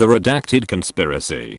The redacted conspiracy.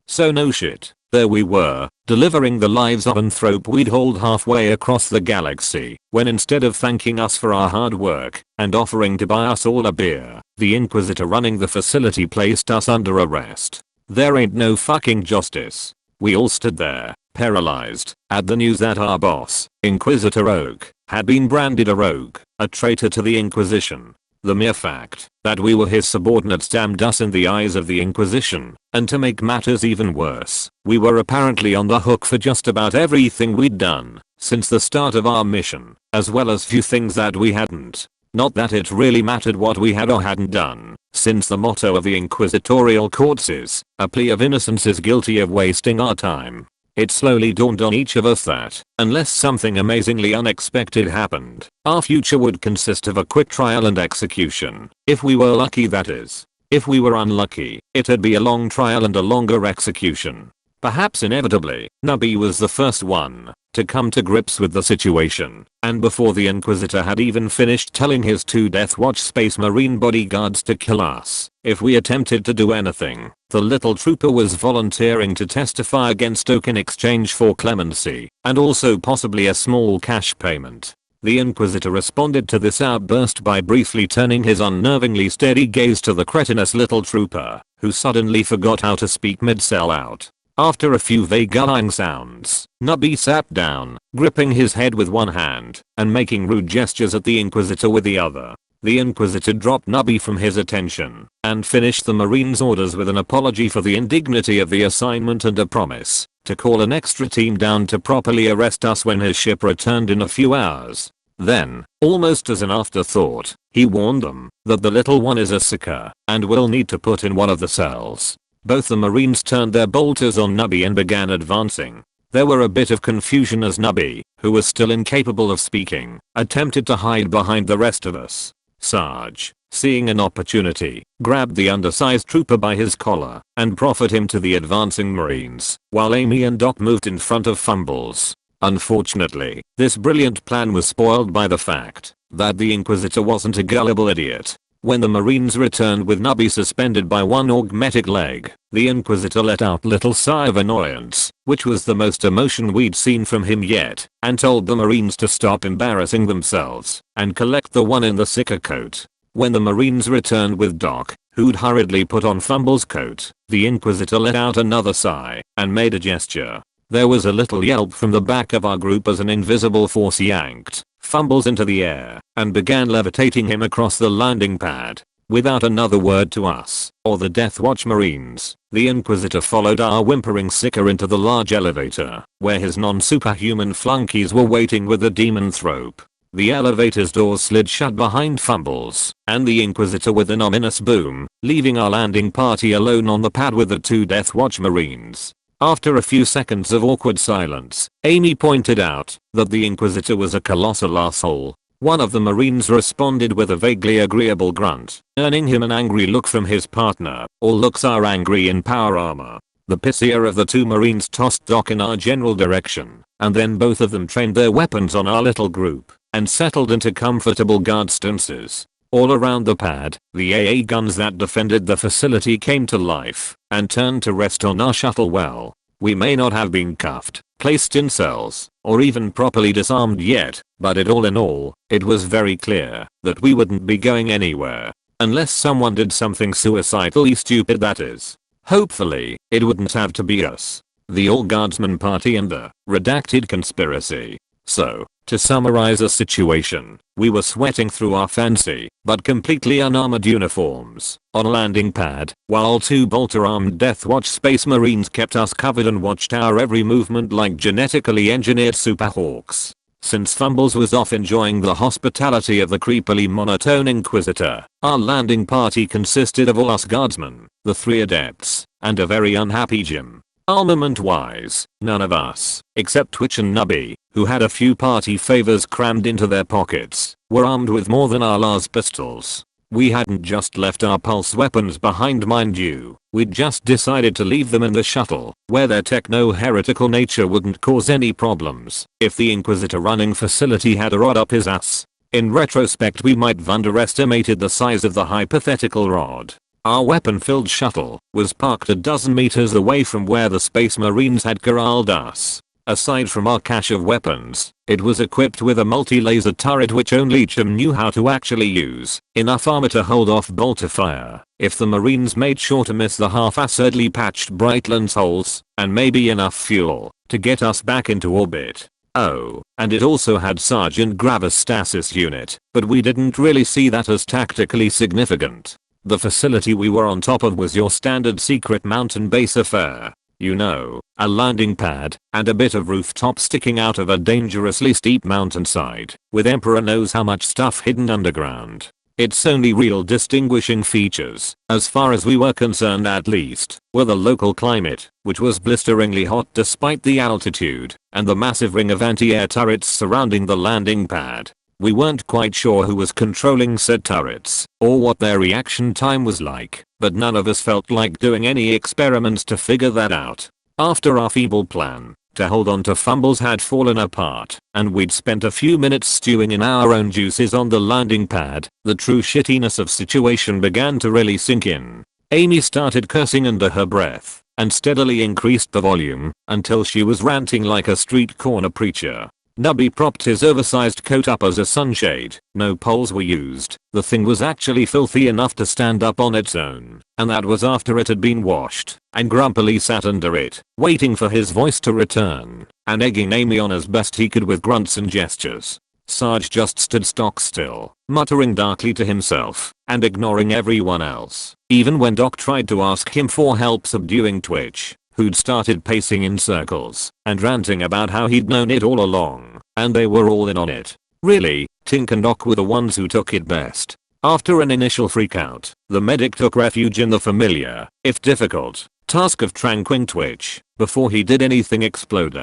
So no shit, there we were, delivering the lives of anthrope we'd hauled halfway across the galaxy, when instead of thanking us for our hard work and offering to buy us all a beer, the Inquisitor running the facility placed us under arrest. There ain't no fucking justice. We all stood there, paralyzed, at the news that our boss, Inquisitor Oak, had been branded a rogue, a traitor to the Inquisition. The mere fact that we were his subordinates damned us in the eyes of the Inquisition, and to make matters even worse, we were apparently on the hook for just about everything we'd done since the start of our mission, as well as few things that we hadn't. Not that it really mattered what we had or hadn't done, since the motto of the inquisitorial courts is, a plea of innocence is guilty of wasting our time. It slowly dawned on each of us that, unless something amazingly unexpected happened, our future would consist of a quick trial and execution. If we were lucky, that is. If we were unlucky, it'd be a long trial and a longer execution. Perhaps inevitably, Nubby was the first one to come to grips with the situation, and before the Inquisitor had even finished telling his 2 Death Watch Space Marine bodyguards to kill us if we attempted to do anything, the little trooper was volunteering to testify against Oak in exchange for clemency, and also possibly a small cash payment. The Inquisitor responded to this outburst by briefly turning his unnervingly steady gaze to the cretinous little trooper, who suddenly forgot how to speak mid-sell out. After a few vague gulling sounds, Nubby sat down, gripping his head with one hand and making rude gestures at the Inquisitor with the other. The Inquisitor dropped Nubby from his attention and finished the Marine's orders with an apology for the indignity of the assignment and a promise to call an extra team down to properly arrest us when his ship returned in a few hours. Then, almost as an afterthought, he warned them that the little one is a seeker and will need to put in one of the cells. Both the Marines turned their bolters on Nubby and began advancing. There were a bit of confusion as Nubby, who was still incapable of speaking, attempted to hide behind the rest of us. Sarge, seeing an opportunity, grabbed the undersized trooper by his collar and proffered him to the advancing Marines, while Amy and Doc moved in front of Fumbles. Unfortunately, this brilliant plan was spoiled by the fact that the Inquisitor wasn't a gullible idiot. When the Marines returned with Nubby suspended by one augmetic leg, the Inquisitor let out a little sigh of annoyance, which was the most emotion we'd seen from him yet, and told the Marines to stop embarrassing themselves and collect the one in the sicker coat. When the Marines returned with Doc, who'd hurriedly put on Fumble's coat, the Inquisitor let out another sigh and made a gesture. There was a little yelp from the back of our group as an invisible force yanked Fumbles into the air and began levitating him across the landing pad. Without another word to us or the Death Watch Marines, the Inquisitor followed our whimpering sicker into the large elevator, where his non-superhuman flunkies were waiting with the demonthrope. The elevator's doors slid shut behind Fumbles and the Inquisitor with an ominous boom, leaving our landing party alone on the pad with the 2 Death Watch Marines. After a few seconds of awkward silence, Amy pointed out that the Inquisitor was a colossal asshole. One of the Marines responded with a vaguely agreeable grunt, earning him an angry look from his partner. All looks are angry in power armor. The pissier of the 2 Marines tossed Doc in our general direction, and then both of them trained their weapons on our little group and settled into comfortable guard stances. All around the pad, the AA guns that defended the facility came to life and turned to rest on our shuttle well. We may not have been cuffed, placed in cells, or even properly disarmed yet, but all in all, it was very clear that we wouldn't be going anywhere. Unless someone did something suicidally stupid, that is. Hopefully, it wouldn't have to be us. The all-Guardsmen party and the redacted conspiracy. So, to summarize the situation, we were sweating through our fancy, but completely unarmored uniforms, on a landing pad, while 2 bolter-armed Death Watch Space Marines kept us covered and watched our every movement like genetically engineered superhawks. Since Fumbles was off enjoying the hospitality of the creepily monotone Inquisitor, our landing party consisted of all us Guardsmen, the 3 Adepts, and a very unhappy Jim. Armament-wise, none of us, except Twitch and Nubby, who had a few party favors crammed into their pockets, were armed with more than our las pistols. We hadn't just left our pulse weapons behind, mind you, we'd just decided to leave them in the shuttle, where their techno-heretical nature wouldn't cause any problems if the Inquisitor running facility had a rod up his ass. In retrospect, we might have underestimated the size of the hypothetical rod. Our weapon-filled shuttle was parked a dozen meters away from where the Space Marines had corralled us. Aside from our cache of weapons, it was equipped with a multi-laser turret which only Chim knew how to actually use, enough armor to hold off bolter fire if the Marines made sure to miss the half-assedly patched Brightlands holes, and maybe enough fuel to get us back into orbit. Oh, and it also had Sergeant Gravis' stasis unit, but we didn't really see that as tactically significant. The facility we were on top of was your standard secret mountain base affair. You know, a landing pad and a bit of rooftop sticking out of a dangerously steep mountainside, with Emperor knows how much stuff hidden underground. Its only real distinguishing features, as far as we were concerned at least, were the local climate, which was blisteringly hot despite the altitude, and the massive ring of anti-air turrets surrounding the landing pad. We weren't quite sure who was controlling said turrets, or what their reaction time was like, but none of us felt like doing any experiments to figure that out. After our feeble plan to hold on to fumbles had fallen apart, and we'd spent a few minutes stewing in our own juices on the landing pad, the true shittiness of situation began to really sink in. Amy started cursing under her breath, and steadily increased the volume, until she was ranting like a street corner preacher. Nubby propped his oversized coat up as a sunshade. No poles were used. The thing was actually filthy enough to stand up on its own, and that was after it had been washed, and grumpily sat under it, waiting for his voice to return, and egging Amy on as best he could with grunts and gestures. Sarge just stood stock still, muttering darkly to himself, and ignoring everyone else, even when Doc tried to ask him for help subduing Twitch, who'd started pacing in circles and ranting about how he'd known it all along, and they were all in on it. Really, Tink and Doc were the ones who took it best. After an initial freakout, the medic took refuge in the familiar, if difficult, task of tranquilizing Twitch before he did anything explode.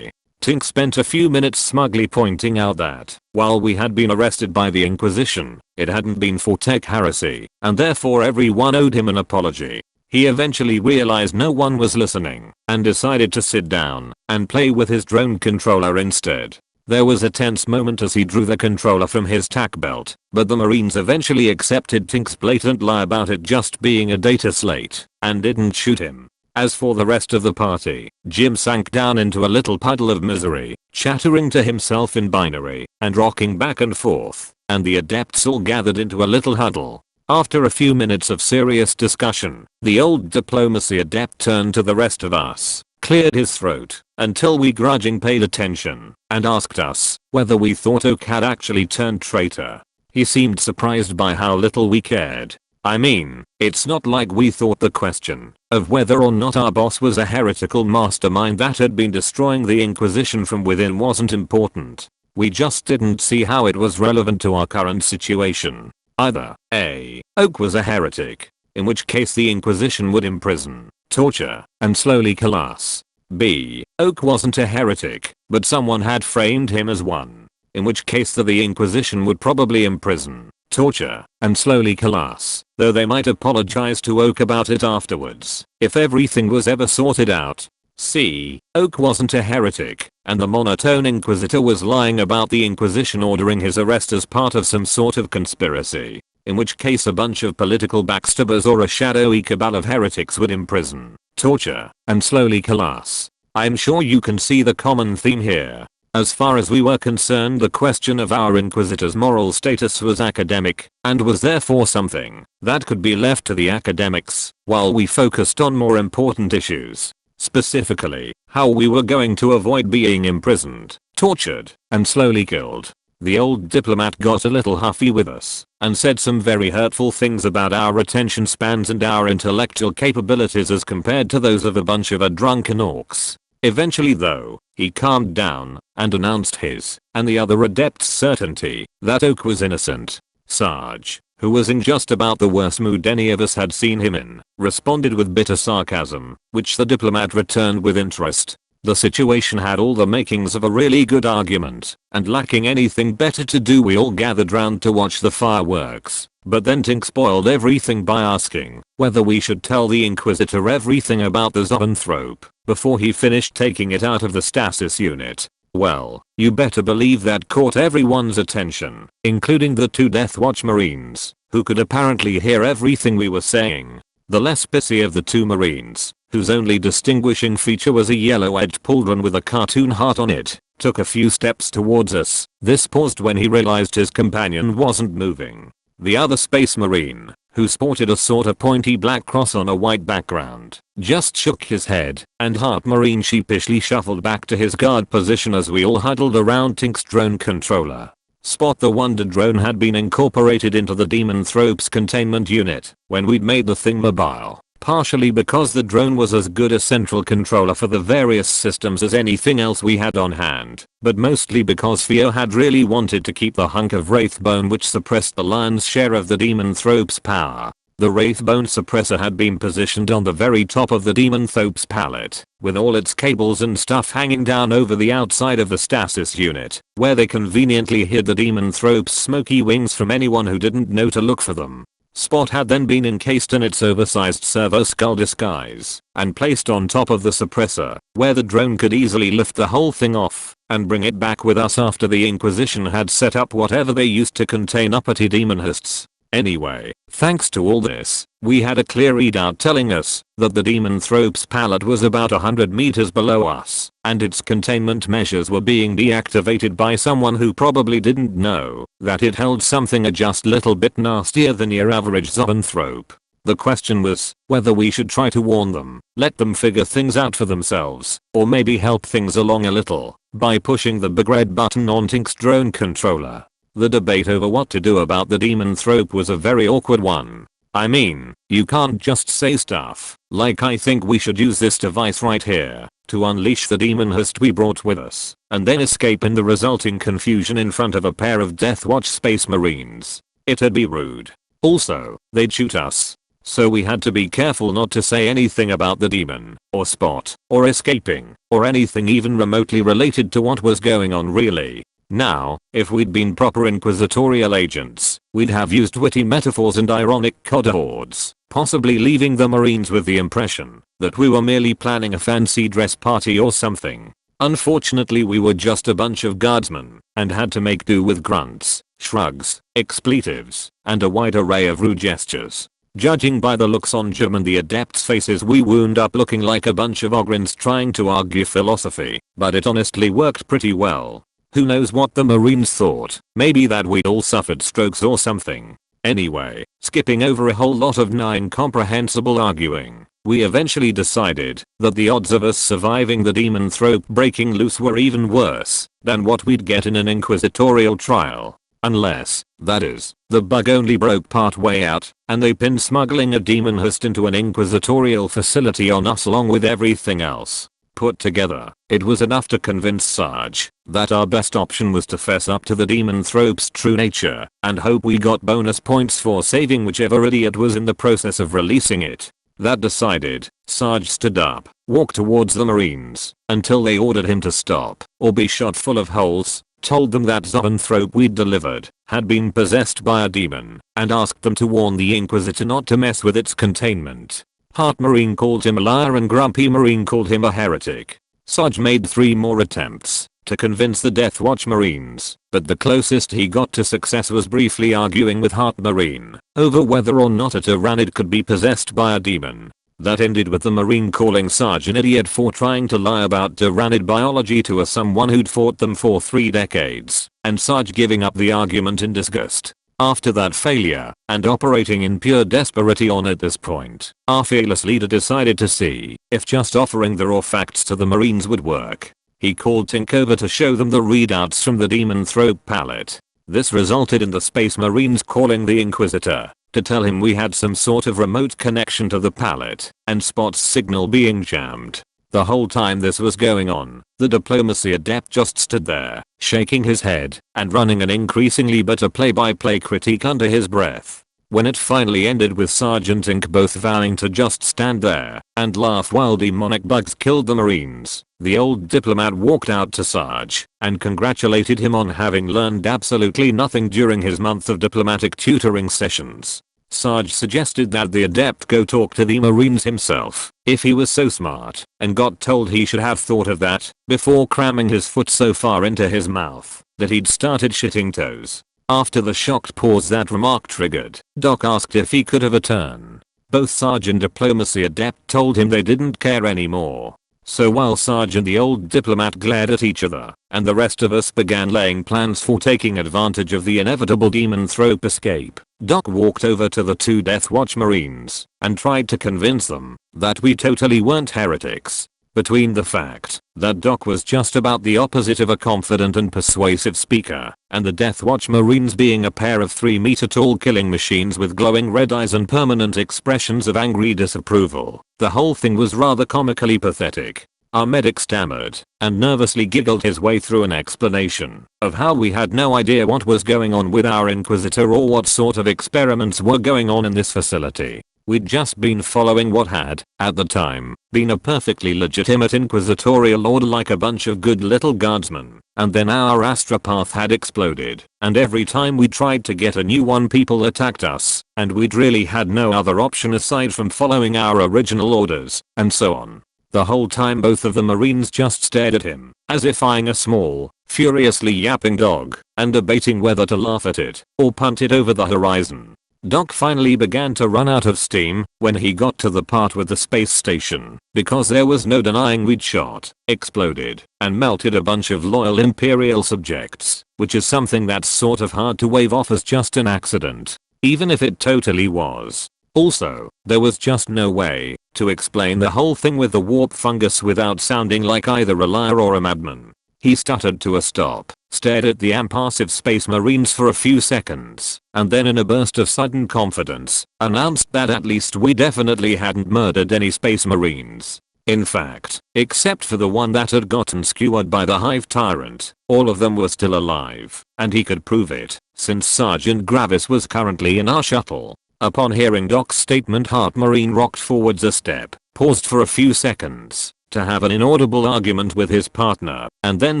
Tink spent a few minutes smugly pointing out that, while we had been arrested by the Inquisition, it hadn't been for tech heresy, and therefore everyone owed him an apology. He eventually realized no one was listening, and decided to sit down and play with his drone controller instead. There was a tense moment as he drew the controller from his tack belt, but the Marines eventually accepted Tink's blatant lie about it just being a data slate, and didn't shoot him. As for the rest of the party, Jim sank down into a little puddle of misery, chattering to himself in binary, and rocking back and forth, and the adepts all gathered into a little huddle. After a few minutes of serious discussion, the old diplomacy adept turned to the rest of us, cleared his throat, until we grudgingly paid attention, and asked us whether we thought Oak had actually turned traitor. He seemed surprised by how little we cared. I mean, it's not like we thought the question of whether or not our boss was a heretical mastermind that had been destroying the Inquisition from within wasn't important. We just didn't see how it was relevant to our current situation. Either A. Oak was a heretic, in which case the Inquisition would imprison, torture, and slowly kill us. B. Oak wasn't a heretic, but someone had framed him as one, in which case the Inquisition would probably imprison, torture, and slowly kill us, though they might apologize to Oak about it afterwards, if everything was ever sorted out. C. Oak wasn't a heretic, and the monotone Inquisitor was lying about the Inquisition ordering his arrest as part of some sort of conspiracy, in which case a bunch of political backstabbers or a shadowy cabal of heretics would imprison, torture, and slowly kill us. I'm sure you can see the common theme here. As far as we were concerned, the question of our Inquisitor's moral status was academic, and was therefore something that could be left to the academics, while we focused on more important issues. Specifically, how we were going to avoid being imprisoned, tortured, and slowly killed. The old diplomat got a little huffy with us, and said some very hurtful things about our attention spans and our intellectual capabilities as compared to those of a bunch of drunken orcs. Eventually though, he calmed down, and announced his, and the other adepts' certainty, that Oak was innocent. Sarge, who was in just about the worst mood any of us had seen him in, responded with bitter sarcasm, which the diplomat returned with interest. The situation had all the makings of a really good argument, and lacking anything better to do we all gathered round to watch the fireworks. But then Tink spoiled everything by asking whether we should tell the Inquisitor everything about the zoanthrope before he finished taking it out of the stasis unit. Well, you better believe that caught everyone's attention, including the two Death Watch Marines, who could apparently hear everything we were saying. the less pissy of the two Marines, whose only distinguishing feature was a yellow-edged pauldron with a cartoon heart on it, took a few steps towards us. This paused when he realized his companion wasn't moving. The other Space Marine, who sported a sort of pointy black cross on a white background, just shook his head, and Heart Marine sheepishly shuffled back to his guard position as we all huddled around Tink's drone controller. Spot the Wonder drone had been incorporated into the Demon Thropes containment unit when we'd made the thing mobile, partially because the drone was as good a central controller for the various systems as anything else we had on hand, but mostly because Theo had really wanted to keep the hunk of Wraithbone which suppressed the lion's share of the Demon Thropes power. The Wraithbone suppressor had been positioned on the very top of the Demon Thropes pallet, with all its cables and stuff hanging down over the outside of the stasis unit, where they conveniently hid the Demon Thropes smoky wings from anyone who didn't know to look for them. Spot had then been encased in its oversized servo skull disguise and placed on top of the suppressor, where the drone could easily lift the whole thing off and bring it back with us after the Inquisition had set up whatever they used to contain uppity demon hosts. Anyway, thanks to all this, we had a clear readout telling us that the Demon Thropes pallet was about 100 meters below us, and its containment measures were being deactivated by someone who probably didn't know that it held something a just little bit nastier than your average zoanthrope. The question was whether we should try to warn them, let them figure things out for themselves, or maybe help things along a little by pushing the big red button on Tink's drone controller. The debate over what to do about the Demon Thrope was a very awkward one. I mean, you can't just say stuff like I think we should use this device right here to unleash the demon host we brought with us, and then escape in the resulting confusion in front of a pair of Death Watch Space Marines. It'd be rude. Also, they'd shoot us. So we had to be careful not to say anything about the demon, or Spot, or escaping, or anything even remotely related to what was going on really. Now, if we'd been proper inquisitorial agents, we'd have used witty metaphors and ironic codwords, possibly leaving the Marines with the impression that we were merely planning a fancy dress party or something. Unfortunately, we were just a bunch of guardsmen and had to make do with grunts, shrugs, expletives, and a wide array of rude gestures. Judging by the looks on Jim and the adepts' faces, we wound up looking like a bunch of ogrins trying to argue philosophy, but it honestly worked pretty well. Who knows what the Marines thought, maybe that we'd all suffered strokes or something. Anyway, skipping over a whole lot of incomprehensible arguing, we eventually decided that the odds of us surviving the Demon Thrope breaking loose were even worse than what we'd get in an inquisitorial trial. Unless, that is, the bug only broke part way out, and they pinned smuggling a demon host into an inquisitorial facility on us along with everything else. Put together, it was enough to convince Sarge that our best option was to fess up to the Demon Thrope's true nature and hope we got bonus points for saving whichever idiot was in the process of releasing it. That decided, Sarge stood up, walked towards the Marines until they ordered him to stop or be shot full of holes, told them that zoanthrope we'd delivered had been possessed by a demon, and asked them to warn the Inquisitor not to mess with its containment. Heart Marine called him a liar and Grumpy Marine called him a heretic. Sarge made 3 more attempts to convince the Death Watch Marines, but the closest he got to success was briefly arguing with Heart Marine over whether or not a Tyrannid could be possessed by a demon. That ended with the Marine calling Sarge an idiot for trying to lie about Tyrannid biology to someone who'd fought them for 3 decades, and Sarge giving up the argument in disgust. After that failure, and operating in pure desperation at this point, our fearless leader decided to see if just offering the raw facts to the Marines would work. He called Tink over to show them the readouts from the Demon Thrope pallet. This resulted in the Space Marines calling the Inquisitor to tell him we had some sort of remote connection to the pallet, and Spot's signal being jammed. The whole time this was going on, the diplomacy adept just stood there, shaking his head and running an increasingly bitter play-by-play critique under his breath. When it finally ended with Sergeant Ink both vowing to just stand there and laugh while demonic bugs killed the Marines, the old diplomat walked out to Sarge and congratulated him on having learned absolutely nothing during his month of diplomatic tutoring sessions. Sarge suggested that the adept go talk to the Marines himself, if he was so smart, and got told he should have thought of that before cramming his foot so far into his mouth that he'd started shitting toes. After the shocked pause that remark triggered, Doc asked if he could have a turn. Both Sergeant Diplomacy Adept told him they didn't care anymore. So while Sarge and the old diplomat glared at each other, and the rest of us began laying plans for taking advantage of the inevitable demon-thrope escape, Doc walked over to the two Death Watch Marines and tried to convince them that we totally weren't heretics. Between the fact that Doc was just about the opposite of a confident and persuasive speaker, and the Death Watch Marines being a pair of 3-meter-tall killing machines with glowing red eyes and permanent expressions of angry disapproval, the whole thing was rather comically pathetic. Our medic stammered and nervously giggled his way through an explanation of how we had no idea what was going on with our Inquisitor or what sort of experiments were going on in this facility. We'd just been following what had, at the time, been a perfectly legitimate inquisitorial order like a bunch of good little guardsmen, and then our astropath had exploded, and every time we tried to get a new one people attacked us, and we'd really had no other option aside from following our original orders, and so on. The whole time both of the Marines just stared at him, as if eyeing a small, furiously yapping dog, and debating whether to laugh at it, or punt it over the horizon. Doc finally began to run out of steam when he got to the part with the space station, because there was no denying we'd shot, exploded, and melted a bunch of loyal Imperial subjects, which is something that's sort of hard to wave off as just an accident, even if it totally was. Also, there was just no way to explain the whole thing with the warp fungus without sounding like either a liar or a madman. He stuttered to a stop, stared at the impassive space marines for a few seconds, and then in a burst of sudden confidence, announced that at least we definitely hadn't murdered any space marines. In fact, except for the one that had gotten skewered by the Hive Tyrant, all of them were still alive, and he could prove it, since Sergeant Gravis was currently in our shuttle. Upon hearing Doc's statement, Heart Marine rocked forwards a step, paused for a few seconds to have an inaudible argument with his partner, and then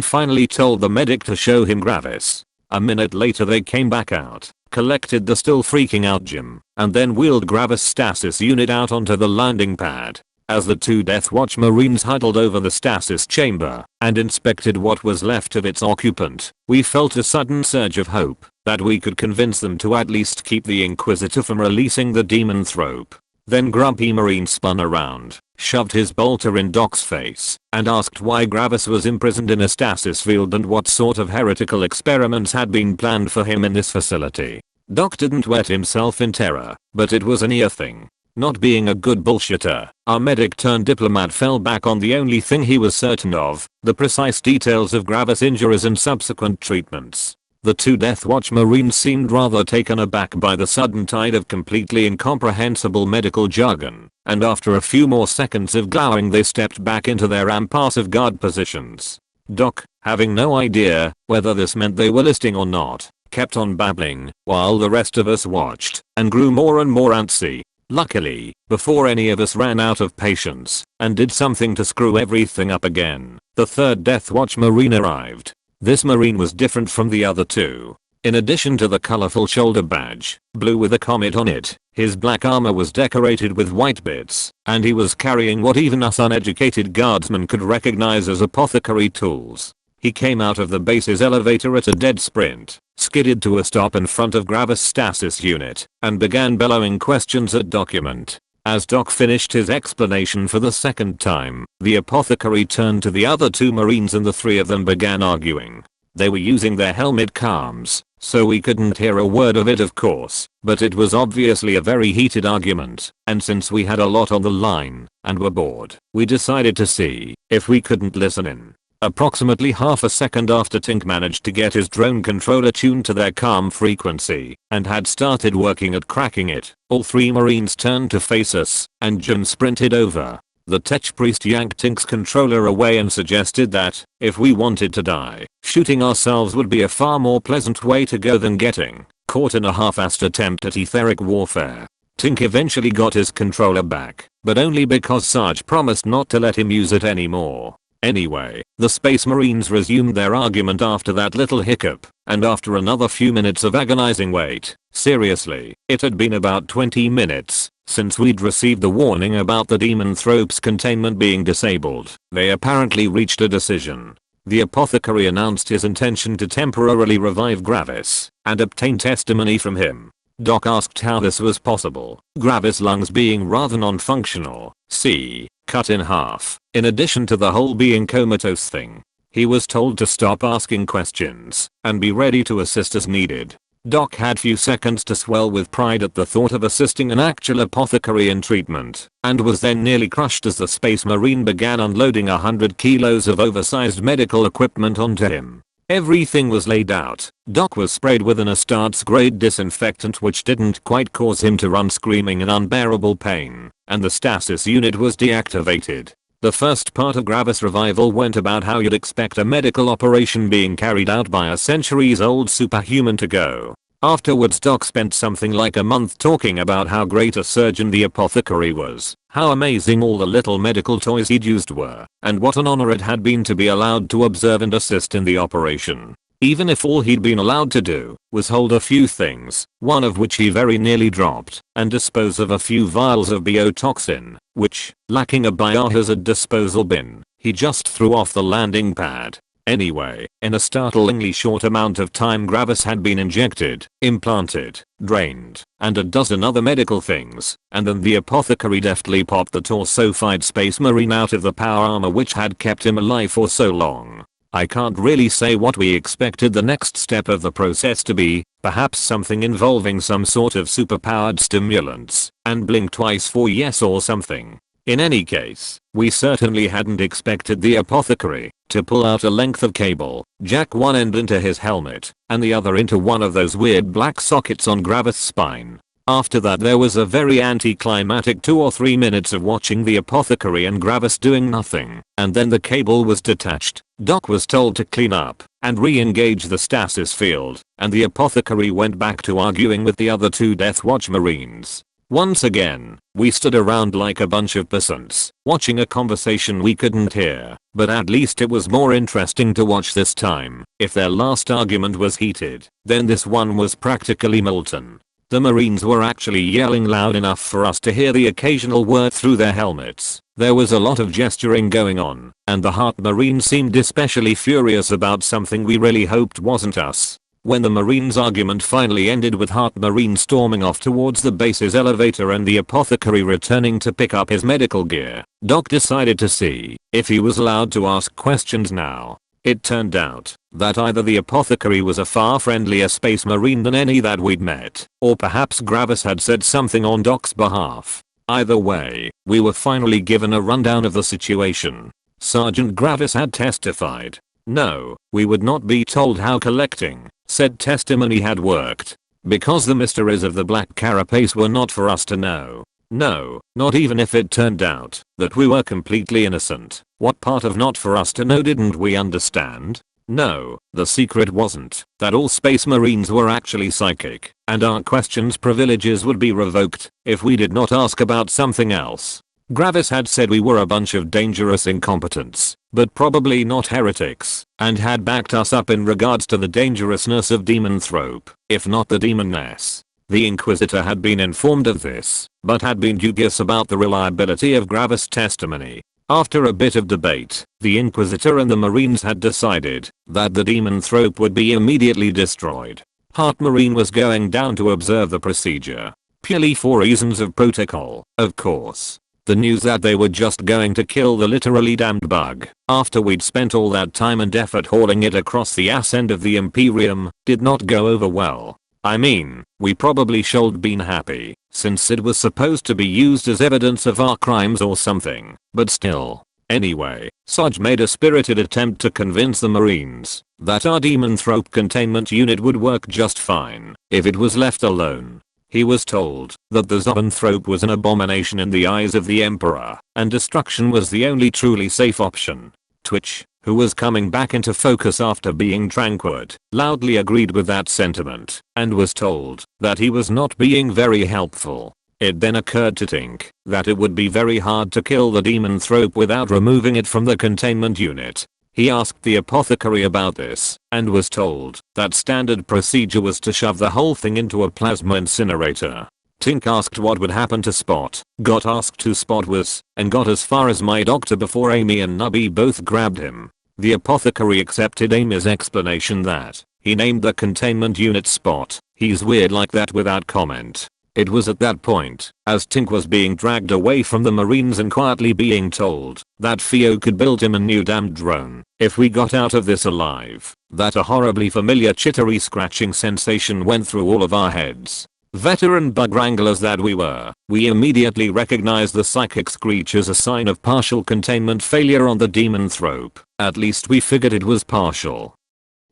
finally told the medic to show him Gravis. A minute later they came back out, collected the still freaking out Jim, and then wheeled Gravis' stasis unit out onto the landing pad. As the two Death Watch Marines huddled over the stasis chamber and inspected what was left of its occupant, we felt a sudden surge of hope that we could convince them to at least keep the Inquisitor from releasing the demon thrope. Then Grumpy Marine spun around, shoved his bolter in Doc's face, and asked why Gravis was imprisoned in a stasis field and what sort of heretical experiments had been planned for him in this facility. Doc didn't wet himself in terror, but it was a near thing. Not being a good bullshitter, our medic turned diplomat fell back on the only thing he was certain of, the precise details of Gravis' injuries and subsequent treatments. The two Death Watch Marines seemed rather taken aback by the sudden tide of completely incomprehensible medical jargon, and after a few more seconds of glowering they stepped back into their impassive guard positions. Doc, having no idea whether this meant they were listening or not, kept on babbling, while the rest of us watched, and grew more and more antsy. Luckily, before any of us ran out of patience, and did something to screw everything up again, the third Death Watch Marine arrived. This Marine was different from the other two. In addition to the colorful shoulder badge, blue with a comet on it, his black armor was decorated with white bits, and he was carrying what even us uneducated guardsmen could recognize as apothecary tools. He came out of the base's elevator at a dead sprint, skidded to a stop in front of Gravis' stasis unit, and began bellowing questions at Document. As Doc finished his explanation for the second time, the apothecary turned to the other two Marines and the three of them began arguing. They were using their helmet comms, so we couldn't hear a word of it of course, but it was obviously a very heated argument, and since we had a lot on the line, and were bored, we decided to see if we couldn't listen in. Approximately half a second after Tink managed to get his drone controller tuned to their comm frequency and had started working at cracking it, all three Marines turned to face us, and Jim sprinted over. The Tech Priest yanked Tink's controller away and suggested that, if we wanted to die, shooting ourselves would be a far more pleasant way to go than getting caught in a half-assed attempt at etheric warfare. Tink eventually got his controller back, but only because Sarge promised not to let him use it anymore. Anyway, the Space Marines resumed their argument after that little hiccup, and after another few minutes of agonizing wait, seriously, it had been about 20 minutes since we'd received the warning about the demon thrope's containment being disabled, they apparently reached a decision. The apothecary announced his intention to temporarily revive Gravis and obtain testimony from him. Doc asked how this was possible. Gravis' lungs being rather non-functional, c. cut in half, in addition to the whole being comatose thing. He was told to stop asking questions and be ready to assist as needed. Doc had few seconds to swell with pride at the thought of assisting an actual apothecary in treatment, and was then nearly crushed as the Space Marine began unloading 100 kilos of oversized medical equipment onto him. Everything was laid out. Doc was sprayed with an Astartes grade disinfectant which didn't quite cause him to run screaming in unbearable pain, and the stasis unit was deactivated. The first part of Gravis' revival went about how you'd expect a medical operation being carried out by a centuries-old superhuman to go. Afterwards Doc spent something like a month talking about how great a surgeon the apothecary was, how amazing all the little medical toys he'd used were, and what an honor it had been to be allowed to observe and assist in the operation. Even if all he'd been allowed to do was hold a few things, one of which he very nearly dropped, and dispose of a few vials of biotoxin, which, lacking a biohazard disposal bin, he just threw off the landing pad. Anyway, in a startlingly short amount of time Gravis had been injected, implanted, drained, and a dozen other medical things, and then the apothecary deftly popped the torso-fied Space Marine out of the power armor which had kept him alive for so long. I can't really say what we expected the next step of the process to be, perhaps something involving some sort of superpowered stimulants, and blink twice for yes or something. In any case, we certainly hadn't expected the apothecary to pull out a length of cable, jack one end into his helmet, and the other into one of those weird black sockets on Gravis' spine. After that there was a very anticlimactic 2 or 3 minutes of watching the apothecary and Gravis doing nothing, and then the cable was detached. Doc was told to clean up and re-engage the stasis field, and the apothecary went back to arguing with the other 2 Death Watch Marines. Once again, we stood around like a bunch of peasants, watching a conversation we couldn't hear, but at least it was more interesting to watch this time. If their last argument was heated, then this one was practically molten. The Marines were actually yelling loud enough for us to hear the occasional word through their helmets. There was a lot of gesturing going on, and the Heart Marine seemed especially furious about something we really hoped wasn't us. When the Marines' argument finally ended with Heart Marine storming off towards the base's elevator and the apothecary returning to pick up his medical gear, Doc decided to see if he was allowed to ask questions now. It turned out that either the apothecary was a far friendlier Space Marine than any that we'd met, or perhaps Gravis had said something on Doc's behalf. Either way, we were finally given a rundown of the situation. Sergeant Gravis had testified. No, we would not be told how collecting said testimony had worked, because the mysteries of the black carapace were not for us to know. No, not even if it turned out that we were completely innocent. What part of not for us to know didn't we understand? No, the secret wasn't that all Space Marines were actually psychic, and our questions privileges would be revoked if we did not ask about something else. Gravis had said we were a bunch of dangerous incompetents, but probably not heretics, and had backed us up in regards to the dangerousness of Demonthrope, if not the demonness. The Inquisitor had been informed of this, but had been dubious about the reliability of Gravis' testimony. After a bit of debate, the Inquisitor and the Marines had decided that the Demonthrope would be immediately destroyed. Heart Marine was going down to observe the procedure, purely for reasons of protocol, of course. The news that they were just going to kill the literally damned bug, after we'd spent all that time and effort hauling it across the ass end of the Imperium, did not go over well. I mean, we probably should been happy, since it was supposed to be used as evidence of our crimes or something, but still. Anyway, Sarge made a spirited attempt to convince the Marines that our Demonthrope containment unit would work just fine if it was left alone. He was told that the Zoanthrope was an abomination in the eyes of the Emperor, and destruction was the only truly safe option. Twitch, who was coming back into focus after being tranquid, loudly agreed with that sentiment, and was told that he was not being very helpful. It then occurred to Tink that it would be very hard to kill the Demonthrope without removing it from the containment unit. He asked the apothecary about this, and was told that standard procedure was to shove the whole thing into a plasma incinerator. Tink asked what would happen to Spot, got asked who Spot was, and got as far as my doctor before Amy and Nubby both grabbed him. The apothecary accepted Amy's explanation that He named the containment unit spot. He's weird like that without comment. It was at that point, as Tink was being dragged away from the Marines and quietly being told that Theo could build him a new damn drone if we got out of this alive, that a horribly familiar chittery scratching sensation went through all of our heads. Veteran bug wranglers that we were, we immediately recognized the psychic screech as a sign of partial containment failure on the demonthrope. At least we figured it was partial.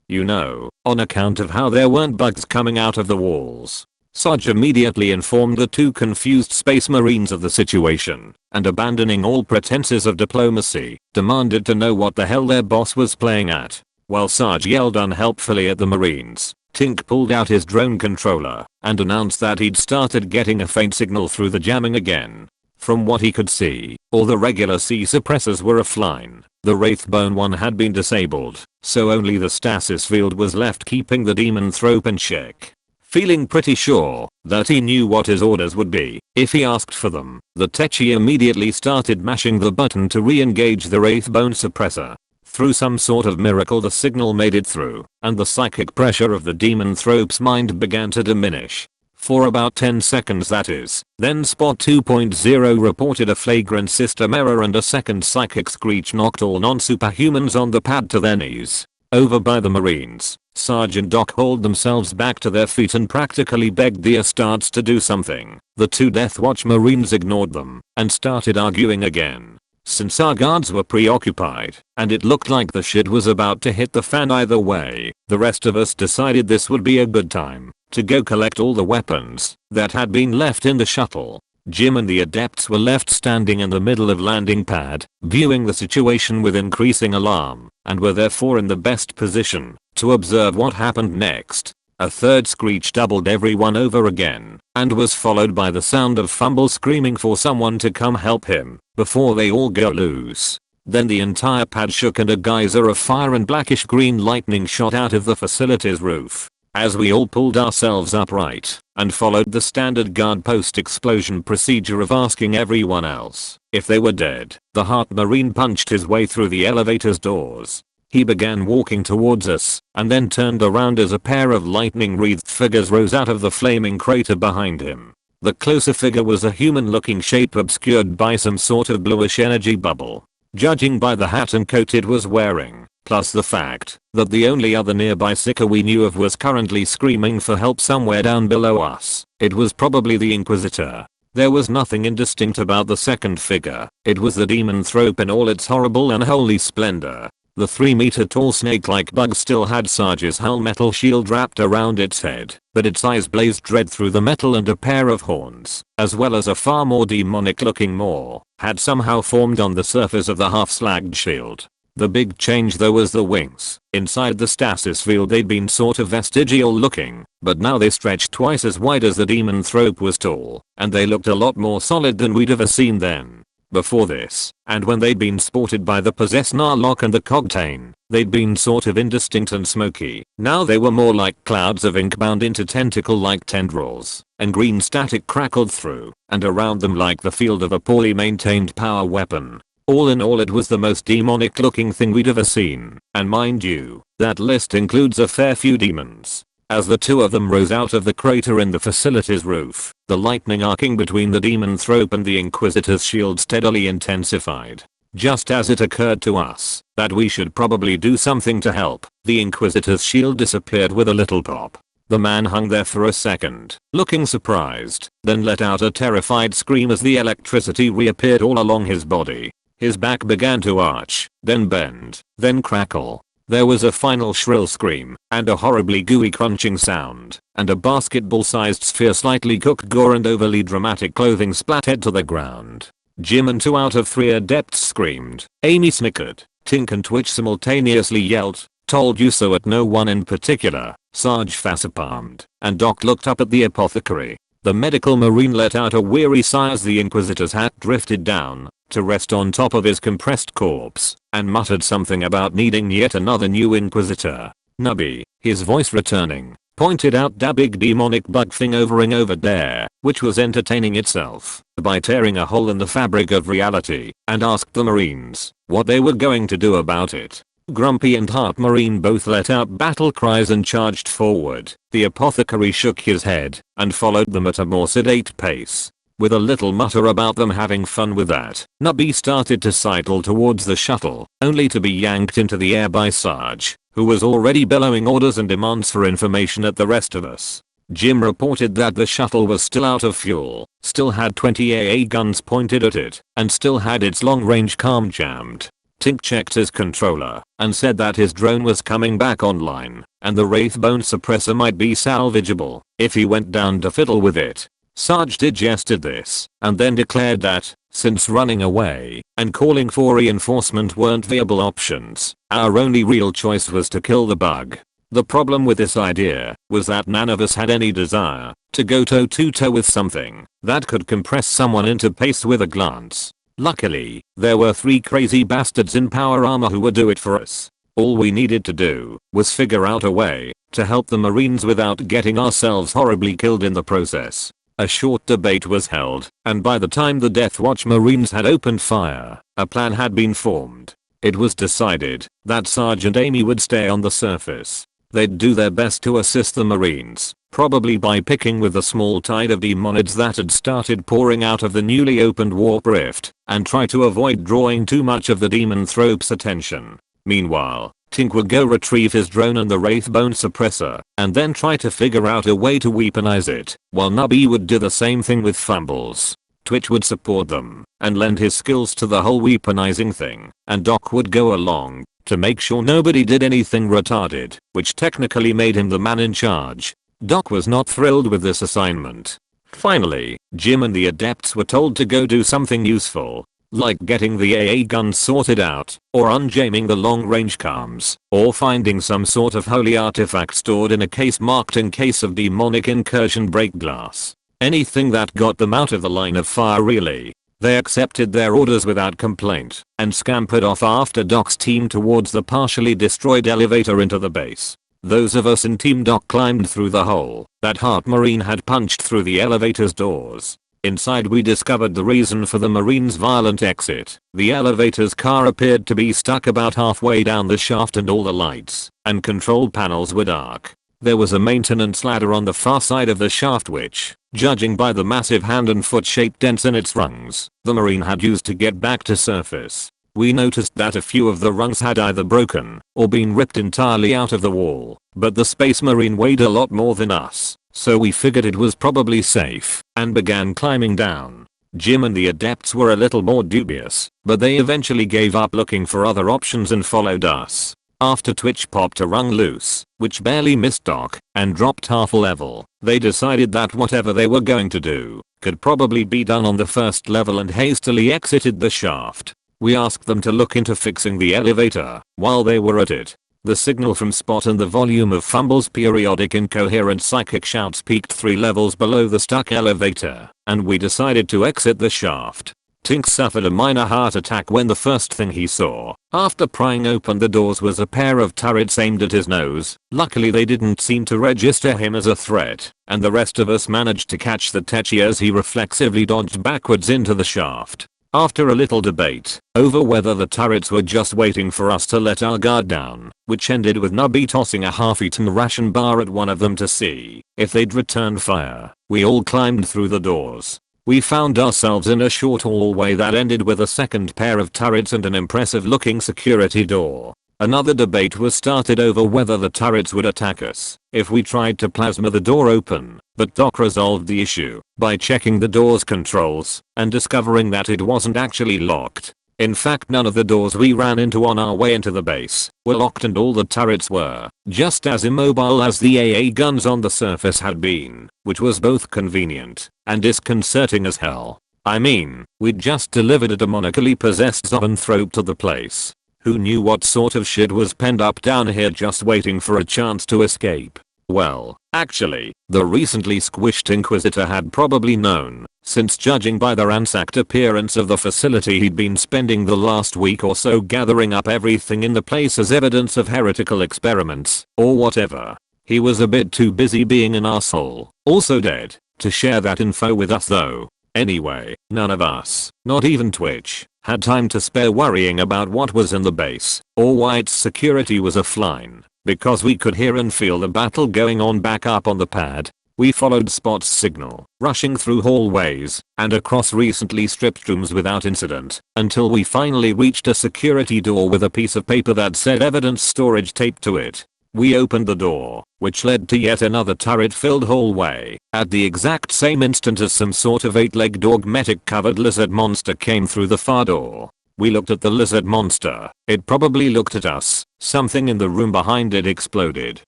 You know, on account of how there weren't bugs coming out of the walls. Sarge immediately informed the two confused space marines of the situation, and abandoning all pretenses of diplomacy, demanded to know what the hell their boss was playing at. While Sarge yelled unhelpfully at the marines, Tink pulled out his drone controller and announced that he'd started getting a faint signal through the jamming again. From what he could see, all the regular C suppressors were offline. The Wraithbone one had been disabled, so only the stasis field was left keeping the demonthrope in check. Feeling pretty sure that he knew what his orders would be if he asked for them, the Techie immediately started mashing the button to re-engage the Wraithbone suppressor. Through some sort of miracle the signal made it through, and the psychic pressure of the demonthrope's mind began to diminish. For about 10 seconds that is. Then Spot 2.0 reported a flagrant system error and a second psychic screech knocked all non-superhumans on the pad to their knees. Over by the Marines, Sarge and Doc hauled themselves back to their feet and practically begged the Astartes to do something. The two Death Watch Marines ignored them and started arguing again. Since our guards were preoccupied and it looked like the shit was about to hit the fan either way, the rest of us decided this would be a good time to go collect all the weapons that had been left in the shuttle. Jim and the adepts were left standing in the middle of landing pad, viewing the situation with increasing alarm, and were therefore in the best position to observe what happened next. A third screech doubled everyone over again, and was followed by the sound of Fumble screaming for someone to come help him before they all go loose. Then the entire pad shook and a geyser of fire and blackish green lightning shot out of the facility's roof. As we all pulled ourselves upright and followed the standard guard post explosion procedure of asking everyone else if they were dead, the Heart Marine punched his way through the elevator's doors. He began walking towards us and then turned around as a pair of lightning-wreathed figures rose out of the flaming crater behind him. The closer figure was a human-looking shape obscured by some sort of bluish energy bubble. Judging by the hat and coat it was wearing, plus the fact that the only other nearby Seeker we knew of was currently screaming for help somewhere down below us, it was probably the Inquisitor. There was nothing indistinct about the second figure. It was the demonthrope in all its horrible unholy splendor. The 3-meter tall snake-like bug still had Sarge's hull metal shield wrapped around its head, but its eyes blazed red through the metal and a pair of horns, as well as a far more demonic-looking maw, had somehow formed on the surface of the half-slagged shield. The big change though was the wings. Inside the stasis field they'd been sort of vestigial looking, but now they stretched twice as wide as the demonthrope was tall, and they looked a lot more solid than we'd ever seen then. Before this, and when they'd been sported by the possessed Narlock and the Cogtain, they'd been sort of indistinct and smoky. Now they were more like clouds of ink bound into tentacle-like tendrils, and green static crackled through and around them like the field of a poorly maintained power weapon. All in all it was the most demonic looking thing we'd ever seen, and mind you, that list includes a fair few demons. As the two of them rose out of the crater in the facility's roof, the lightning arcing between the demonthrope and the Inquisitor's shield steadily intensified. Just as it occurred to us that we should probably do something to help, the Inquisitor's shield disappeared with a little pop. The man hung there for a second, looking surprised, then let out a terrified scream as the electricity reappeared all along his body. His back began to arch, then bend, then crackle. There was a final shrill scream, and a horribly gooey crunching sound, and a basketball-sized sphere slightly cooked gore and overly dramatic clothing splattered to the ground. Jim and 2 out of 3 adepts screamed. Amy snickered. Tink and Twitch simultaneously yelled, "Told you so" at no one in particular. Sarge facepalmed, and Doc looked up at the apothecary. The medical marine let out a weary sigh as the Inquisitor's hat drifted down to rest on top of his compressed corpse, and muttered something about needing yet another new Inquisitor. Nubby, his voice returning, pointed out that big demonic bug thing overing over there, which was entertaining itself by tearing a hole in the fabric of reality, and asked the Marines what they were going to do about it. Grumpy and Heart Marine both let out battle cries and charged forward. The apothecary shook his head and followed them at a more sedate pace. With a little mutter about them having fun with that, Nubby started to sidle towards the shuttle, only to be yanked into the air by Sarge, who was already bellowing orders and demands for information at the rest of us. Jim reported that the shuttle was still out of fuel, still had 20 AA guns pointed at it, and still had its long-range comm jammed. Tink checked his controller and said that his drone was coming back online and the Wraithbone suppressor might be salvageable if he went down to fiddle with it. Sarge digested this and then declared that, since running away and calling for reinforcement weren't viable options, our only real choice was to kill the bug. The problem with this idea was that none of us had any desire to go toe-to-toe with something that could compress someone into paste with a glance. Luckily, there were 3 crazy bastards in power armor who would do it for us. All we needed to do was figure out a way to help the Marines without getting ourselves horribly killed in the process. A short debate was held, and by the time the Death Watch Marines had opened fire, a plan had been formed. It was decided that Sergeant Amy would stay on the surface. They'd do their best to assist the Marines, probably by picking with the small tide of demonids that had started pouring out of the newly opened warp rift, and try to avoid drawing too much of the demonthrope's attention. Meanwhile, Tink would go retrieve his drone and the Wraithbone suppressor, and then try to figure out a way to weaponize it, while Nubby would do the same thing with Fumbles. Twitch would support them, and lend his skills to the whole weaponizing thing, and Doc would go along to make sure nobody did anything retarded, which technically made him the man in charge. Doc was not thrilled with this assignment. Finally, Jim and the adepts were told to go do something useful, like getting the AA guns sorted out, or unjamming the long-range comms, or finding some sort of holy artifact stored in a case marked in case of demonic incursion break glass. Anything that got them out of the line of fire really. They accepted their orders without complaint and scampered off after Doc's team towards the partially destroyed elevator into the base. Those of us in Team Doc climbed through the hole that Heart Marine had punched through the elevator's doors. Inside we discovered the reason for the Marine's violent exit. The elevator's car appeared to be stuck about halfway down the shaft and all the lights and control panels were dark. There was a maintenance ladder on the far side of the shaft which, judging by the massive hand and foot shaped dents in its rungs, the Marine had used to get back to surface. We noticed that a few of the rungs had either broken or been ripped entirely out of the wall, but the Space Marine weighed a lot more than us, so we figured it was probably safe and began climbing down. Jim and the adepts were a little more dubious, but they eventually gave up looking for other options and followed us. After Twitch popped a rung loose, which barely missed Doc, and dropped half a level, they decided that whatever they were going to do could probably be done on the first level and hastily exited the shaft. We asked them to look into fixing the elevator while they were at it. The signal from Spot and the volume of Fumble's periodic incoherent psychic shouts peaked 3 levels below the stuck elevator, and we decided to exit the shaft. Tink suffered a minor heart attack when the first thing he saw, after prying open the doors, was a pair of turrets aimed at his nose. Luckily they didn't seem to register him as a threat, and the rest of us managed to catch the Techie as he reflexively dodged backwards into the shaft. After a little debate over whether the turrets were just waiting for us to let our guard down, which ended with Nubby tossing a half-eaten ration bar at one of them to see if they'd return fire, we all climbed through the doors. We found ourselves in a short hallway that ended with a second pair of turrets and an impressive looking security door. Another debate was started over whether the turrets would attack us if we tried to plasma the door open, but Doc resolved the issue by checking the door's controls and discovering that it wasn't actually locked. In fact, none of the doors we ran into on our way into the base were locked, and all the turrets were just as immobile as the AA guns on the surface had been, which was both convenient and disconcerting as hell. I mean, we'd just delivered a demonically possessed zoanthrope to the place. Who knew what sort of shit was penned up down here just waiting for a chance to escape? Well, actually, the recently squished Inquisitor had probably known, since judging by the ransacked appearance of the facility he'd been spending the last week or so gathering up everything in the place as evidence of heretical experiments, or whatever. He was a bit too busy being an asshole, also dead, to share that info with us though. Anyway, none of us, not even Twitch, had time to spare worrying about what was in the base or why its security was offline, because we could hear and feel the battle going on back up on the pad. We followed Spot's signal, rushing through hallways and across recently stripped rooms without incident, until we finally reached a security door with a piece of paper that said evidence storage taped to it. We opened the door, which led to yet another turret-filled hallway, at the exact same instant as some sort of 8-legged augmetic-covered lizard monster came through the far door. We looked at the lizard monster. It probably looked at us. Something in the room behind it exploded,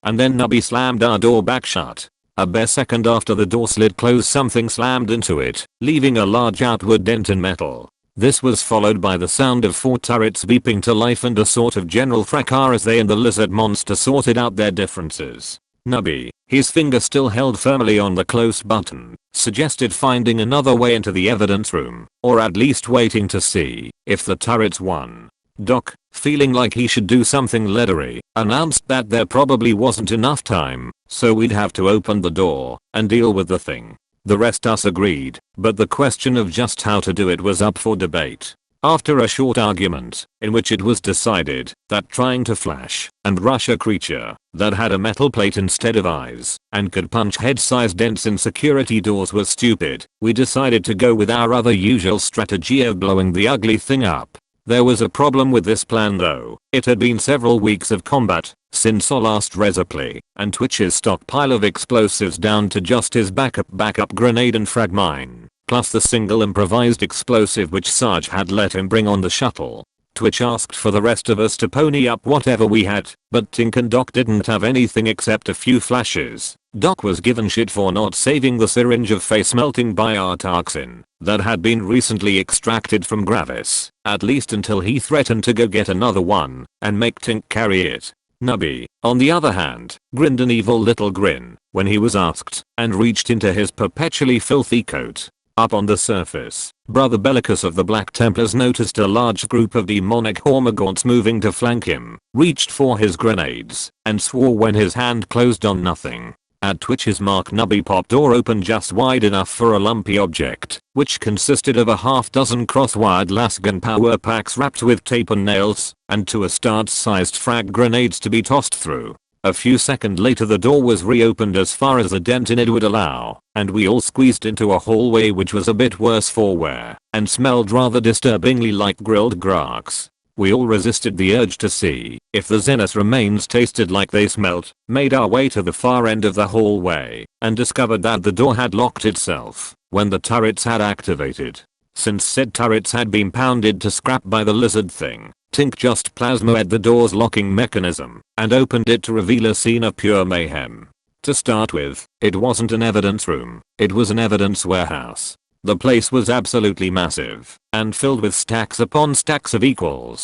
and then Nubby slammed our door back shut. A bare second after the door slid closed, something slammed into it, leaving a large outward dent in metal. This was followed by the sound of 4 turrets beeping to life and a sort of general fracas as they and the lizard monster sorted out their differences. Nubby, his finger still held firmly on the close button, suggested finding another way into the evidence room, or at least waiting to see if the turrets won. Doc, feeling like he should do something leathery, announced that there probably wasn't enough time, so we'd have to open the door and deal with the thing. The rest us agreed, but the question of just how to do it was up for debate. After a short argument, in which it was decided that trying to flash and rush a creature that had a metal plate instead of eyes and could punch head-sized dents in security doors was stupid, we decided to go with our other usual strategy of blowing the ugly thing up. There was a problem with this plan though. It had been several weeks of combat since our last resupply, and Twitch's stockpile of explosives down to just his backup grenade and frag mine, plus the single improvised explosive which Sarge had let him bring on the shuttle. Twitch asked for the rest of us to pony up whatever we had, but Tink and Doc didn't have anything except a few flashes. Doc was given shit for not saving the syringe of face melting biotoxin that had been recently extracted from Gravis, at least until he threatened to go get another one and make Tink carry it. Nubby, on the other hand, grinned an evil little grin when he was asked and reached into his perpetually filthy coat. Up on the surface, Brother Bellicus of the Black Templars noticed a large group of demonic hormagaunts moving to flank him, reached for his grenades, and swore when his hand closed on nothing. At Twitch's mark, Nubby popped door open just wide enough for a lumpy object, which consisted of a half-dozen cross-wired lasgun power packs wrapped with tape and nails, and 2 Astartes-sized frag grenades to be tossed through. A few seconds later the door was reopened as far as the dent in it would allow, and we all squeezed into a hallway which was a bit worse for wear, and smelled rather disturbingly like grilled graks. We all resisted the urge to see if the Zenith remains tasted like they smelt, made our way to the far end of the hallway, and discovered that the door had locked itself when the turrets had activated. Since said turrets had been pounded to scrap by the lizard thing, Tink just plasmaed the door's locking mechanism and opened it to reveal a scene of pure mayhem. To start with, it wasn't an evidence room, it was an evidence warehouse. The place was absolutely massive and filled with stacks upon stacks of equal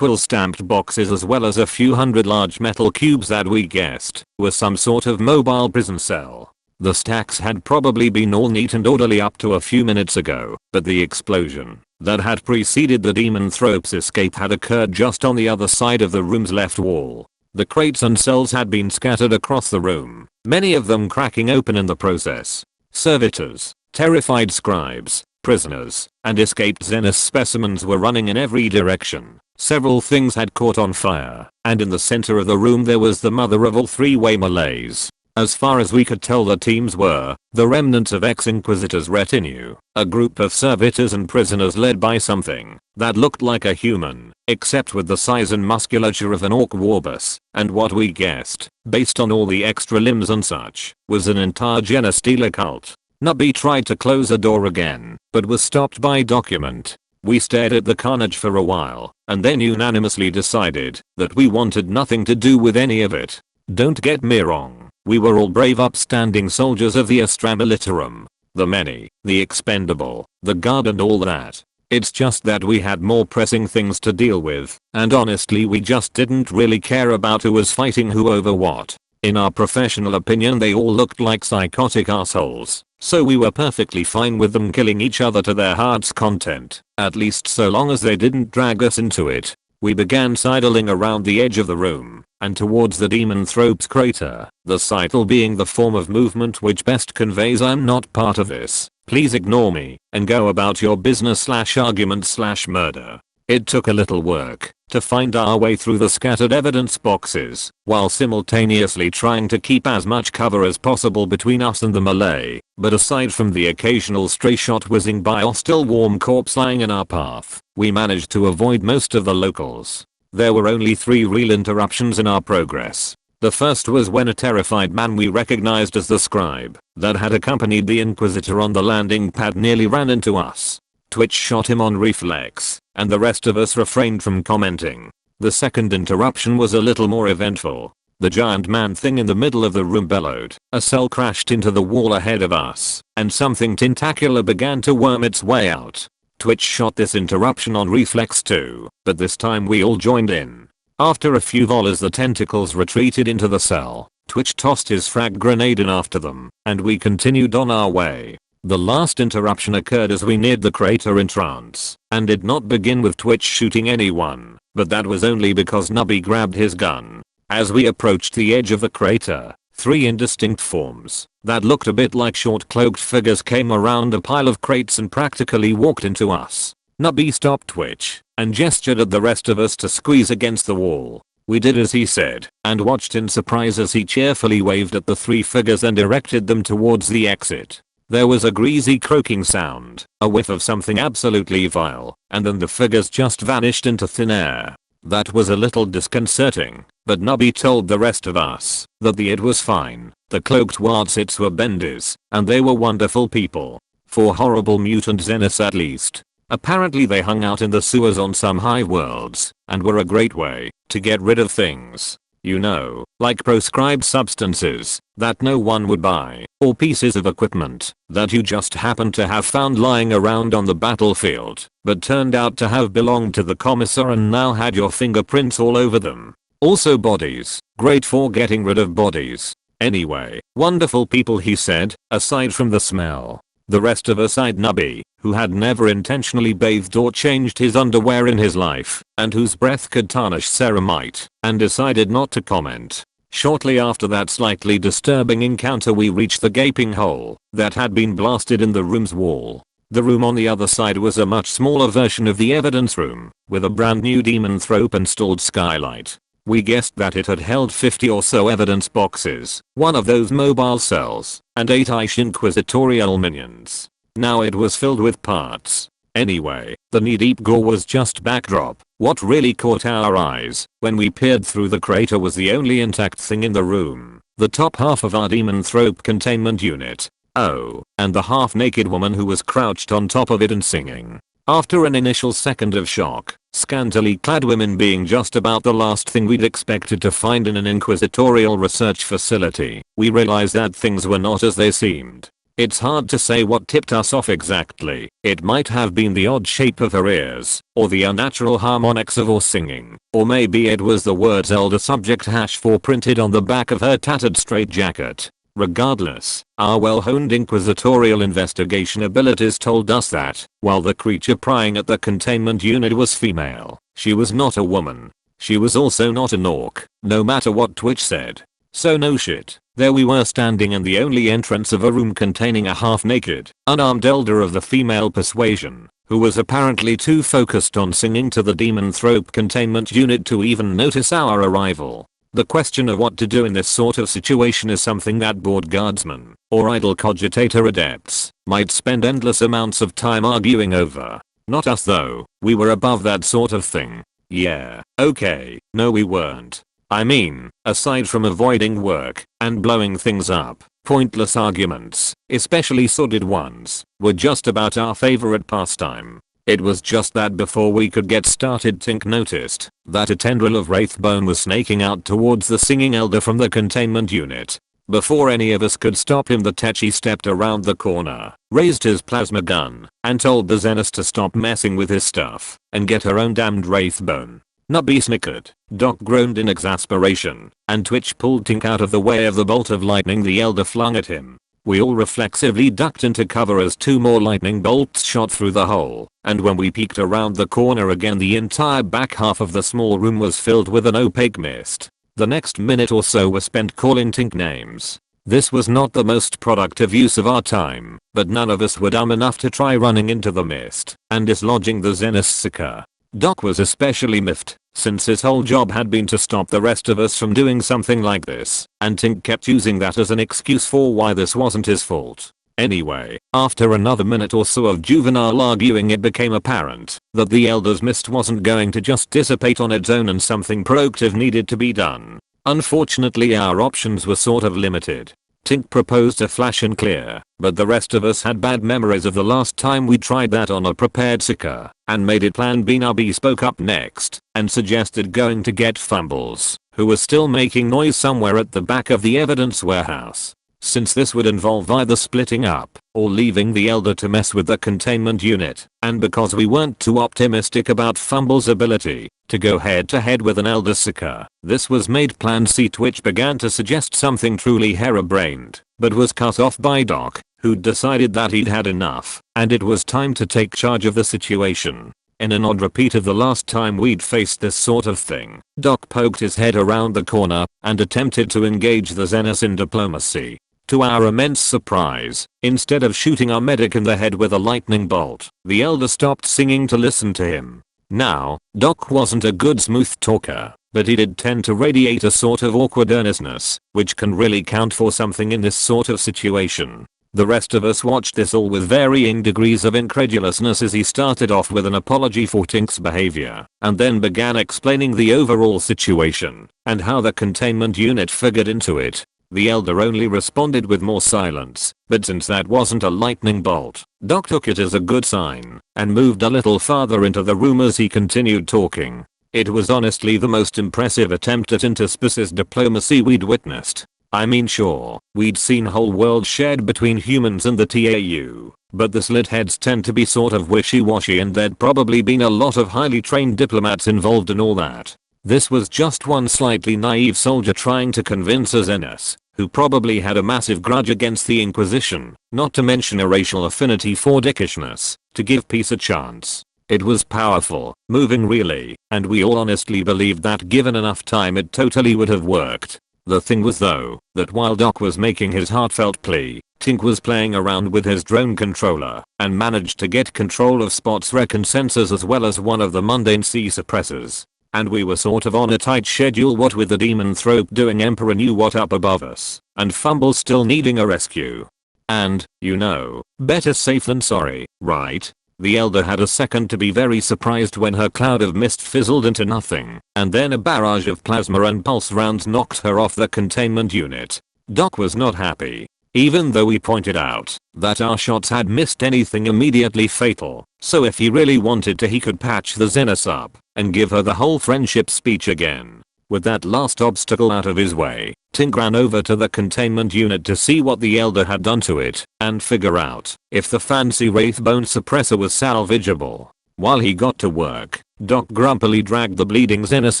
stamped boxes, as well as a few hundred large metal cubes that we guessed were some sort of mobile prison cell. The stacks had probably been all neat and orderly up to a few minutes ago, but the explosion that had preceded the demon Thrope's escape had occurred just on the other side of the room's left wall. The crates and cells had been scattered across the room, many of them cracking open in the process. Servitors, terrified scribes, prisoners, and escaped Zenith specimens were running in every direction. Several things had caught on fire, and in the center of the room there was the mother of all three-way melees. As far as we could tell, the teams were the remnants of ex-Inquisitor's retinue, a group of servitors and prisoners led by something that looked like a human, except with the size and musculature of an orc warbus, and what we guessed, based on all the extra limbs and such, was an entire Genestealer cult. Nubby tried to close the door again, but was stopped by document. We stared at the carnage for a while, and then unanimously decided that we wanted nothing to do with any of it. Don't get me wrong, we were all brave upstanding soldiers of the Astra Militarum. The many, the expendable, the guard and all that. It's just that we had more pressing things to deal with, and honestly we just didn't really care about who was fighting who over what. In our professional opinion they all looked like psychotic assholes, so we were perfectly fine with them killing each other to their heart's content, at least so long as they didn't drag us into it. We began sidling around the edge of the room and towards the demon Thrope's crater, the sidle being the form of movement which best conveys I'm not part of this. Please ignore me and go about your business / argument / murder. It took a little work to find our way through the scattered evidence boxes while simultaneously trying to keep as much cover as possible between us and the melee, but aside from the occasional stray shot whizzing by or still warm corpse lying in our path, we managed to avoid most of the locals. There were only 3 real interruptions in our progress. The first was when a terrified man we recognized as the scribe that had accompanied the Inquisitor on the landing pad nearly ran into us. Twitch shot him on reflex, and the rest of us refrained from commenting. The second interruption was a little more eventful. The giant man thing in the middle of the room bellowed, a cell crashed into the wall ahead of us, and something tentacular began to worm its way out. Twitch shot this interruption on reflex too, but this time we all joined in. After a few volleys the tentacles retreated into the cell. Twitch tossed his frag grenade in after them, and we continued on our way. The last interruption occurred as we neared the crater in trance, and did not begin with Twitch shooting anyone, but that was only because Nubby grabbed his gun. As we approached the edge of the crater, 3 indistinct forms that looked a bit like short cloaked figures came around a pile of crates and practically walked into us. Nubby stopped Twitch and gestured at the rest of us to squeeze against the wall. We did as he said and watched in surprise as he cheerfully waved at the 3 figures and directed them towards the exit. There was a greasy croaking sound, a whiff of something absolutely vile, and then the figures just vanished into thin air. That was a little disconcerting, but Nubby told the rest of us that it was fine. The cloaked Wardsits were benders, and they were wonderful people. 4 horrible mutant Xenos at least. Apparently they hung out in the sewers on some high worlds, and were a great way to get rid of things. You know, like proscribed substances that no one would buy, or pieces of equipment that you just happened to have found lying around on the battlefield, but turned out to have belonged to the commissar and now had your fingerprints all over them. Also bodies, great for getting rid of bodies. Anyway, wonderful people he said, aside from the smell. The rest of us eyed Nubby, who had never intentionally bathed or changed his underwear in his life, and whose breath could tarnish ceramite, and decided not to comment. Shortly after that slightly disturbing encounter we reached the gaping hole that had been blasted in the room's wall. The room on the other side was a much smaller version of the evidence room, with a brand new demonthrope installed skylight. We guessed that it had held 50 or so evidence boxes, one of those mobile cells, and 8-ish inquisitorial minions. Now it was filled with parts. Anyway, the knee-deep gore was just backdrop. What really caught our eyes when we peered through the crater was the only intact thing in the room, the top half of our demonthrope containment unit. Oh, and the half-naked woman who was crouched on top of it and singing. After an initial second of shock, scantily clad women being just about the last thing we'd expected to find in an inquisitorial research facility, we realized that things were not as they seemed. It's hard to say what tipped us off exactly. It might have been the odd shape of her ears, or the unnatural harmonics of her singing, or maybe it was the words elder subject #4 printed on the back of her tattered straitjacket. Regardless, our well-honed inquisitorial investigation abilities told us that, while the creature prying at the containment unit was female, she was not a woman. She was also not an orc, no matter what Twitch said. So no shit, there we were standing in the only entrance of a room containing a half-naked, unarmed elder of the female persuasion, who was apparently too focused on singing to the demonthrope containment unit to even notice our arrival. The question of what to do in this sort of situation is something that bored guardsmen, or idle cogitator adepts, might spend endless amounts of time arguing over. Not us though, we were above that sort of thing. Yeah, okay, no we weren't. I mean, aside from avoiding work and blowing things up, pointless arguments, especially sordid ones, were just about our favorite pastime. It was just that before we could get started Tink noticed that a tendril of wraithbone was snaking out towards the singing elder from the containment unit. Before any of us could stop him the Techi stepped around the corner, raised his plasma gun, and told the Xenos to stop messing with his stuff and get her own damned wraithbone. Nubby snickered, Doc groaned in exasperation, and Twitch pulled Tink out of the way of the bolt of lightning the elder flung at him. We all reflexively ducked into cover as 2 more lightning bolts shot through the hole, and when we peeked around the corner again the entire back half of the small room was filled with an opaque mist. The next minute or so were spent calling Tink names. This was not the most productive use of our time, but none of us were dumb enough to try running into the mist and dislodging the Zenith Seeker. Doc was especially miffed, since his whole job had been to stop the rest of us from doing something like this, and Tink kept using that as an excuse for why this wasn't his fault. Anyway, after another minute or so of juvenile arguing, it became apparent that the Elder's mist wasn't going to just dissipate on its own and something proactive needed to be done. Unfortunately, our options were sort of limited. Tink proposed a flash and clear, but the rest of us had bad memories of the last time we tried that on a prepared Seeker, and made it plan B. Nubby spoke up next and suggested going to get Fumbles, who was still making noise somewhere at the back of the evidence warehouse. Since this would involve either splitting up or leaving the Elder to mess with the containment unit, and because we weren't too optimistic about Fumble's ability to go head to head with an Elder Seeker, this was made plan C. Twitch began to suggest something truly harebrained, but was cut off by Doc, who'd decided that he'd had enough and it was time to take charge of the situation. In an odd repeat of the last time we'd faced this sort of thing, Doc poked his head around the corner and attempted to engage the Zenith in diplomacy. To our immense surprise, instead of shooting our medic in the head with a lightning bolt, the Elder stopped singing to listen to him. Now, Doc wasn't a good smooth talker, but he did tend to radiate a sort of awkward earnestness, which can really count for something in this sort of situation. The rest of us watched this all with varying degrees of incredulousness as he started off with an apology for Tink's behavior, and then began explaining the overall situation and how the containment unit figured into it. The Elder only responded with more silence, but since that wasn't a lightning bolt, Doc took it as a good sign and moved a little farther into the room as he continued talking. It was honestly the most impressive attempt at interspecies diplomacy we'd witnessed. I mean, sure, we'd seen whole worlds shared between humans and the TAU, but the slitheads tend to be sort of wishy-washy and there'd probably been a lot of highly trained diplomats involved and all that. This was just one slightly naive soldier trying to convince a Zenith, who probably had a massive grudge against the Inquisition, not to mention a racial affinity for dickishness, to give peace a chance. It was powerful, moving really, and we all honestly believed that given enough time it totally would have worked. The thing was though, that while Doc was making his heartfelt plea, Tink was playing around with his drone controller and managed to get control of Spot's recon sensors as well as one of the mundane C suppressors. And we were sort of on a tight schedule, what with the demon thrope doing Emperor knew what up above us, and Fumble still needing a rescue. And, you know, better safe than sorry, right? The Elder had a second to be very surprised when her cloud of mist fizzled into nothing, and then a barrage of plasma and pulse rounds knocked her off the containment unit. Doc was not happy, even though we pointed out that our shots had missed anything immediately fatal, so if he really wanted to he could patch the Zenith up and give her the whole friendship speech again. With that last obstacle out of his way, Tink ran over to the containment unit to see what the Elder had done to it and figure out if the fancy Wraithbone suppressor was salvageable. While he got to work, Doc grumpily dragged the bleeding Zenith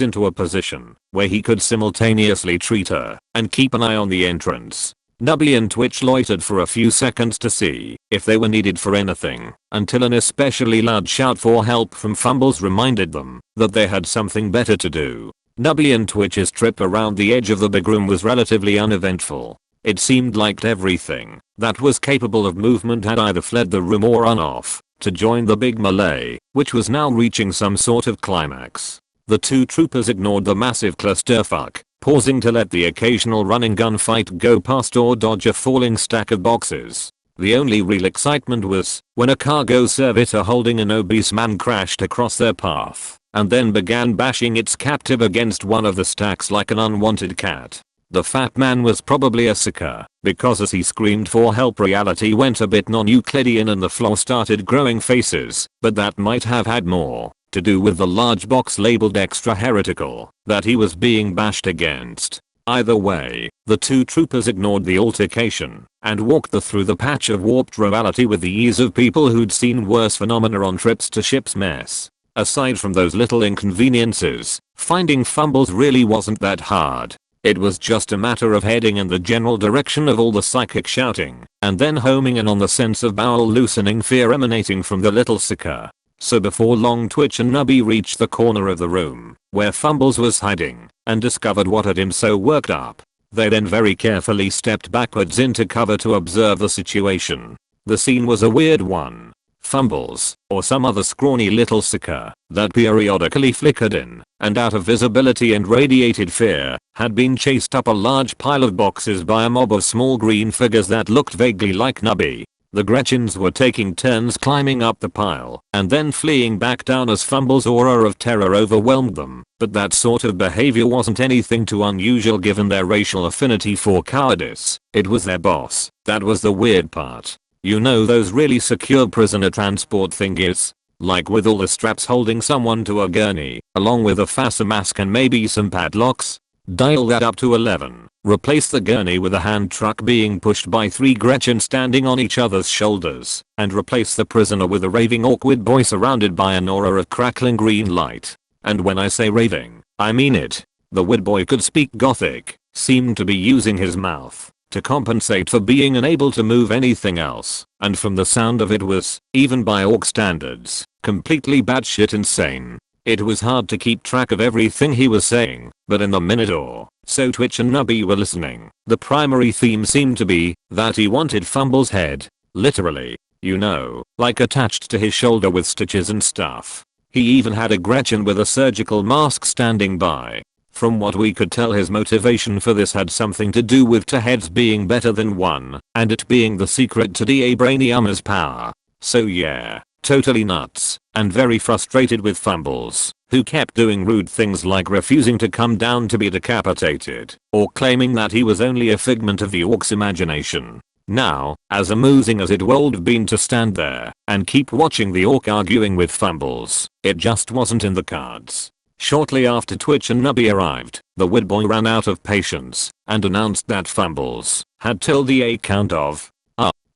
into a position where he could simultaneously treat her and keep an eye on the entrance. Nubby and Twitch loitered for a few seconds to see if they were needed for anything, until an especially loud shout for help from Fumbles reminded them that they had something better to do. Nubby and Twitch's trip around the edge of the big room was relatively uneventful. It seemed like everything that was capable of movement had either fled the room or run off to join the big melee, which was now reaching some sort of climax. The two troopers ignored the massive clusterfuck, pausing to let the occasional running gunfight go past or dodge a falling stack of boxes. The only real excitement was when a cargo servitor holding an obese man crashed across their path and then began bashing its captive against one of the stacks like an unwanted cat. The fat man was probably a Seeker, because as he screamed for help reality went a bit non-Euclidean and the floor started growing faces, but that might have had more to do with the large box labeled extra heretical that he was being bashed against. Either way, the two troopers ignored the altercation and walked through the patch of warped reality with the ease of people who'd seen worse phenomena on trips to ship's mess. Aside from those little inconveniences, finding Fumbles really wasn't that hard. It was just a matter of heading in the general direction of all the psychic shouting and then homing in on the sense of bowel loosening fear emanating from the little Seeker. So before long Twitch and Nubby reached the corner of the room where Fumbles was hiding and discovered what had him so worked up. They then very carefully stepped backwards into cover to observe the situation. The scene was a weird one. Fumbles, or some other scrawny little sucker that periodically flickered in and out of visibility and radiated fear, had been chased up a large pile of boxes by a mob of small green figures that looked vaguely like Nubby. The Gretchens were taking turns climbing up the pile and then fleeing back down as Fumble's aura of terror overwhelmed them, but that sort of behavior wasn't anything too unusual given their racial affinity for cowardice. It was their boss. That was the weird part. You know those really secure prisoner transport thingies? Like with all the straps holding someone to a gurney, along with a faster mask and maybe some padlocks? Dial that up to 11. Replace the gurney with a hand truck being pushed by 3 Gretchens standing on each other's shoulders, and replace the prisoner with a raving awkward boy surrounded by an aura of crackling green light. And when I say raving, I mean it. The weird boy could speak Gothic, seemed to be using his mouth to compensate for being unable to move anything else, and from the sound of it was, even by orc standards, completely batshit insane. It was hard to keep track of everything he was saying, but in the minute or so Twitch and Nubby were listening, the primary theme seemed to be that he wanted Fumble's head. Literally. You know, like attached to his shoulder with stitches and stuff. He even had a Gretchen with a surgical mask standing by. From what we could tell, his motivation for this had something to do with 2 heads being better than 1, and it being the secret to DA Brainium's power. So yeah. Totally nuts, and very frustrated with Fumbles, who kept doing rude things like refusing to come down to be decapitated, or claiming that he was only a figment of the orc's imagination. Now, as amusing as it would have been to stand there and keep watching the orc arguing with Fumbles, it just wasn't in the cards. Shortly after Twitch and Nubby arrived, the weird boy ran out of patience and announced that Fumbles had till the a count of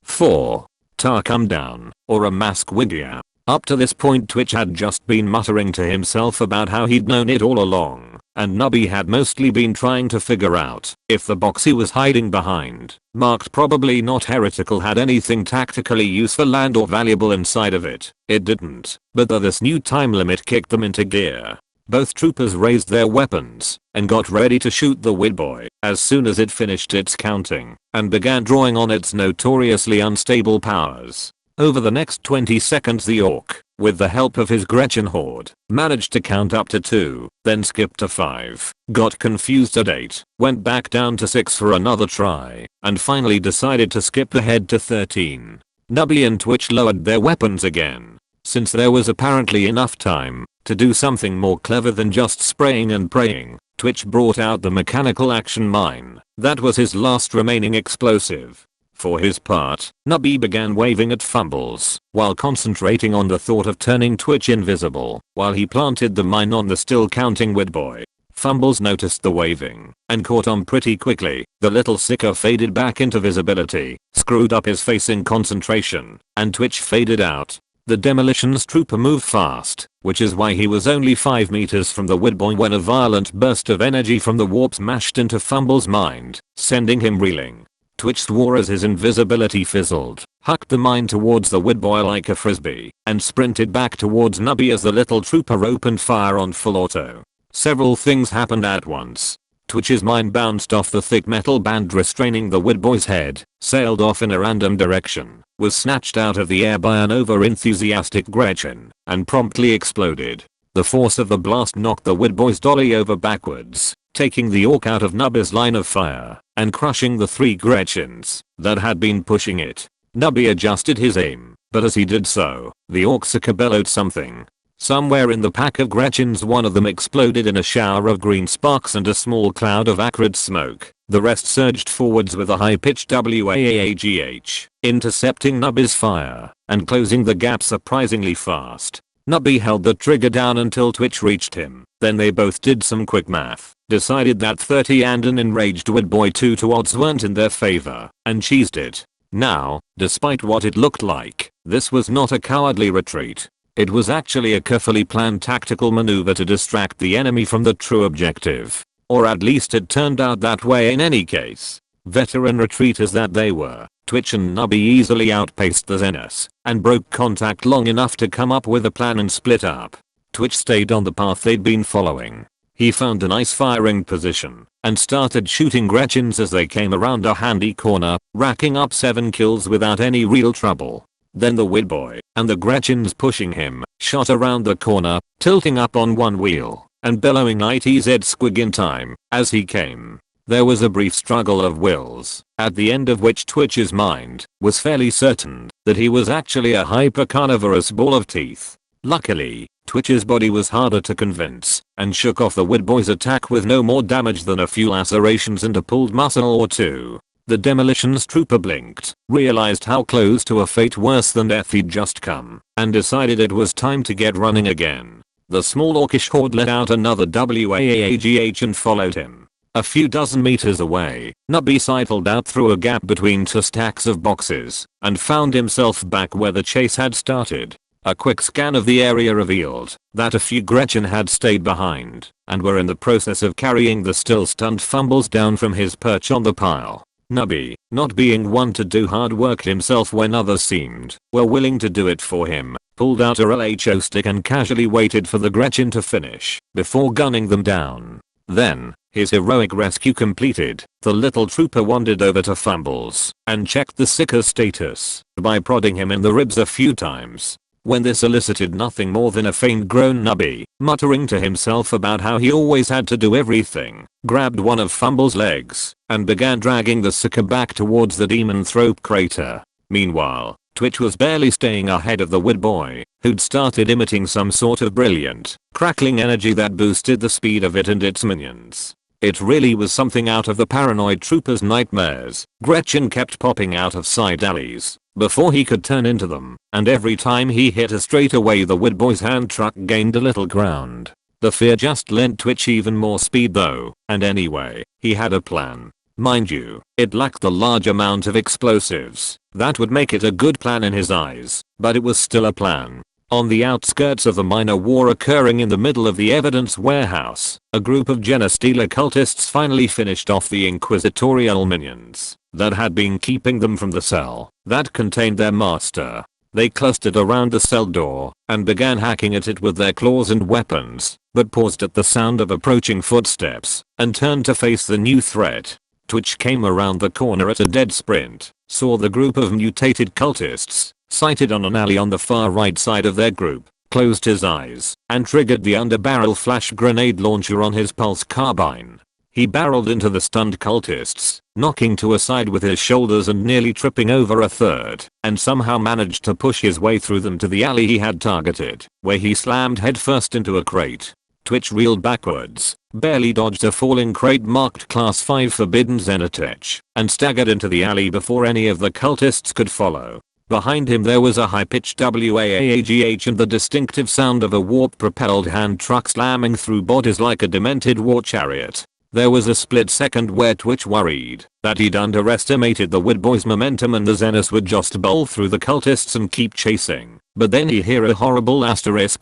4. Tar come down, or a mask wiggia. Up to this point Twitch had just been muttering to himself about how he'd known it all along, and Nubby had mostly been trying to figure out if the box he was hiding behind, marked probably not heretical, had anything tactically useful and or valuable inside of it. It didn't, but this new time limit kicked them into gear. Both troopers raised their weapons and got ready to shoot the weird boy as soon as it finished its counting and began drawing on its notoriously unstable powers. Over the next 20 seconds the orc, with the help of his Gretchen horde, managed to count up to 2, then skipped to 5, got confused at 8, went back down to 6 for another try, and finally decided to skip ahead to 13. Nubby and Twitch lowered their weapons again, since there was apparently enough time to do something more clever than just spraying and praying. Twitch brought out the mechanical action mine. That was his last remaining explosive. For his part, Nubby began waving at Fumbles while concentrating on the thought of turning Twitch invisible while he planted the mine on the still counting weird boy. Fumbles noticed the waving and caught on pretty quickly. The little sicker faded back into visibility, screwed up his face in concentration, and Twitch faded out. The demolitions trooper moved fast, which is why he was only 5 meters from the weird boy when a violent burst of energy from the warp smashed into Fumble's mind, sending him reeling. Twitch swore as his invisibility fizzled, hucked the mine towards the weird boy like a frisbee, and sprinted back towards Nubby as the little trooper opened fire on full auto. Several things happened at once. Twitch's mine bounced off the thick metal band restraining the weird boy's head, sailed off in a random direction, was snatched out of the air by an over-enthusiastic Gretchen, and promptly exploded. The force of the blast knocked the weird boy's dolly over backwards, taking the orc out of Nubby's line of fire, and crushing the 3 Gretchens that had been pushing it. Nubby adjusted his aim, but as he did so, the orc sucker bellowed something. Somewhere in the pack of Gretchens one of them exploded in a shower of green sparks and a small cloud of acrid smoke. The rest surged forwards with a high-pitched waagh, intercepting Nubby's fire and closing the gap surprisingly fast. Nubby held the trigger down until Twitch reached him. Then they both did some quick math, decided that 30 and an enraged weird boy 2 to odds weren't in their favor, and cheesed it. Now, despite what it looked like, this was not a cowardly retreat. It was actually a carefully planned tactical maneuver to distract the enemy from the true objective. Or at least it turned out that way in any case. Veteran retreaters that they were, Twitch and Nubby easily outpaced the Xenos and broke contact long enough to come up with a plan and split up. Twitch stayed on the path they'd been following. He found a nice firing position and started shooting Gretchens as they came around a handy corner, racking up 7 kills without any real trouble. Then the Wid Boy and the Gretchens pushing him shot around the corner, tilting up on one wheel and bellowing ITZ squig in time as he came. There was a brief struggle of wills, at the end of which Twitch's mind was fairly certain that he was actually a hyper-carnivorous ball of teeth. Luckily, Twitch's body was harder to convince and shook off the Wid Boy's attack with no more damage than a few lacerations and a pulled muscle or two. The demolitions trooper blinked, realized how close to a fate worse than death he'd just come, and decided it was time to get running again. The small orcish horde let out another WAAGH and followed him. A few dozen meters away, Nubby sidled out through a gap between 2 stacks of boxes and found himself back where the chase had started. A quick scan of the area revealed that a few Gretchen had stayed behind and were in the process of carrying the still stunned Fumbles down from his perch on the pile. Nubby, not being one to do hard work himself when others seemed were willing to do it for him, pulled out a LHO stick and casually waited for the Gretchen to finish before gunning them down. Then, his heroic rescue completed, the little trooper wandered over to Fumbles and checked the sicker's status by prodding him in the ribs a few times. When this elicited nothing more than a faint groan, Nubby, muttering to himself about how he always had to do everything, grabbed one of Fumbles' legs and began dragging the sicker back towards the Demonthrope crater. Meanwhile, Twitch was barely staying ahead of the Wid Boy, who'd started emitting some sort of brilliant, crackling energy that boosted the speed of it and its minions. It really was something out of the paranoid trooper's nightmares. Gretchen kept popping out of side alleys before he could turn into them, and every time he hit a straightaway the Wid Boy's hand truck gained a little ground. The fear just lent Twitch even more speed though, and anyway, he had a plan. Mind you, it lacked the large amount of explosives that would make it a good plan in his eyes, but it was still a plan. On the outskirts of the minor war occurring in the middle of the evidence warehouse, a group of Genestealer cultists finally finished off the inquisitorial minions that had been keeping them from the cell that contained their master. They clustered around the cell door and began hacking at it with their claws and weapons, but paused at the sound of approaching footsteps and turned to face the new threat. Twitch came around the corner at a dead sprint, saw the group of mutated cultists sighted on an alley on the far right side of their group, closed his eyes, and triggered the underbarrel flash grenade launcher on his pulse carbine. He barreled into the stunned cultists, knocking two aside with his shoulders and nearly tripping over a third, and somehow managed to push his way through them to the alley he had targeted, where he slammed headfirst into a crate. Twitch reeled backwards, barely dodged a falling crate marked Class 5 Forbidden Xenotech, and staggered into the alley before any of the cultists could follow. Behind him there was a high-pitched WAAGH and the distinctive sound of a warp-propelled hand truck slamming through bodies like a demented war chariot. There was a split second where Twitch worried that he'd underestimated the Wid Boy's momentum and the Xenos would just bowl through the cultists and keep chasing. But then he hear a horrible *SCHLORP*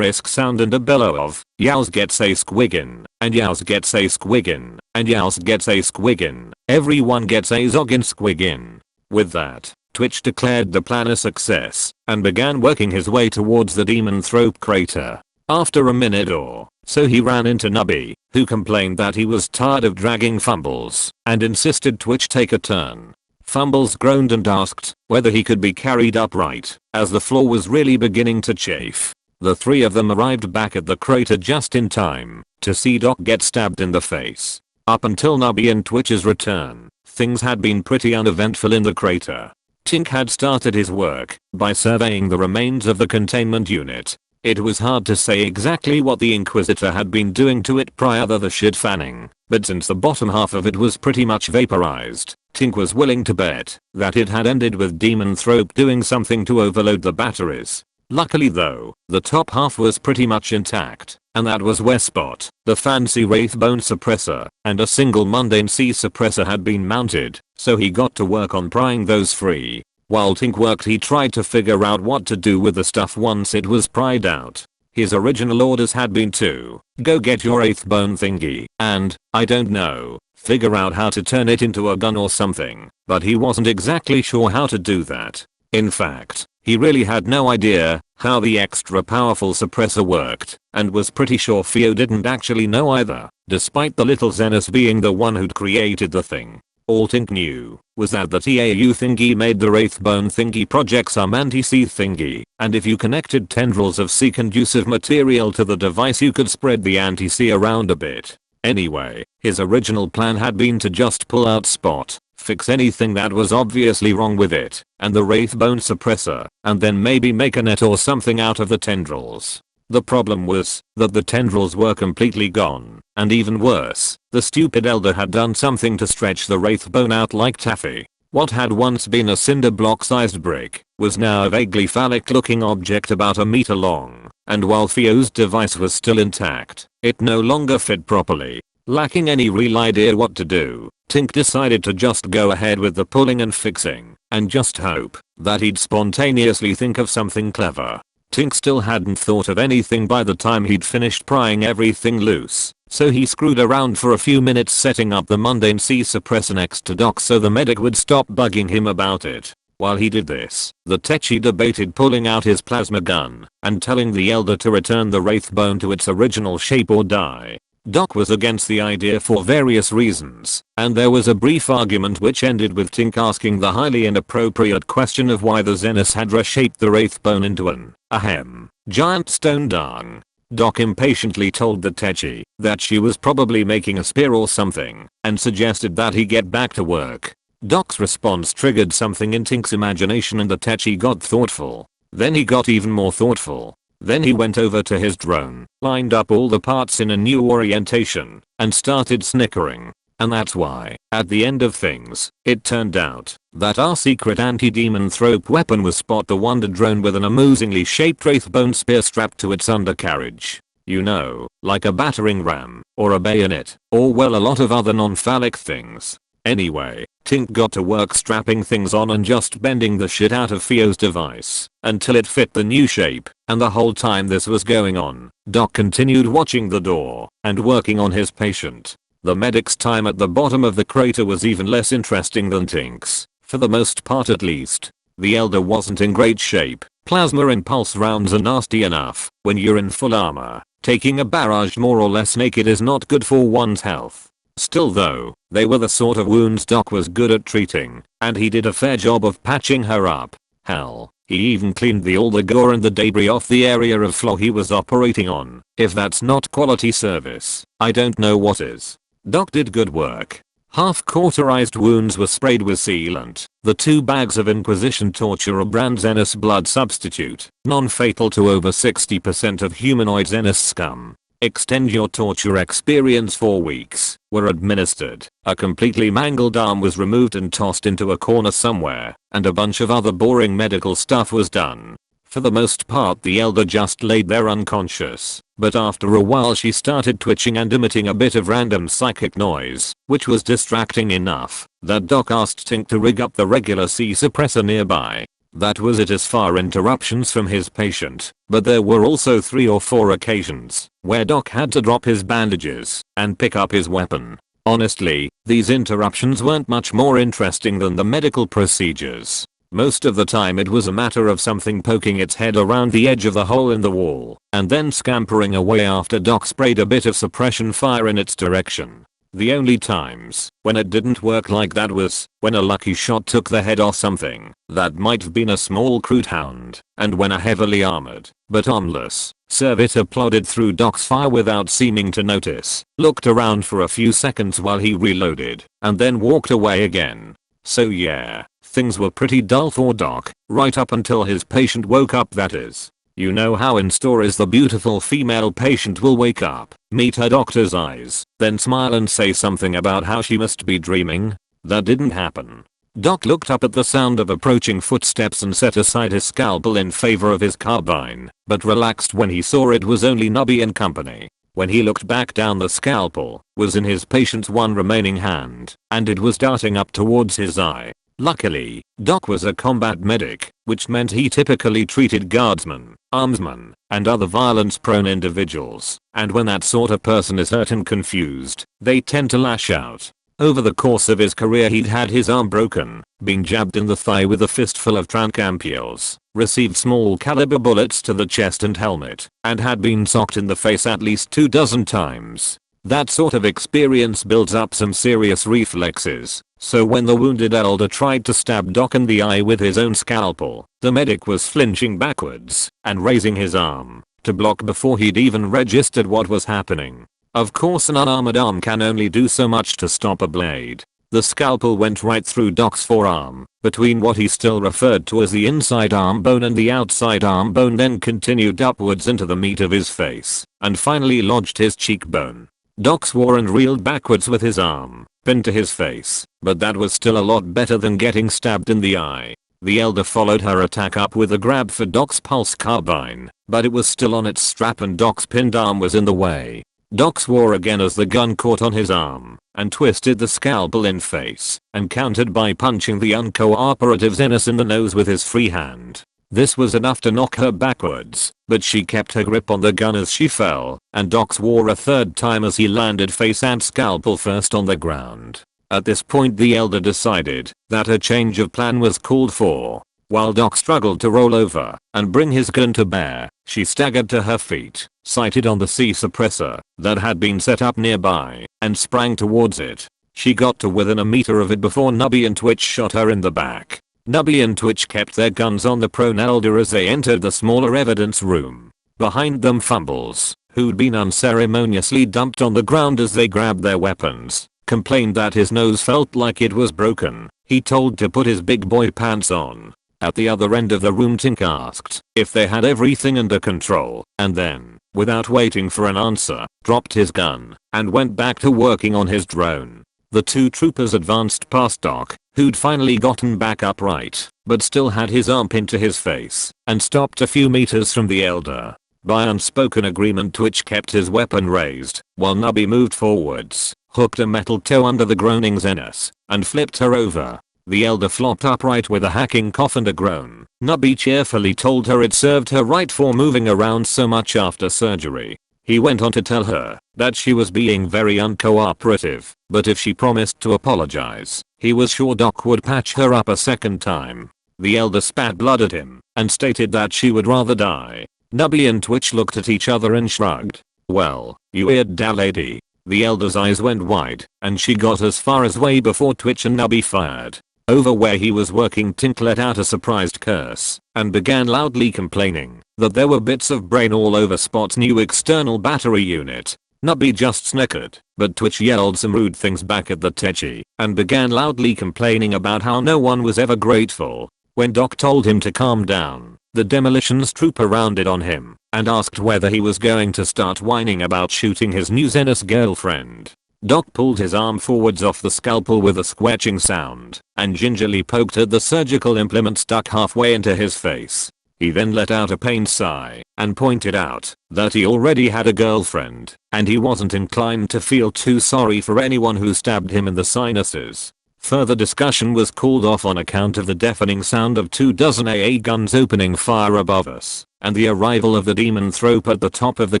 sound and a bellow of "Yows gets a squiggin', and yows gets a squiggin', and yows gets a squiggin', everyone gets a zoggin' squiggin'." With that, Twitch declared the plan a success and began working his way towards the Demonthrope crater. After a minute or so he ran into Nubby, who complained that he was tired of dragging Fumbles and insisted Twitch take a turn. Fumbles groaned and asked whether he could be carried upright, as the floor was really beginning to chafe. The three of them arrived back at the crater just in time to see Doc get stabbed in the face. Up until Nubby and Twitch's return, things had been pretty uneventful in the crater. Tink had started his work by surveying the remains of the containment unit. It was hard to say exactly what the Inquisitor had been doing to it prior to the shit fanning, but since the bottom half of it was pretty much vaporized, Tink was willing to bet that it had ended with Demonthrope doing something to overload the batteries. Luckily though, the top half was pretty much intact, and that was where Spot, the fancy Wraithbone suppressor, and a single mundane C suppressor had been mounted, so he got to work on prying those free. While Tink worked, he tried to figure out what to do with the stuff once it was pried out. His original orders had been to go get your Wraithbone thingy and, I don't know, figure out how to turn it into a gun or something, but he wasn't exactly sure how to do that. In fact, He really had no idea how the extra powerful suppressor worked, and was pretty sure Theo didn't actually know either, despite the little Zenus being the one who'd created the thing. All Tink knew was that the TAU thingy made the Wraithbone thingy project some anti-C thingy, and if you connected tendrils of C-conducive material to the device you could spread the anti-C around a bit. Anyway, his original plan had been to just pull out Spot, fix anything that was obviously wrong with it, and the Wraithbone suppressor, and then maybe make a net or something out of the tendrils. The problem was that the tendrils were completely gone, and even worse, the stupid elder had done something to stretch the Wraithbone out like taffy. What had once been a cinder block sized brick was now a vaguely phallic looking object about a meter long, and while Theo's device was still intact, it no longer fit properly. Lacking any real idea what to do, Tink decided to just go ahead with the pulling and fixing, and just hope that he'd spontaneously think of something clever. Tink still hadn't thought of anything by the time he'd finished prying everything loose, so he screwed around for a few minutes setting up the mundane C suppressor next to Doc so the medic would stop bugging him about it. While he did this, the Techie debated pulling out his plasma gun and telling the elder to return the Wraithbone to its original shape or die. Doc was against the idea for various reasons, and there was a brief argument which ended with Tink asking the highly inappropriate question of why the Zenus had reshaped the Wraithbone into an, giant stone dung. Doc impatiently told the Techie that she was probably making a spear or something, and suggested that he get back to work. Doc's response triggered something in Tink's imagination and the Techie got thoughtful. Then he got even more thoughtful. Then he went over to his drone, lined up all the parts in a new orientation, and started snickering. And that's why, at the end of things, it turned out that our secret anti-demon thrope weapon was Spot the Wonder Drone with an amusingly shaped Wraithbone spear strapped to its undercarriage. You know, like a battering ram, or a bayonet, or well a lot of other non-phallic things. Anyway, Tink got to work strapping things on and just bending the shit out of Theo's device until it fit the new shape, and the whole time this was going on, Doc continued watching the door and working on his patient. The medic's time at the bottom of the crater was even less interesting than Tink's, for the most part at least. The elder wasn't in great shape. Plasma impulse rounds are nasty enough when you're in full armor. Taking a barrage more or less naked is not good for one's health. Still though, they were the sort of wounds Doc was good at treating, and he did a fair job of patching her up. Hell, he even cleaned all the gore and the debris off the area of floor he was operating on. If that's not quality service, I don't know what is. Doc did good work. Half cauterized wounds were sprayed with sealant. The 2 bags of Inquisition Torturer brand Zenus blood substitute, non-fatal to over 60% of humanoid Zenus scum. Extend your torture experience 4 weeks, were administered. A completely mangled arm was removed and tossed into a corner somewhere, and a bunch of other boring medical stuff was done. For the most part the elder just laid there unconscious, but after a while she started twitching and emitting a bit of random psychic noise, which was distracting enough that Doc asked Tink to rig up the regular C suppressor nearby. That was it as far interruptions from his patient, but there were also 3 or 4 occasions where Doc had to drop his bandages and pick up his weapon. Honestly, these interruptions weren't much more interesting than the medical procedures. Most of the time it was a matter of something poking its head around the edge of the hole in the wall, and then scampering away after Doc sprayed a bit of suppression fire in its direction. The only times when it didn't work like that was when a lucky shot took the head off something that might have been a small crude hound, and when a heavily armored, but armless, servitor plodded through Doc's fire without seeming to notice, looked around for a few seconds while he reloaded, and then walked away again. So yeah, things were pretty dull for Doc, right up until his patient woke up, that is. You know how in stories the beautiful female patient will wake up, meet her doctor's eyes, then smile and say something about how she must be dreaming? That didn't happen. Doc looked up at the sound of approaching footsteps and set aside his scalpel in favor of his carbine, but relaxed when he saw it was only Nubby and company. When he looked back down, the scalpel was in his patient's one remaining hand, and it was darting up towards his eye. Luckily, Doc was a combat medic, which meant he typically treated guardsmen, armsmen, and other violence-prone individuals, and when that sort of person is hurt and confused, they tend to lash out. Over the course of his career he'd had his arm broken, been jabbed in the thigh with a fistful of trankampules, received small caliber bullets to the chest and helmet, and had been socked in the face at least 24 times. That sort of experience builds up some serious reflexes, so when the wounded elder tried to stab Doc in the eye with his own scalpel, the medic was flinching backwards and raising his arm to block before he'd even registered what was happening. Of course an unarmored arm can only do so much to stop a blade. The scalpel went right through Doc's forearm, between what he still referred to as the inside arm bone and the outside arm bone, then continued upwards into the meat of his face, and finally lodged his cheekbone. Doc swore and reeled backwards with his arm pinned to his face, but that was still a lot better than getting stabbed in the eye. The elder followed her attack up with a grab for Doc's pulse carbine, but it was still on its strap and Doc's pinned arm was in the way. Doc swore again as the gun caught on his arm and twisted the scalpel in face and countered by punching the uncooperative's Ennis in the nose with his free hand. This was enough to knock her backwards, but she kept her grip on the gun as she fell, and Doc swore a third time as he landed face and scalpel first on the ground. At this point the elder decided that a change of plan was called for. While Doc struggled to roll over and bring his gun to bear, she staggered to her feet, sighted on the C suppressor that had been set up nearby, and sprang towards it. She got to within a meter of it before Nubby and Twitch shot her in the back. Nubby and Twitch kept their guns on the prone elder as they entered the smaller evidence room. Behind them Fumbles, who'd been unceremoniously dumped on the ground as they grabbed their weapons, complained that his nose felt like it was broken. He told to put his big boy pants on. At the other end of the room Tink asked if they had everything under control, and then, without waiting for an answer, dropped his gun and went back to working on his drone. The two troopers advanced past Doc, who'd finally gotten back upright, but still had his arm pinned to his face, and stopped a few meters from the elder. By unspoken agreement Twitch kept his weapon raised, while Nubby moved forwards, hooked a metal toe under the groaning Ennis, and flipped her over. The elder flopped upright with a hacking cough and a groan. Nubby cheerfully told her it served her right for moving around so much after surgery. He went on to tell her that she was being very uncooperative, but if she promised to apologize, he was sure Doc would patch her up a second time. The elder spat blood at him and stated that she would rather die. Nubby and Twitch looked at each other and shrugged. Well, you weird da lady. The elder's eyes went wide and she got as far as way before Twitch and Nubby fired. Over where he was working Tink let out a surprised curse and began loudly complaining that there were bits of brain all over Spot's new external battery unit. Nubby just snickered, but Twitch yelled some rude things back at the techie and began loudly complaining about how no one was ever grateful. When Doc told him to calm down, the demolitions trooper rounded on him and asked whether he was going to start whining about shooting his new Zenith girlfriend. Doc pulled his arm forwards off the scalpel with a squelching sound and gingerly poked at the surgical implement stuck halfway into his face. He then let out a pained sigh and pointed out that he already had a girlfriend and he wasn't inclined to feel too sorry for anyone who stabbed him in the sinuses. Further discussion was called off on account of the deafening sound of 24 AA guns opening fire above us and the arrival of the demon thrope at the top of the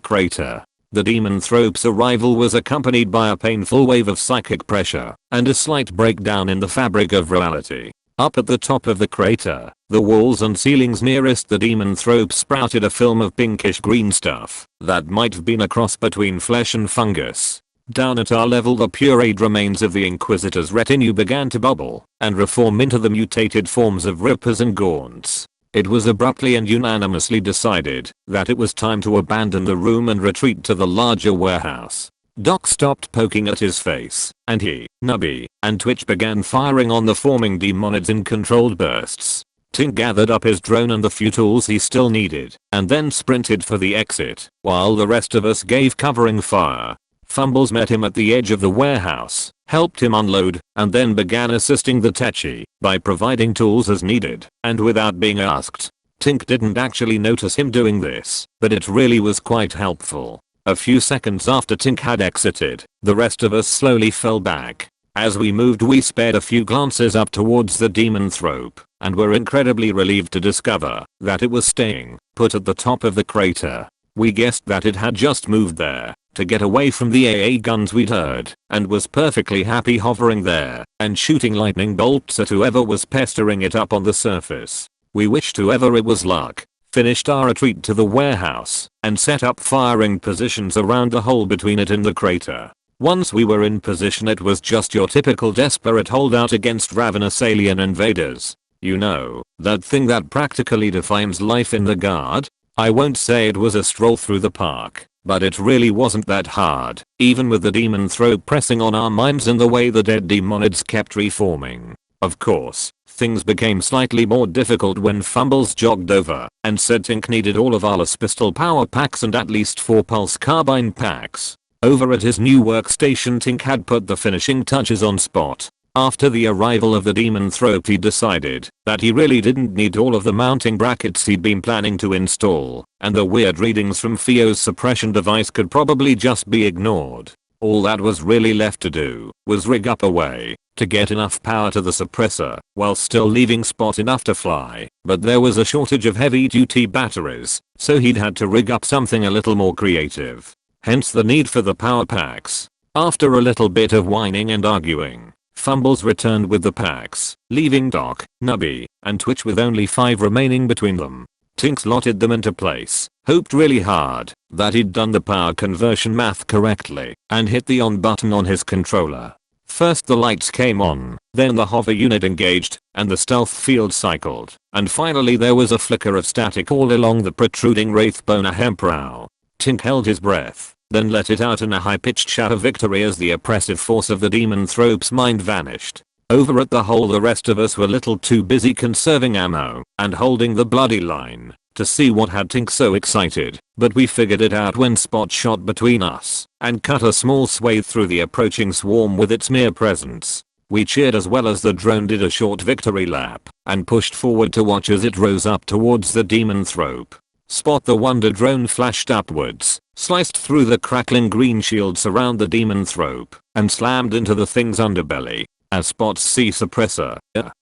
crater. The demon thrope's arrival was accompanied by a painful wave of psychic pressure and a slight breakdown in the fabric of reality. Up at the top of the crater, the walls and ceilings nearest the demon thrope sprouted a film of pinkish green stuff that might have been a cross between flesh and fungus. Down at our level the pureed remains of the Inquisitor's retinue began to bubble and reform into the mutated forms of Rippers and Gaunts. It was abruptly and unanimously decided that it was time to abandon the room and retreat to the larger warehouse. Doc stopped poking at his face, and he, Nubby, and Twitch began firing on the forming demonids in controlled bursts. Tink gathered up his drone and the few tools he still needed, and then sprinted for the exit, while the rest of us gave covering fire. Fumbles met him at the edge of the warehouse, helped him unload, and then began assisting the techie by providing tools as needed and without being asked. Tink didn't actually notice him doing this, but it really was quite helpful. A few seconds after Tink had exited, the rest of us slowly fell back. As we moved we spared a few glances up towards the demon thrope and were incredibly relieved to discover that it was staying put at the top of the crater. We guessed that it had just moved there, to get away from the AA guns we'd heard, and was perfectly happy hovering there and shooting lightning bolts at whoever was pestering it up on the surface. We wished whoever it was luck, finished our retreat to the warehouse, and set up firing positions around the hole between it and the crater. Once we were in position, it was just your typical desperate holdout against ravenous alien invaders. You know, that thing that practically defines life in the Guard? I won't say it was a stroll through the park, but it really wasn't that hard, even with the demon throw pressing on our minds and the way the dead demonids kept reforming. Of course, things became slightly more difficult when Fumbles jogged over and said Tink needed all of Arla's pistol power packs and at least 4 pulse carbine packs. Over at his new workstation, Tink had put the finishing touches on Spot. After the arrival of the demon thrope, he decided that he really didn't need all of the mounting brackets he'd been planning to install, and the weird readings from Theo's suppression device could probably just be ignored. All that was really left to do was rig up a way to get enough power to the suppressor while still leaving Spot enough to fly, but there was a shortage of heavy duty batteries, so he'd had to rig up something a little more creative. Hence the need for the power packs. After a little bit of whining and arguing, Fumbles returned with the packs, leaving Doc, Nubby, and Twitch with only 5 remaining between them. Tink slotted them into place, hoped really hard that he'd done the power conversion math correctly, and hit the on button on his controller. First the lights came on, then the hover unit engaged, and the stealth field cycled, and finally there was a flicker of static all along the protruding Wraithbone hempbrow. Tink held his breath, then let it out in a high-pitched shout of victory as the oppressive force of the demon thrope's mind vanished. Over at the hole, the rest of us were little too busy conserving ammo and holding the bloody line to see what had Tink so excited, but we figured it out when Spot shot between us and cut a small swathe through the approaching swarm with its mere presence. We cheered as well as the drone did a short victory lap and pushed forward to watch as it rose up towards the demon thrope. Spot the Wonder Drone flashed upwards, sliced through the crackling green shields around the demon thrope, and slammed into the thing's underbelly. As Spot's C suppressor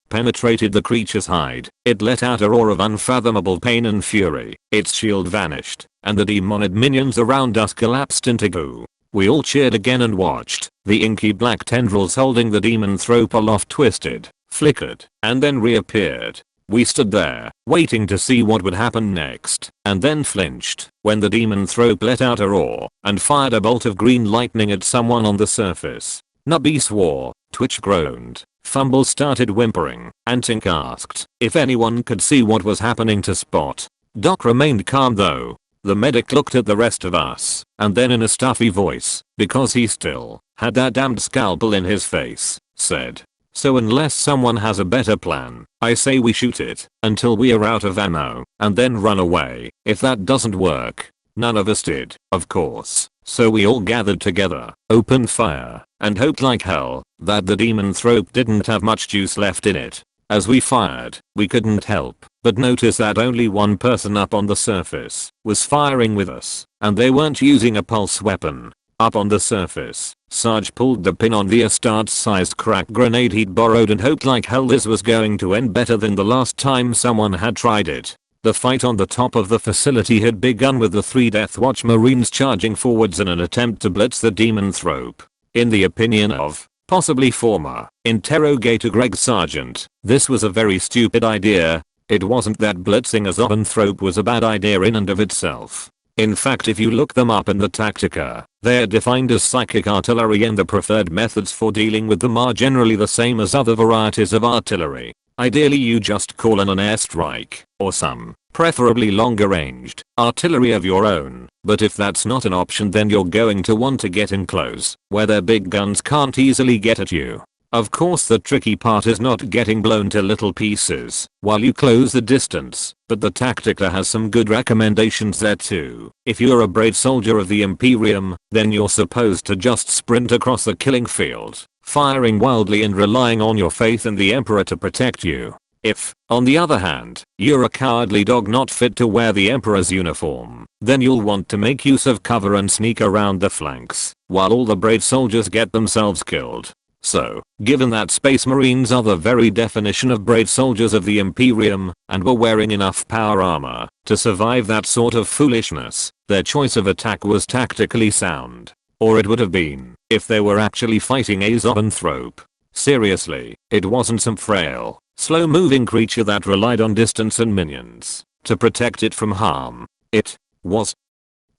penetrated the creature's hide, it let out a roar of unfathomable pain and fury. Its shield vanished, and the demonid minions around us collapsed into goo. We all cheered again and watched. The inky black tendrils holding the demon thrope aloft twisted, flickered, and then reappeared. We stood there, waiting to see what would happen next, and then flinched when the demon thrope let out a roar and fired a bolt of green lightning at someone on the surface. Nubby swore, Twitch groaned, Fumble started whimpering, and Tink asked if anyone could see what was happening to Spot. Doc remained calm though. The medic looked at the rest of us, and then in a stuffy voice, because he still had that damned scalpel in his face, said, "So unless someone has a better plan, I say we shoot it until we are out of ammo, and then run away. If that doesn't work." None of us did, of course, so we all gathered together, opened fire, and hoped like hell that the demon thrope didn't have much juice left in it. As we fired, we couldn't help but notice that only one person up on the surface was firing with us, and they weren't using a pulse weapon. Up on the surface, Sarge pulled the pin on the Astard-sized crack grenade he'd borrowed and hoped like hell this was going to end better than the last time someone had tried it. The fight on the top of the facility had begun with the 3 Death Watch Marines charging forwards in an attempt to blitz the demon thrope. In the opinion of possibly former interrogator Greg Sargent, this was a very stupid idea. It wasn't that blitzing a zoanthrope was a bad idea in and of itself. In fact, if you look them up in the Tactica, they're defined as psychic artillery, and the preferred methods for dealing with them are generally the same as other varieties of artillery. Ideally you just call in an airstrike, or some, preferably longer ranged, artillery of your own, but if that's not an option then you're going to want to get in close, where their big guns can't easily get at you. Of course the tricky part is not getting blown to little pieces while you close the distance, but the Tactica has some good recommendations there too. If you're a brave soldier of the Imperium, then you're supposed to just sprint across the killing field, firing wildly and relying on your faith in the Emperor to protect you. If, on the other hand, you're a cowardly dog not fit to wear the Emperor's uniform, then you'll want to make use of cover and sneak around the flanks, while all the brave soldiers get themselves killed. So, given that Space Marines are the very definition of brave soldiers of the Imperium, and were wearing enough power armor to survive that sort of foolishness, their choice of attack was tactically sound. Or it would have been, if they were actually fighting a zoanthrope. Seriously, it wasn't some frail, slow-moving creature that relied on distance and minions to protect it from harm. It was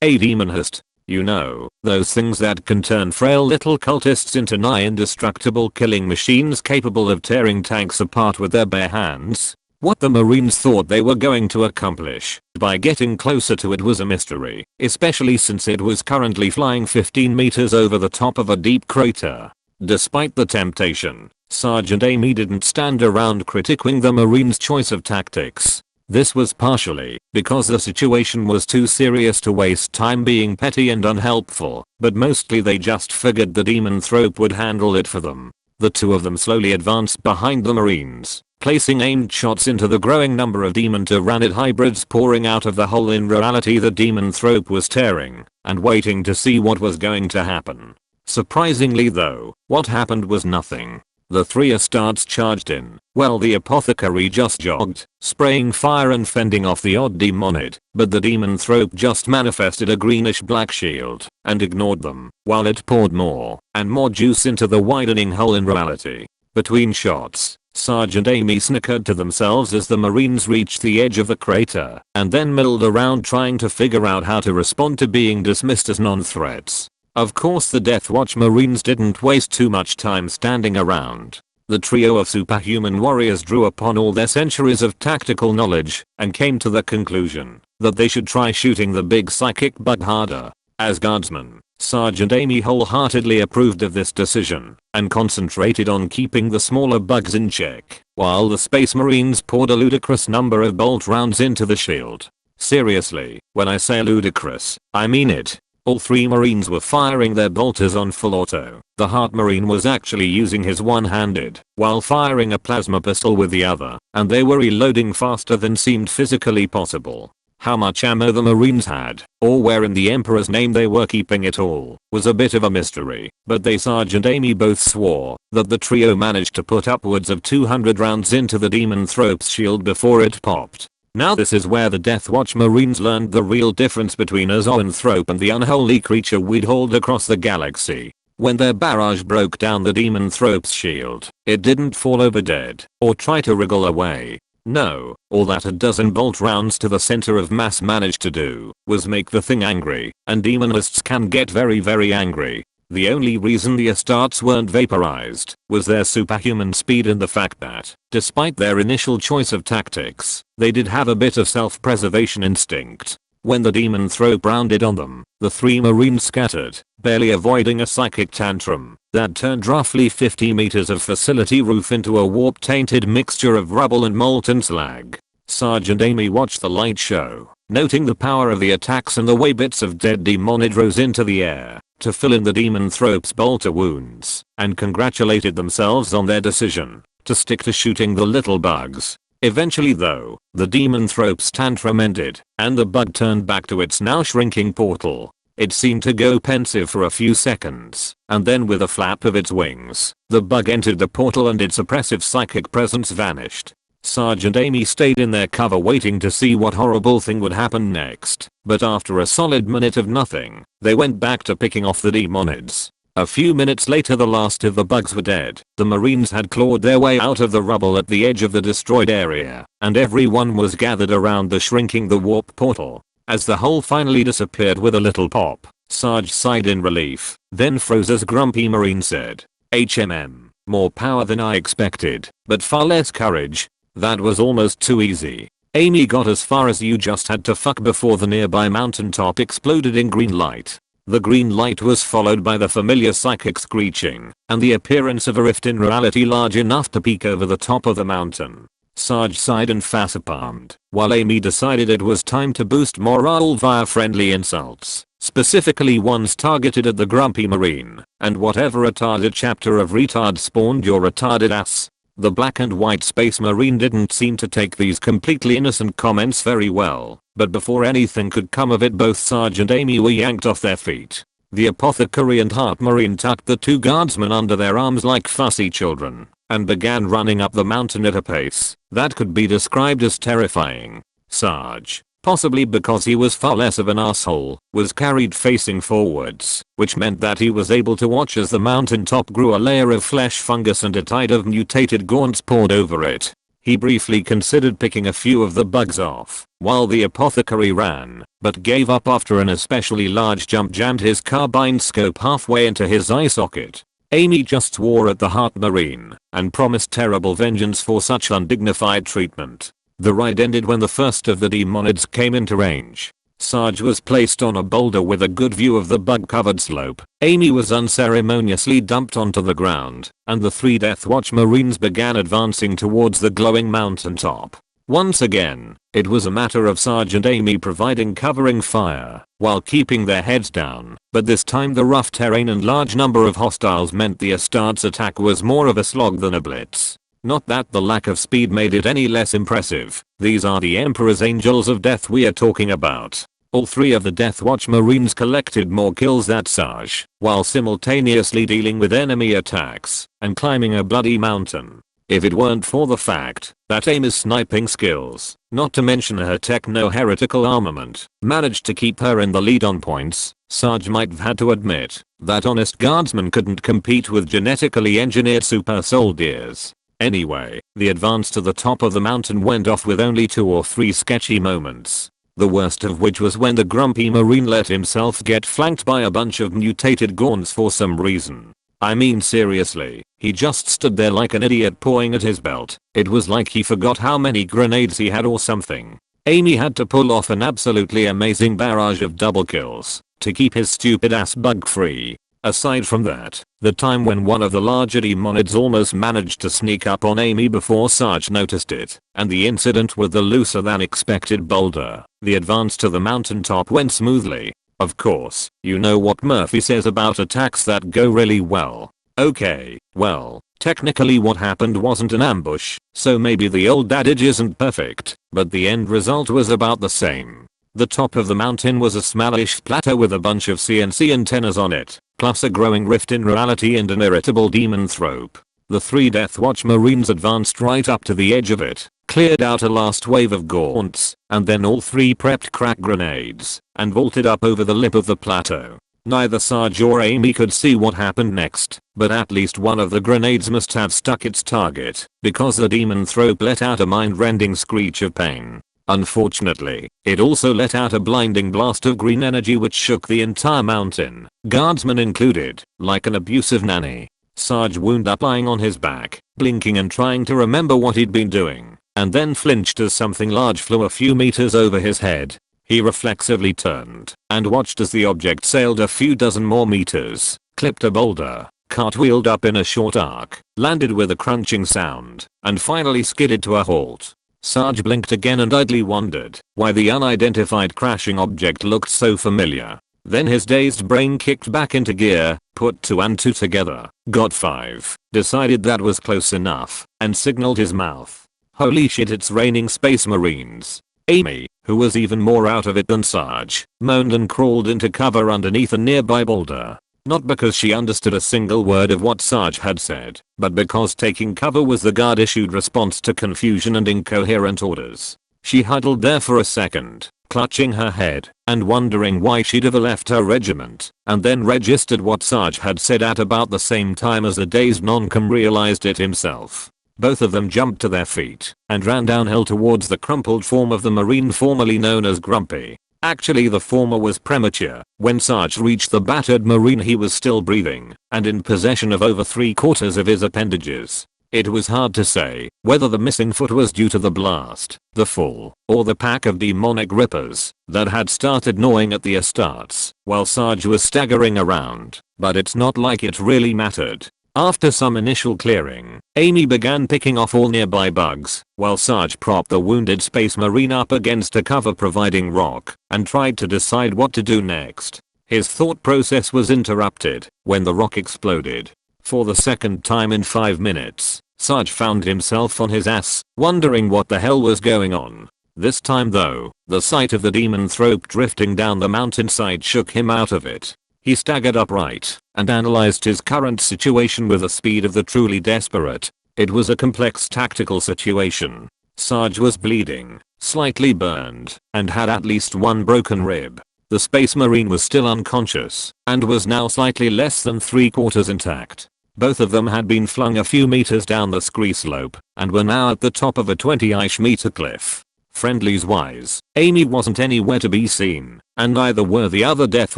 a demon host. You know, those things that can turn frail little cultists into nigh indestructible killing machines capable of tearing tanks apart with their bare hands. What the Marines thought they were going to accomplish by getting closer to it was a mystery, especially since it was currently flying 15 meters over the top of a deep crater. Despite the temptation, Sergeant Amy didn't stand around critiquing the Marines' choice of tactics. This was partially because the situation was too serious to waste time being petty and unhelpful, but mostly they just figured the demonthrope would handle it for them. The two of them slowly advanced behind the Marines, placing aimed shots into the growing number of demon Tyranid hybrids pouring out of the hole in reality the demonthrope was tearing, and waiting to see what was going to happen. Surprisingly though, what happened was nothing. The three Astartes charged in, while the apothecary just jogged, spraying fire and fending off the odd demonid, but the demonthrope just manifested a greenish-black shield and ignored them, while it poured more and more juice into the widening hole in reality. Between shots, Sergeant Amy snickered to themselves as the Marines reached the edge of the crater and then milled around trying to figure out how to respond to being dismissed as non-threats. Of course the Death Watch Marines didn't waste too much time standing around. The trio of superhuman warriors drew upon all their centuries of tactical knowledge and came to the conclusion that they should try shooting the big psychic bug harder. As Guardsmen, Sergeant Amy wholeheartedly approved of this decision and concentrated on keeping the smaller bugs in check, while the Space Marines poured a ludicrous number of bolt rounds into the shield. Seriously, when I say ludicrous, I mean it. All three Marines were firing their bolters on full auto. The Heart Marine was actually using his one-handed while firing a plasma pistol with the other, and they were reloading faster than seemed physically possible. How much ammo the Marines had, or where in the Emperor's name they were keeping it all, was a bit of a mystery, but they Sergeant Amy both swore that the trio managed to put upwards of 200 rounds into the demonthrope's shield before it popped. Now this is where the Death Watch Marines learned the real difference between a zoanthrope and the unholy creature we'd hauled across the galaxy. When their barrage broke down the demonthrope's shield, it didn't fall over dead or try to wriggle away. No, all that a dozen bolt rounds to the center of mass managed to do was make the thing angry, and demonists can get very angry. The only reason the Astartes weren't vaporized was their superhuman speed and the fact that, despite their initial choice of tactics, they did have a bit of self-preservation instinct. When the demonthrope rounded on them, the three Marines scattered, barely avoiding a psychic tantrum that turned roughly 50 meters of facility roof into a warp-tainted mixture of rubble and molten slag. Sergeant Amy watched the light show, noting the power of the attacks and the way bits of dead demonid rose into the air to fill in the demonthrope's bolter wounds, and congratulated themselves on their decision to stick to shooting the little bugs. Eventually though, the demonthrope's tantrum ended, and the bug turned back to its now shrinking portal. It seemed to go pensive for a few seconds, and then with a flap of its wings, the bug entered the portal and its oppressive psychic presence vanished. Sergeant Amy stayed in their cover waiting to see what horrible thing would happen next, but after a solid minute of nothing, they went back to picking off the demonids. A few minutes later the last of the bugs were dead. The Marines had clawed their way out of the rubble at the edge of the destroyed area, and everyone was gathered around the warp portal. As the hole finally disappeared with a little pop, Sarge sighed in relief, then froze as Grumpy Marine said, HMM, more power than I expected, but far less courage. That was almost too easy. Amy got as far as you just had to fuck before the nearby mountaintop exploded in green light. The green light was followed by the familiar psychic screeching, and the appearance of a rift in reality large enough to peek over the top of the mountain. Sarge sighed and facepalmed, while Amy decided it was time to boost morale via friendly insults, specifically ones targeted at the Grumpy Marine, and whatever retarded chapter of retard spawned your retarded ass. The black and white Space Marine didn't seem to take these completely innocent comments very well, but before anything could come of it both Sarge and Amy were yanked off their feet. The apothecary and heart marine tucked the two guardsmen under their arms like fussy children and began running up the mountain at a pace that could be described as terrifying. Sarge, possibly because he was far less of an asshole, was carried facing forwards, which meant that he was able to watch as the mountain top grew a layer of flesh fungus and a tide of mutated gaunts poured over it. He briefly considered picking a few of the bugs off while the apothecary ran, but gave up after an especially large jump jammed his carbine scope halfway into his eye socket. Amy just swore at the heart marine and promised terrible vengeance for such undignified treatment. The ride ended when the first of the demonids came into range. Sarge was placed on a boulder with a good view of the bug-covered slope. Amy was unceremoniously dumped onto the ground, and the three Death Watch Marines began advancing towards the glowing mountaintop. Once again, it was a matter of Sarge and Amy providing covering fire while keeping their heads down, but this time the rough terrain and large number of hostiles meant the Astartes' attack was more of a slog than a blitz. Not that the lack of speed made it any less impressive. These are the Emperor's Angels of Death we are talking about. All three of the Death Watch Marines collected more kills than Sarge, while simultaneously dealing with enemy attacks and climbing a bloody mountain. If it weren't for the fact that Amy's sniping skills, not to mention her techno-heretical armament, managed to keep her in the lead on points, Sarge might have had to admit that honest guardsmen couldn't compete with genetically engineered super soldiers. Anyway, the advance to the top of the mountain went off with only 2 or 3 sketchy moments. The worst of which was when the grumpy marine let himself get flanked by a bunch of mutated gaunts for some reason. I mean seriously, he just stood there like an idiot pawing at his belt. It was like he forgot how many grenades he had or something. Amy had to pull off an absolutely amazing barrage of double kills to keep his stupid ass bug free. Aside from that, the time when one of the larger demonids almost managed to sneak up on Amy before Sarge noticed it, and the incident with the looser than expected boulder, the advance to the mountaintop went smoothly. Of course, you know what Murphy says about attacks that go really well. Okay, well, technically what happened wasn't an ambush, so maybe the old adage isn't perfect, but the end result was about the same. The top of the mountain was a smallish plateau with a bunch of CNC antennas on it, plus a growing rift in reality and an irritable demon thrope. The 3 Death Watch Marines advanced right up to the edge of it, cleared out a last wave of gaunts, and then all 3 prepped crack grenades and vaulted up over the lip of the plateau. Neither Sarge or Amy could see what happened next, but at least one of the grenades must have stuck its target, because the demon thrope let out a mind-rending screech of pain. Unfortunately, it also let out a blinding blast of green energy which shook the entire mountain, guardsmen included, like an abusive nanny. Sarge wound up lying on his back, blinking and trying to remember what he'd been doing, and then flinched as something large flew a few meters over his head. He reflexively turned and watched as the object sailed a few dozen more meters, clipped a boulder, cartwheeled up in a short arc, landed with a crunching sound, and finally skidded to a halt. Sarge blinked again and idly wondered why the unidentified crashing object looked so familiar. Then his dazed brain kicked back into gear, put 2 and 2 together, got 5, decided that was close enough, and signaled his mouth. Holy shit, it's raining space marines. Amy, who was even more out of it than Sarge, moaned and crawled into cover underneath a nearby boulder. Not because she understood a single word of what Sarge had said, but because taking cover was the guard-issued response to confusion and incoherent orders. She huddled there for a second, clutching her head and wondering why she'd ever left her regiment, and then registered what Sarge had said at about the same time as the dazed non-com realized it himself. Both of them jumped to their feet and ran downhill towards the crumpled form of the Marine formerly known as Grumpy. Actually, the former was premature. When Sarge reached the battered Marine, he was still breathing and in possession of over 3/4 of his appendages. It was hard to say whether the missing foot was due to the blast, the fall, or the pack of demonic rippers that had started gnawing at the Astartes while Sarge was staggering around, but it's not like it really mattered. After some initial clearing, Amy began picking off all nearby bugs, while Sarge propped the wounded space marine up against a cover-providing rock and tried to decide what to do next. His thought process was interrupted when the rock exploded. For the second time in 5 minutes, Sarge found himself on his ass, wondering what the hell was going on. This time though, the sight of the demon thrope drifting down the mountainside shook him out of it. He staggered upright and analyzed his current situation with the speed of the truly desperate. It was a complex tactical situation. Sarge was bleeding, slightly burned, and had at least one broken rib. The Space Marine was still unconscious and was now slightly less than 3/4 intact. Both of them had been flung a few meters down the scree slope and were now at the top of a 20-meter cliff. Friendlies wise, Amy wasn't anywhere to be seen, and neither were the other Death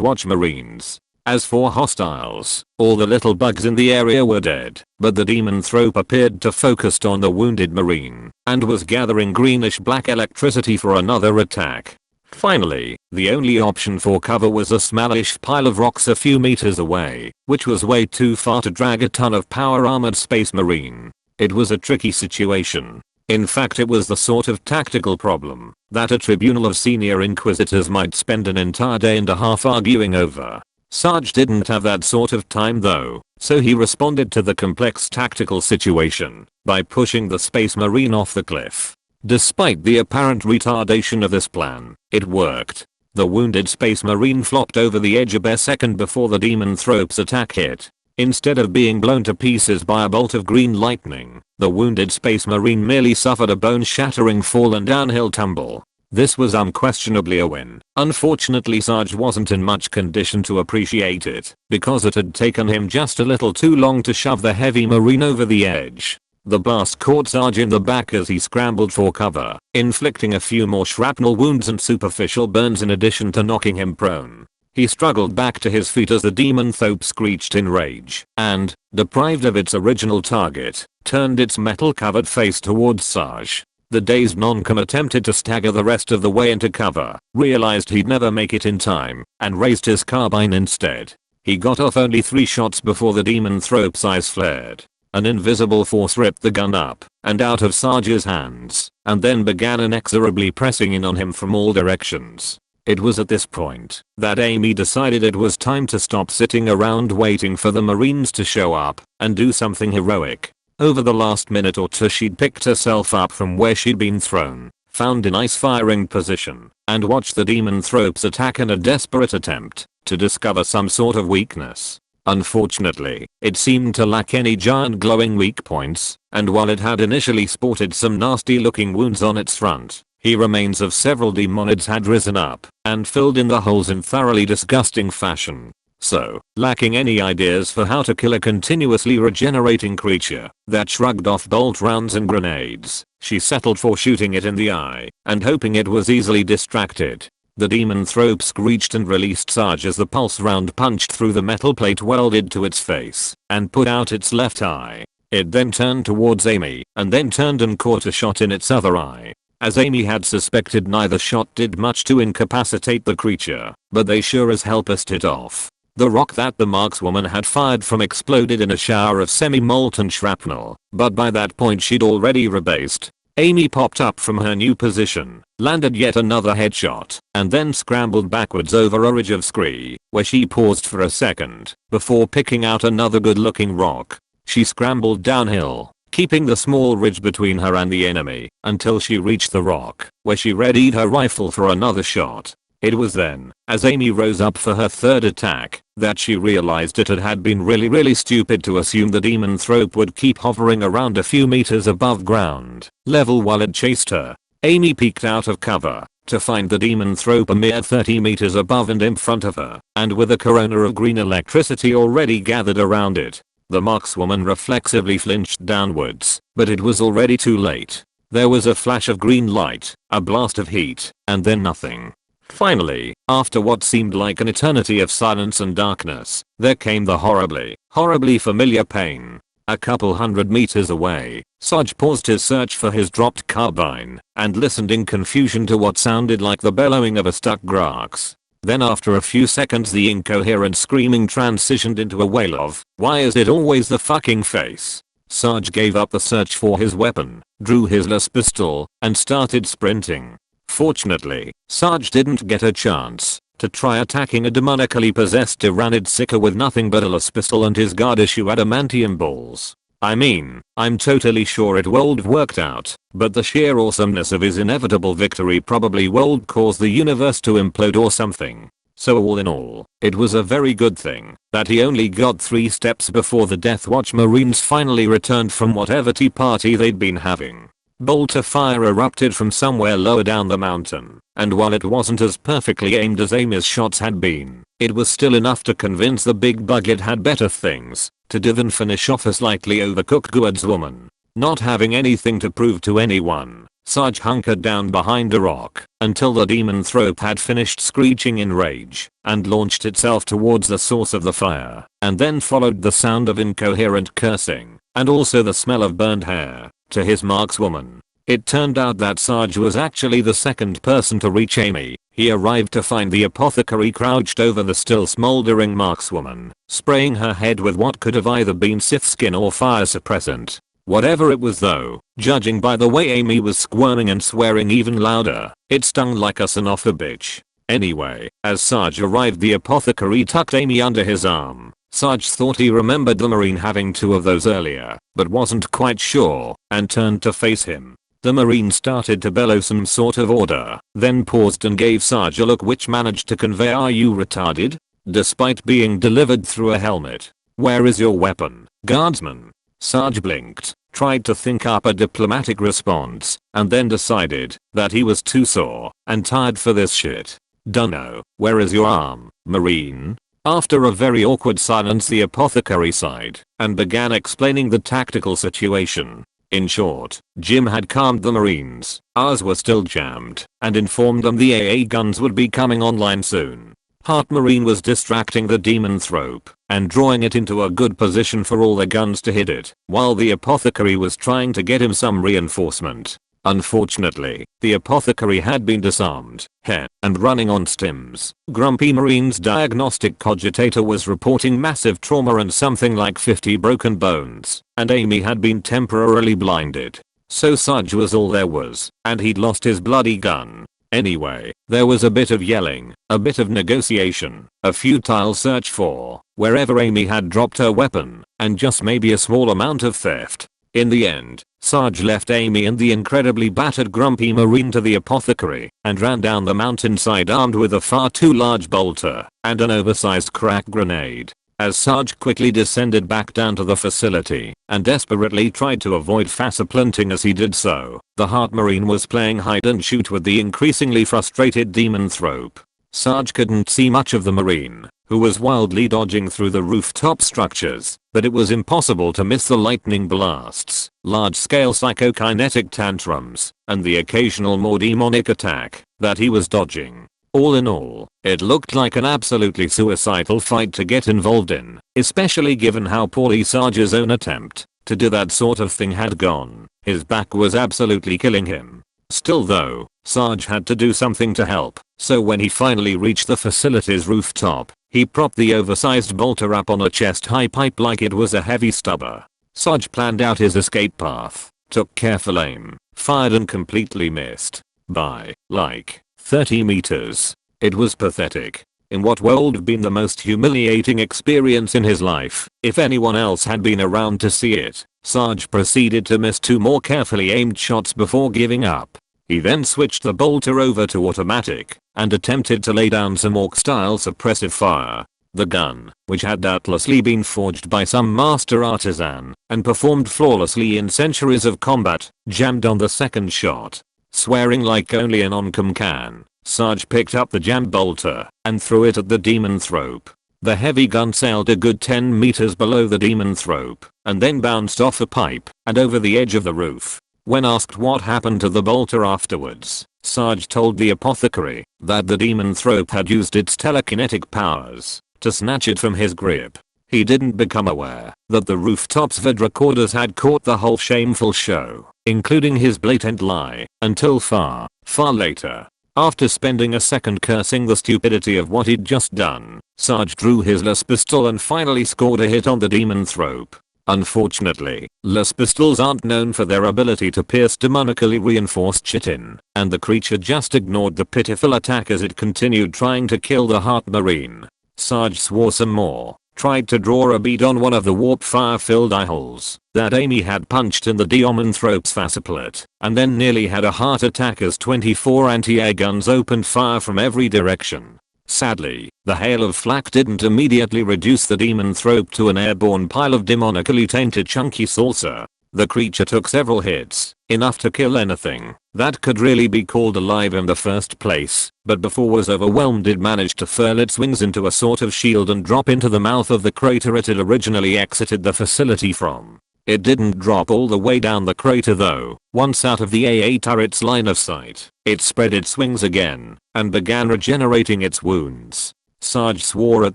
Watch Marines. As for hostiles, all the little bugs in the area were dead, but the Demonthrope appeared to focused on the wounded Marine and was gathering greenish-black electricity for another attack. Finally, the only option for cover was a smallish pile of rocks a few meters away, which was way too far to drag a ton of power-armored Space Marine. It was a tricky situation. In fact, it was the sort of tactical problem that a tribunal of senior inquisitors might spend an entire day and a half arguing over. Sarge didn't have that sort of time though, so he responded to the complex tactical situation by pushing the Space Marine off the cliff. Despite the apparent retardation of this plan, it worked. The wounded Space Marine flopped over the edge a bare second before the Demonthrope's attack hit. Instead of being blown to pieces by a bolt of green lightning, the wounded Space Marine merely suffered a bone-shattering fall and downhill tumble. This was unquestionably a win. Unfortunately, Sarge wasn't in much condition to appreciate it, because it had taken him just a little too long to shove the heavy Marine over the edge. The blast caught Sarge in the back as he scrambled for cover, inflicting a few more shrapnel wounds and superficial burns in addition to knocking him prone. He struggled back to his feet as the Demonthrope screeched in rage and, deprived of its original target, turned its metal-covered face towards Sarge. The dazed non-com attempted to stagger the rest of the way into cover, realized he'd never make it in time, and raised his carbine instead. He got off only 3 shots before the Demonthrope's eyes flared. An invisible force ripped the gun up and out of Sarge's hands, and then began inexorably pressing in on him from all directions. It was at this point that Amy decided it was time to stop sitting around waiting for the Marines to show up and do something heroic. Over the last minute or two she'd picked herself up from where she'd been thrown, found a nice firing position, and watched the Demonthrope's attack in a desperate attempt to discover some sort of weakness. Unfortunately, it seemed to lack any giant glowing weak points, and while it had initially sported some nasty looking wounds on its front, remains of several demonids had risen up and filled in the holes in thoroughly disgusting fashion. So, lacking any ideas for how to kill a continuously regenerating creature that shrugged off bolt rounds and grenades, she settled for shooting it in the eye and hoping it was easily distracted. The Demonthrope screeched and released Sarge as the pulse round punched through the metal plate welded to its face and put out its left eye. It then turned towards Amy and then turned and caught a shot in its other eye. As Amy had suspected, neither shot did much to incapacitate the creature, but they sure as hell pissed it off. The rock that the markswoman had fired from exploded in a shower of semi-molten shrapnel, but by that point she'd already rebased. Amy popped up from her new position, landed yet another headshot, and then scrambled backwards over a ridge of scree, where she paused for a second before picking out another good-looking rock. She scrambled downhill, keeping the small ridge between her and the enemy, until she reached the rock, where she readied her rifle for another shot. It was then, as Amy rose up for her third attack, that she realized it had been really stupid to assume the Demonthrope would keep hovering around a few meters above ground level while it chased her. Amy peeked out of cover to find the Demonthrope a mere 30 meters above and in front of her, and with a corona of green electricity already gathered around it. The markswoman reflexively flinched downwards, but it was already too late. There was a flash of green light, a blast of heat, and then nothing. Finally, after what seemed like an eternity of silence and darkness, there came the horribly familiar pain. A couple hundred meters away, Sarge paused his search for his dropped carbine and listened in confusion to what sounded like the bellowing of a stuck Grax. Then after a few seconds the incoherent screaming transitioned into a wail of, "Why is it always the fucking face?" Sarge gave up the search for his weapon, drew his las pistol, and started sprinting. Fortunately, Sarge didn't get a chance to try attacking a demonically possessed Tyranid Seeker with nothing but a las pistol and his guard issue adamantium balls. I mean, I'm totally sure it would worked out, but the sheer awesomeness of his inevitable victory probably would cause the universe to implode or something. So all in all, it was a very good thing that he only got 3 steps before the Death Watch Marines finally returned from whatever tea party they'd been having. Bolter fire erupted from somewhere lower down the mountain, and while it wasn't as perfectly aimed as Amy's shots had been, it was still enough to convince the big bug it had better things to do than finish off a slightly overcooked Guardswoman. Not having anything to prove to anyone, Sarge hunkered down behind a rock until the demon thrope had finished screeching in rage and launched itself towards the source of the fire, and then followed the sound of incoherent cursing and also the smell of burned hair to his markswoman. It turned out that Sarge was actually the second person to reach Amy. He arrived to find the apothecary crouched over the still smoldering markswoman, spraying her head with what could have either been Sith skin or fire suppressant. Whatever it was though, judging by the way Amy was squirming and swearing even louder, it stung like a son of a bitch. Anyway, as Sarge arrived, the apothecary tucked Amy under his arm. Sarge thought he remembered the Marine having 2 of those earlier, but wasn't quite sure, and turned to face him. The Marine started to bellow some sort of order, then paused and gave Sarge a look which managed to convey, "Are you retarded?" despite being delivered through a helmet. "Where is your weapon, Guardsman?" Sarge blinked, tried to think up a diplomatic response, and then decided that he was too sore and tired for this shit. "Dunno. Where is your arm, Marine?" After a very awkward silence, the apothecary sighed and began explaining the tactical situation. In short, Jim had calmed the Marines, ours were still jammed, and informed them the AA guns would be coming online soon. Heart Marine was distracting the demon thrope and drawing it into a good position for all the guns to hit it, while the apothecary was trying to get him some reinforcement. Unfortunately, the apothecary had been disarmed, and running on stims. Grumpy Marine's diagnostic cogitator was reporting massive trauma and something like 50 broken bones, and Amy had been temporarily blinded. So Sarge was all there was, and he'd lost his bloody gun. Anyway, there was a bit of yelling, a bit of negotiation, a futile search for wherever Amy had dropped her weapon, and just maybe a small amount of theft. In the end, Sarge left Amy and the incredibly battered Grumpy Marine to the apothecary and ran down the mountainside armed with a far too large bolter and an oversized crack grenade. As Sarge quickly descended back down to the facility and desperately tried to avoid faceplanting as he did so, the Heart Marine was playing hide and shoot with the increasingly frustrated demon thrope. Sarge couldn't see much of the Marine, who was wildly dodging through the rooftop structures, but it was impossible to miss the lightning blasts, large-scale psychokinetic tantrums, and the occasional more demonic attack that he was dodging. All in all, it looked like an absolutely suicidal fight to get involved in, especially given how poorly Sarge's own attempt to do that sort of thing had gone. His back was absolutely killing him. Still though, Sarge had to do something to help, so when he finally reached the facility's rooftop, he propped the oversized bolter up on a chest-high pipe like it was a heavy stubber. Sarge planned out his escape path, took careful aim, fired and completely missed. By, like, 30 meters. It was pathetic. In what would have been the most humiliating experience in his life, if anyone else had been around to see it, Sarge proceeded to miss 2 more carefully aimed shots before giving up. He then switched the bolter over to automatic and attempted to lay down some orc-style suppressive fire. The gun, which had doubtlessly been forged by some master artisan and performed flawlessly in centuries of combat, jammed on the second shot. Swearing like only an oncom can, Sarge picked up the jammed bolter and threw it at the demon thrope. The heavy gun sailed a good 10 meters below the demon thrope and then bounced off a pipe and over the edge of the roof. When asked what happened to the bolter afterwards, Sarge told the apothecary that the demon thrope had used its telekinetic powers to snatch it from his grip. He didn't become aware that the rooftop's vid recorders had caught the whole shameful show, including his blatant lie, until far, far later. After spending a second cursing the stupidity of what he'd just done, Sarge drew his las pistol and finally scored a hit on the demon thrope. Unfortunately, las pistols aren't known for their ability to pierce demonically reinforced chitin, and the creature just ignored the pitiful attack as it continued trying to kill the Heart Marine. Sarge swore some more, tried to draw a bead on one of the warp fire-filled eye holes that Amy had punched in the Demonthrope's faceplate, and then nearly had a heart attack as 24 anti-air guns opened fire from every direction. Sadly, the hail of flak didn't immediately reduce the demonthrope to an airborne pile of demonically tainted chunky salsa. The creature took several hits, enough to kill anything that could really be called alive in the first place, but before it was overwhelmed it managed to furl its wings into a sort of shield and drop into the mouth of the crater it had originally exited the facility from. It didn't drop all the way down the crater though. Once out of the AA turret's line of sight, it spread its wings again and began regenerating its wounds. Sarge swore at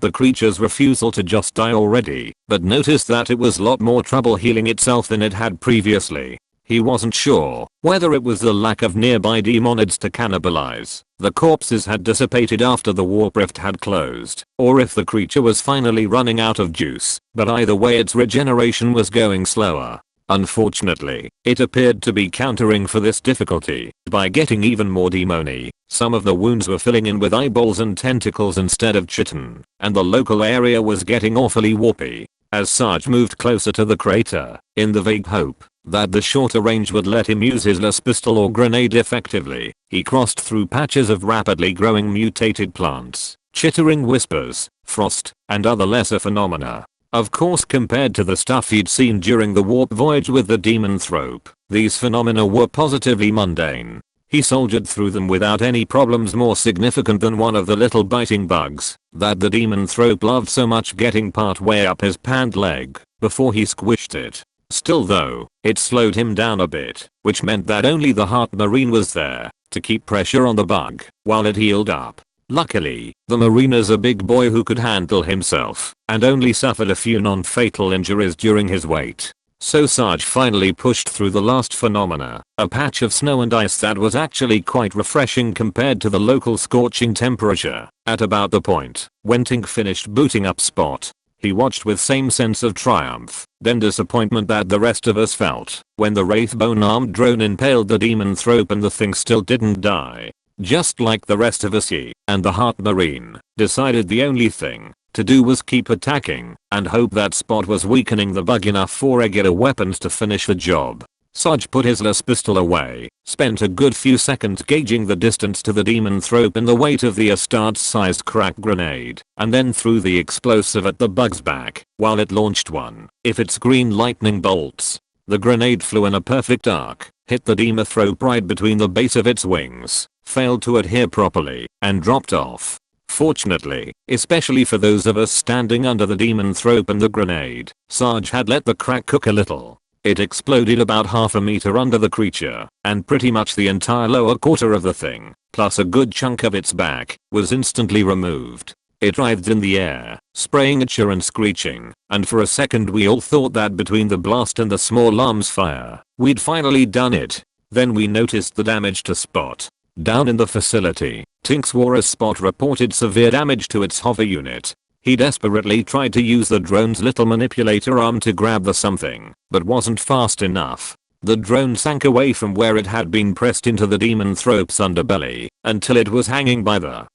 the creature's refusal to just die already, but noticed that it was a lot more trouble healing itself than it had previously. He wasn't sure whether it was the lack of nearby demonids to cannibalize, the corpses had dissipated after the warp rift had closed, or if the creature was finally running out of juice, but either way its regeneration was going slower. Unfortunately, it appeared to be countering for this difficulty by getting even more demony. Some of the wounds were filling in with eyeballs and tentacles instead of chitin, and the local area was getting awfully warpy. As Sarge moved closer to the crater, in the vague hope that the shorter range would let him use his las pistol or grenade effectively, he crossed through patches of rapidly growing mutated plants, chittering whispers, frost, and other lesser phenomena. Of course, compared to the stuff he'd seen during the warp voyage with the demonthrope, these phenomena were positively mundane. He soldiered through them without any problems more significant than one of the little biting bugs that the demonthrope loved so much getting part way up his pant leg before he squished it. Still though, it slowed him down a bit, which meant that only the heart marine was there to keep pressure on the bug while it healed up. Luckily, the marine is a big boy who could handle himself and only suffered a few non-fatal injuries during his wait. So Sarge finally pushed through the last phenomena, a patch of snow and ice that was actually quite refreshing compared to the local scorching temperature. At about the point when Tink finished booting up Spot, he watched with same sense of triumph, then disappointment that the rest of us felt when the Wraithbone armed drone impaled the demonthrope and the thing still didn't die. Just like the rest of us, he and the Heart Marine decided the only thing to do was keep attacking and hope that Spot was weakening the bug enough for regular weapons to finish the job. Sarge put his las pistol away, spent a good few seconds gauging the distance to the demonthrope and the weight of the Astartes-sized crack grenade, and then threw the explosive at the bug's back while it launched one of its green lightning bolts. The grenade flew in a perfect arc, hit the demonthrope right between the base of its wings, failed to adhere properly, and dropped off. Fortunately, especially for those of us standing under the demonthrope and the grenade, Sarge had let the crack cook a little. It exploded about half a meter under the creature, and pretty much the entire lower quarter of the thing, plus a good chunk of its back, was instantly removed. It writhed in the air, spraying at you and screeching, and for a second we all thought that between the blast and the small arms fire, we'd finally done it. Then we noticed the damage to Spot. Down in the facility, Tink swore as Spot reported severe damage to its hover unit. He desperately tried to use the drone's little manipulator arm to grab the something, but wasn't fast enough. The drone sank away from where it had been pressed into the demonthrope's underbelly until it was hanging by the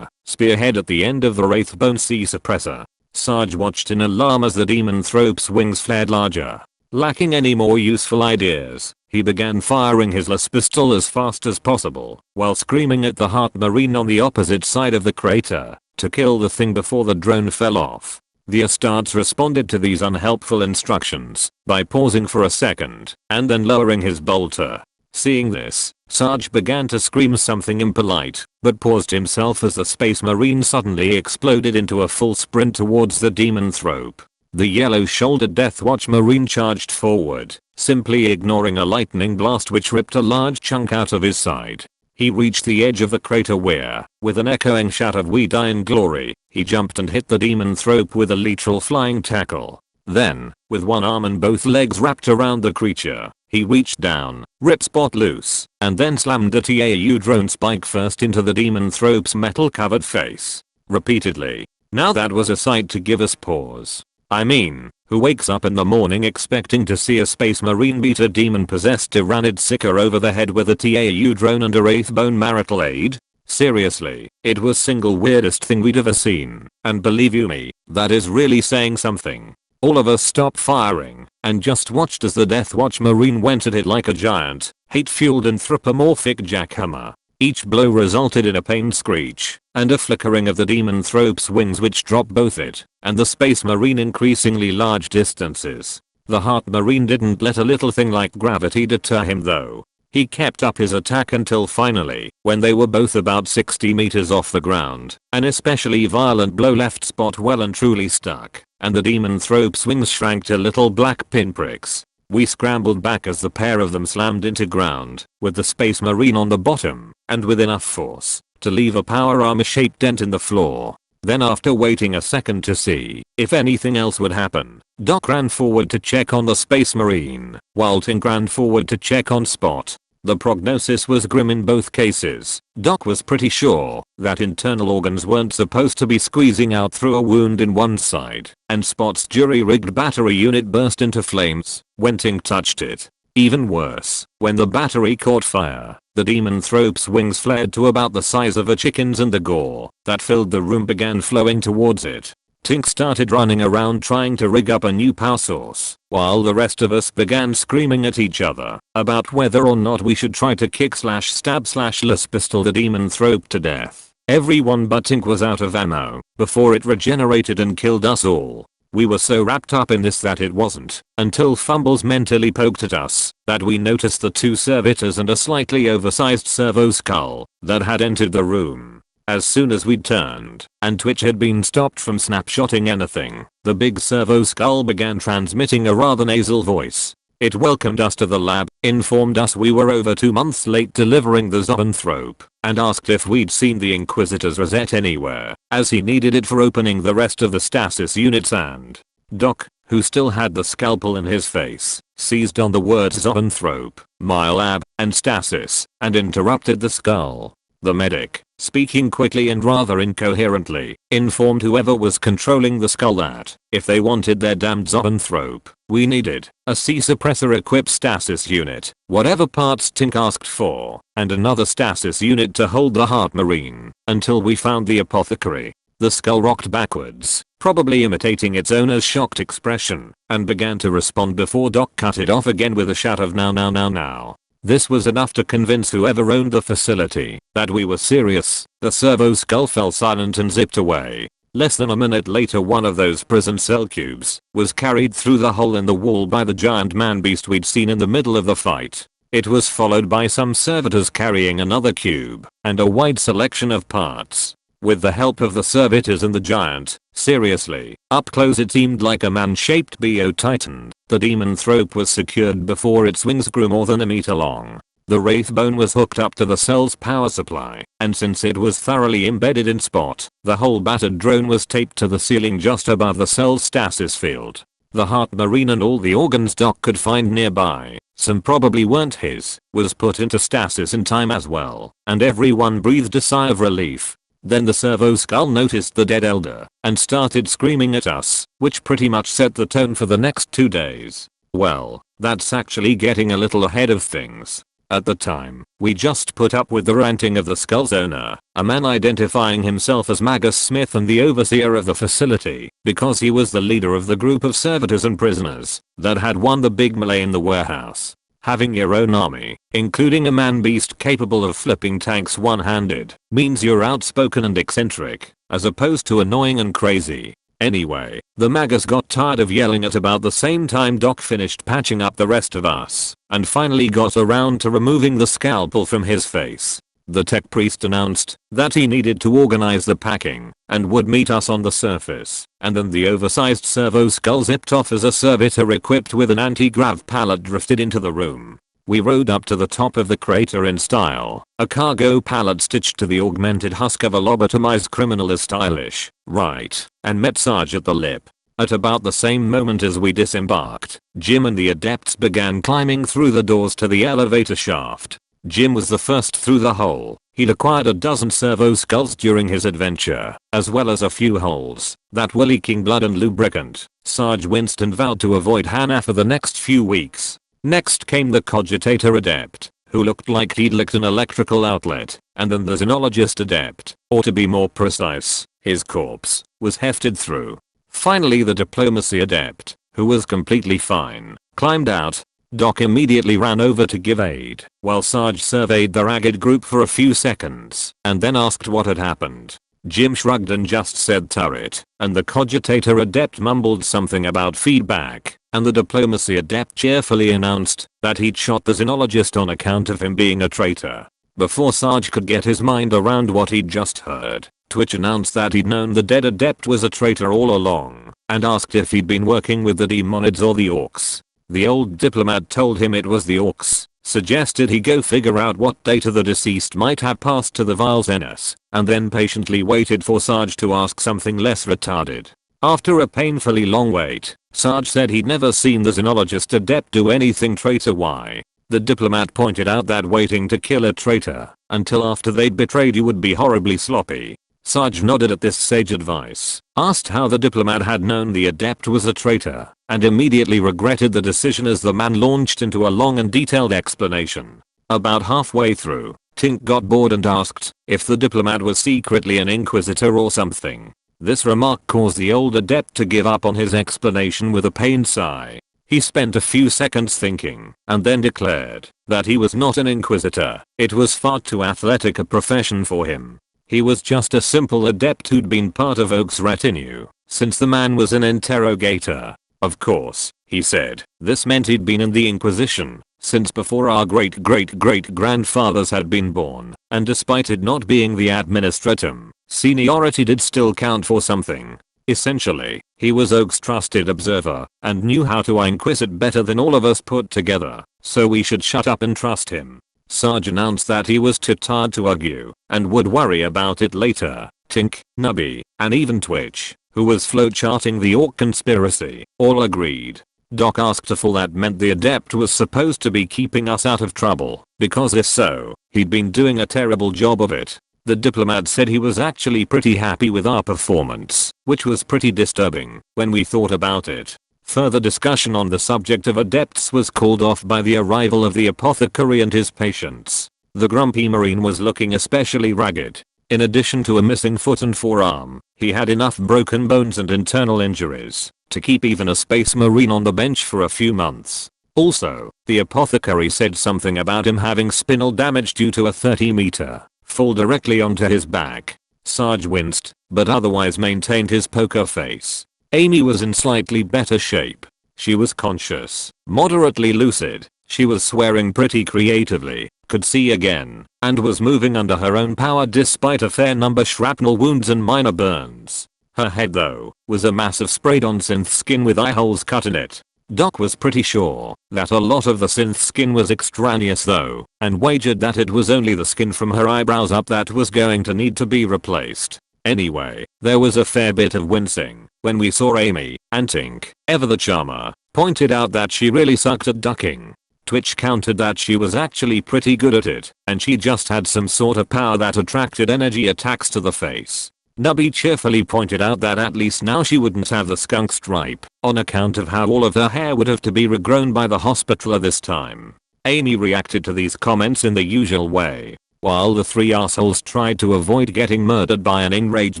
spearhead at the end of the Wraithbone C suppressor. Sarge watched in alarm as the demonthrope's wings flared larger. Lacking any more useful ideas, he began firing his las pistol as fast as possible while screaming at the Heart Marine on the opposite side of the crater to kill the thing before the drone fell off. The Astartes responded to these unhelpful instructions by pausing for a second and then lowering his bolter. Seeing this, Sarge began to scream something impolite, but paused himself as the Space Marine suddenly exploded into a full sprint towards the demonthrope. The yellow-shouldered Deathwatch Marine charged forward, simply ignoring a lightning blast which ripped a large chunk out of his side. He reached the edge of the crater where, with an echoing shout of "We die in glory," he jumped and hit the demonthrope with a literal flying tackle. Then, with one arm and both legs wrapped around the creature, he reached down, ripped Spot loose, and then slammed a TAU drone spike first into the demonthrope's metal-covered face. Repeatedly. Now that was a sight to give us pause. I mean, who wakes up in the morning expecting to see a Space Marine beat a demon-possessed Tyrannid Seeker over the head with a TAU drone and a Wraithbone marital aid? Seriously, it was single weirdest thing we'd ever seen, and believe you me, that is really saying something. All of us stopped firing and just watched as the Deathwatch Marine went at it like a giant, hate-fueled anthropomorphic jackhammer. Each blow resulted in a pain screech and a flickering of the demon thrope's wings which dropped both it and the space marine increasingly large distances. The heart marine didn't let a little thing like gravity deter him though. He kept up his attack until finally, when they were both about 60 meters off the ground, an especially violent blow left Spot well and truly stuck, and the demon thrope's wings shrank to little black pinpricks. We scrambled back as the pair of them slammed into ground, with the space marine on the bottom, and with enough force to leave a power armor-shaped dent in the floor. Then after waiting a second to see if anything else would happen, Doc ran forward to check on the space marine, while Tink ran forward to check on Spot. The prognosis was grim in both cases. Doc was pretty sure that internal organs weren't supposed to be squeezing out through a wound in one side, and Spot's jury-rigged battery unit burst into flames when Tink touched it. Even worse, when the battery caught fire, the demon thrope's wings flared to about the size of a chicken's and the gore that filled the room began flowing towards it. Tink started running around trying to rig up a new power source, while the rest of us began screaming at each other about whether or not we should try to kick/stab/las pistol the demon thrope to death. Everyone but Tink was out of ammo before it regenerated and killed us all. We were so wrapped up in this that it wasn't until Fumbles mentally poked at us that we noticed the two servitors and a slightly oversized servo skull that had entered the room. As soon as we'd turned, and Twitch had been stopped from snapshotting anything, the big servo skull began transmitting a rather nasal voice. It welcomed us to the lab, informed us we were over 2 months late delivering the zoanthrope, and asked if we'd seen the Inquisitor's rosette anywhere, as he needed it for opening the rest of the stasis units and Doc, who still had the scalpel in his face, seized on the words zoanthrope, my lab, and stasis, and interrupted the skull. The medic, speaking quickly and rather incoherently, informed whoever was controlling the skull that, if they wanted their damned zoanthrope, we needed a C-suppressor equipped stasis unit, whatever parts Tink asked for, and another stasis unit to hold the heart marine, until we found the apothecary. The skull rocked backwards, probably imitating its owner's shocked expression, and began to respond before Doc cut it off again with a shout of now. This was enough to convince whoever owned the facility that we were serious. The servo skull fell silent and zipped away. Less than a minute later one of those prison cell cubes was carried through the hole in the wall by the giant man beast we'd seen in the middle of the fight. It was followed by some servitors carrying another cube and a wide selection of parts. With the help of the servitors and the giant, seriously, up close it seemed like a man-shaped BO tightened. The demon thrope was secured before its wings grew more than a meter long. The wraith bone was hooked up to the cell's power supply, and since it was thoroughly embedded in Spot, the whole battered drone was taped to the ceiling just above the cell's stasis field. The heart marine and all the organs Doc could find nearby, some probably weren't his, was put into stasis in time as well, and everyone breathed a sigh of relief. Then the servo skull noticed the dead elder and started screaming at us, which pretty much set the tone for the next 2 days. Well, that's actually getting a little ahead of things. At the time, we just put up with the ranting of the skull's owner, a man identifying himself as Magus Smith and the overseer of the facility, because he was the leader of the group of servitors and prisoners that had won the big melee in the warehouse. Having your own army, including a man-beast capable of flipping tanks one-handed, means you're outspoken and eccentric, as opposed to annoying and crazy. Anyway, the Magus got tired of yelling at about the same time Doc finished patching up the rest of us, and finally got around to removing the scalpel from his face. The tech priest announced that he needed to organize the packing, and would meet us on the surface, and then the oversized servo skull zipped off as a servitor equipped with an anti-grav pallet drifted into the room. We rode up to the top of the crater in style, a cargo pallet stitched to the augmented husk of a lobotomized criminal is stylish, right, and met Sarge at the lip. At about the same moment as we disembarked, Jim and the adepts began climbing through the doors to the elevator shaft. Jim was the first through the hole. He'd acquired a dozen servo skulls during his adventure, as well as a few holes that were leaking blood and lubricant. Sarge winced and vowed to avoid Hannah for the next few weeks. Next came the cogitator adept, who looked like he'd licked an electrical outlet, and then the xenologist adept, or to be more precise, his corpse, was hefted through. Finally the diplomacy adept, who was completely fine, climbed out. Doc immediately ran over to give aid, while Sarge surveyed the ragged group for a few seconds and then asked what had happened. Jim shrugged and just said turret, and the cogitator adept mumbled something about feedback, and the diplomacy adept cheerfully announced that he'd shot the xenologist on account of him being a traitor. Before Sarge could get his mind around what he'd just heard, Twitch announced that he'd known the dead adept was a traitor all along, and asked if he'd been working with the demonids or the orcs. The old diplomat told him it was the orcs, suggested he go figure out what data the deceased might have passed to the vile Xenos, and then patiently waited for Sarge to ask something less retarded. After a painfully long wait, Sarge said he'd never seen the xenologist adept do anything traitor-why. The diplomat pointed out that waiting to kill a traitor until after they'd betrayed you would be horribly sloppy. Sarge nodded at this sage advice, asked how the diplomat had known the adept was a traitor, and immediately regretted the decision as the man launched into a long and detailed explanation. About halfway through, Tink got bored and asked if the diplomat was secretly an inquisitor or something. This remark caused the old adept to give up on his explanation with a pained sigh. He spent a few seconds thinking and then declared that he was not an inquisitor. It was far too athletic a profession for him. He was just a simple adept who'd been part of Oak's retinue since the man was an interrogator. Of course, he said, this meant he'd been in the Inquisition since before our great-great-great-grandfathers had been born, and despite it not being the administratum, seniority did still count for something. Essentially, he was Oak's trusted observer and knew how to inquisite better than all of us put together, so we should shut up and trust him. Sarge announced that he was too tired to argue and would worry about it later. Tink, Nubby, and even Twitch, who was flowcharting the orc conspiracy, all agreed. Doc asked if all that meant the adept was supposed to be keeping us out of trouble, because if so, he'd been doing a terrible job of it. The diplomat said he was actually pretty happy with our performance, which was pretty disturbing when we thought about it. Further discussion on the subject of adepts was called off by the arrival of the apothecary and his patients. The grumpy marine was looking especially ragged. In addition to a missing foot and forearm, he had enough broken bones and internal injuries to keep even a space marine on the bench for a few months. Also, the apothecary said something about him having spinal damage due to a 30-meter fall directly onto his back. Sarge winced, but otherwise maintained his poker face. Amy was in slightly better shape. She was conscious, moderately lucid, she was swearing pretty creatively, could see again, and was moving under her own power despite a fair number shrapnel wounds and minor burns. Her head though, was a mass of sprayed on synth skin with eye holes cut in it. Doc was pretty sure that a lot of the synth skin was extraneous though, and wagered that it was only the skin from her eyebrows up that was going to need to be replaced. Anyway, there was a fair bit of wincing when we saw Amy, and Tink, ever the charmer, pointed out that she really sucked at ducking. Twitch countered that she was actually pretty good at it, and she just had some sort of power that attracted energy attacks to the face. Nubby cheerfully pointed out that at least now she wouldn't have the skunk stripe, on account of how all of her hair would have to be regrown by the hospitaler this time. Amy reacted to these comments in the usual way, while the three assholes tried to avoid getting murdered by an enraged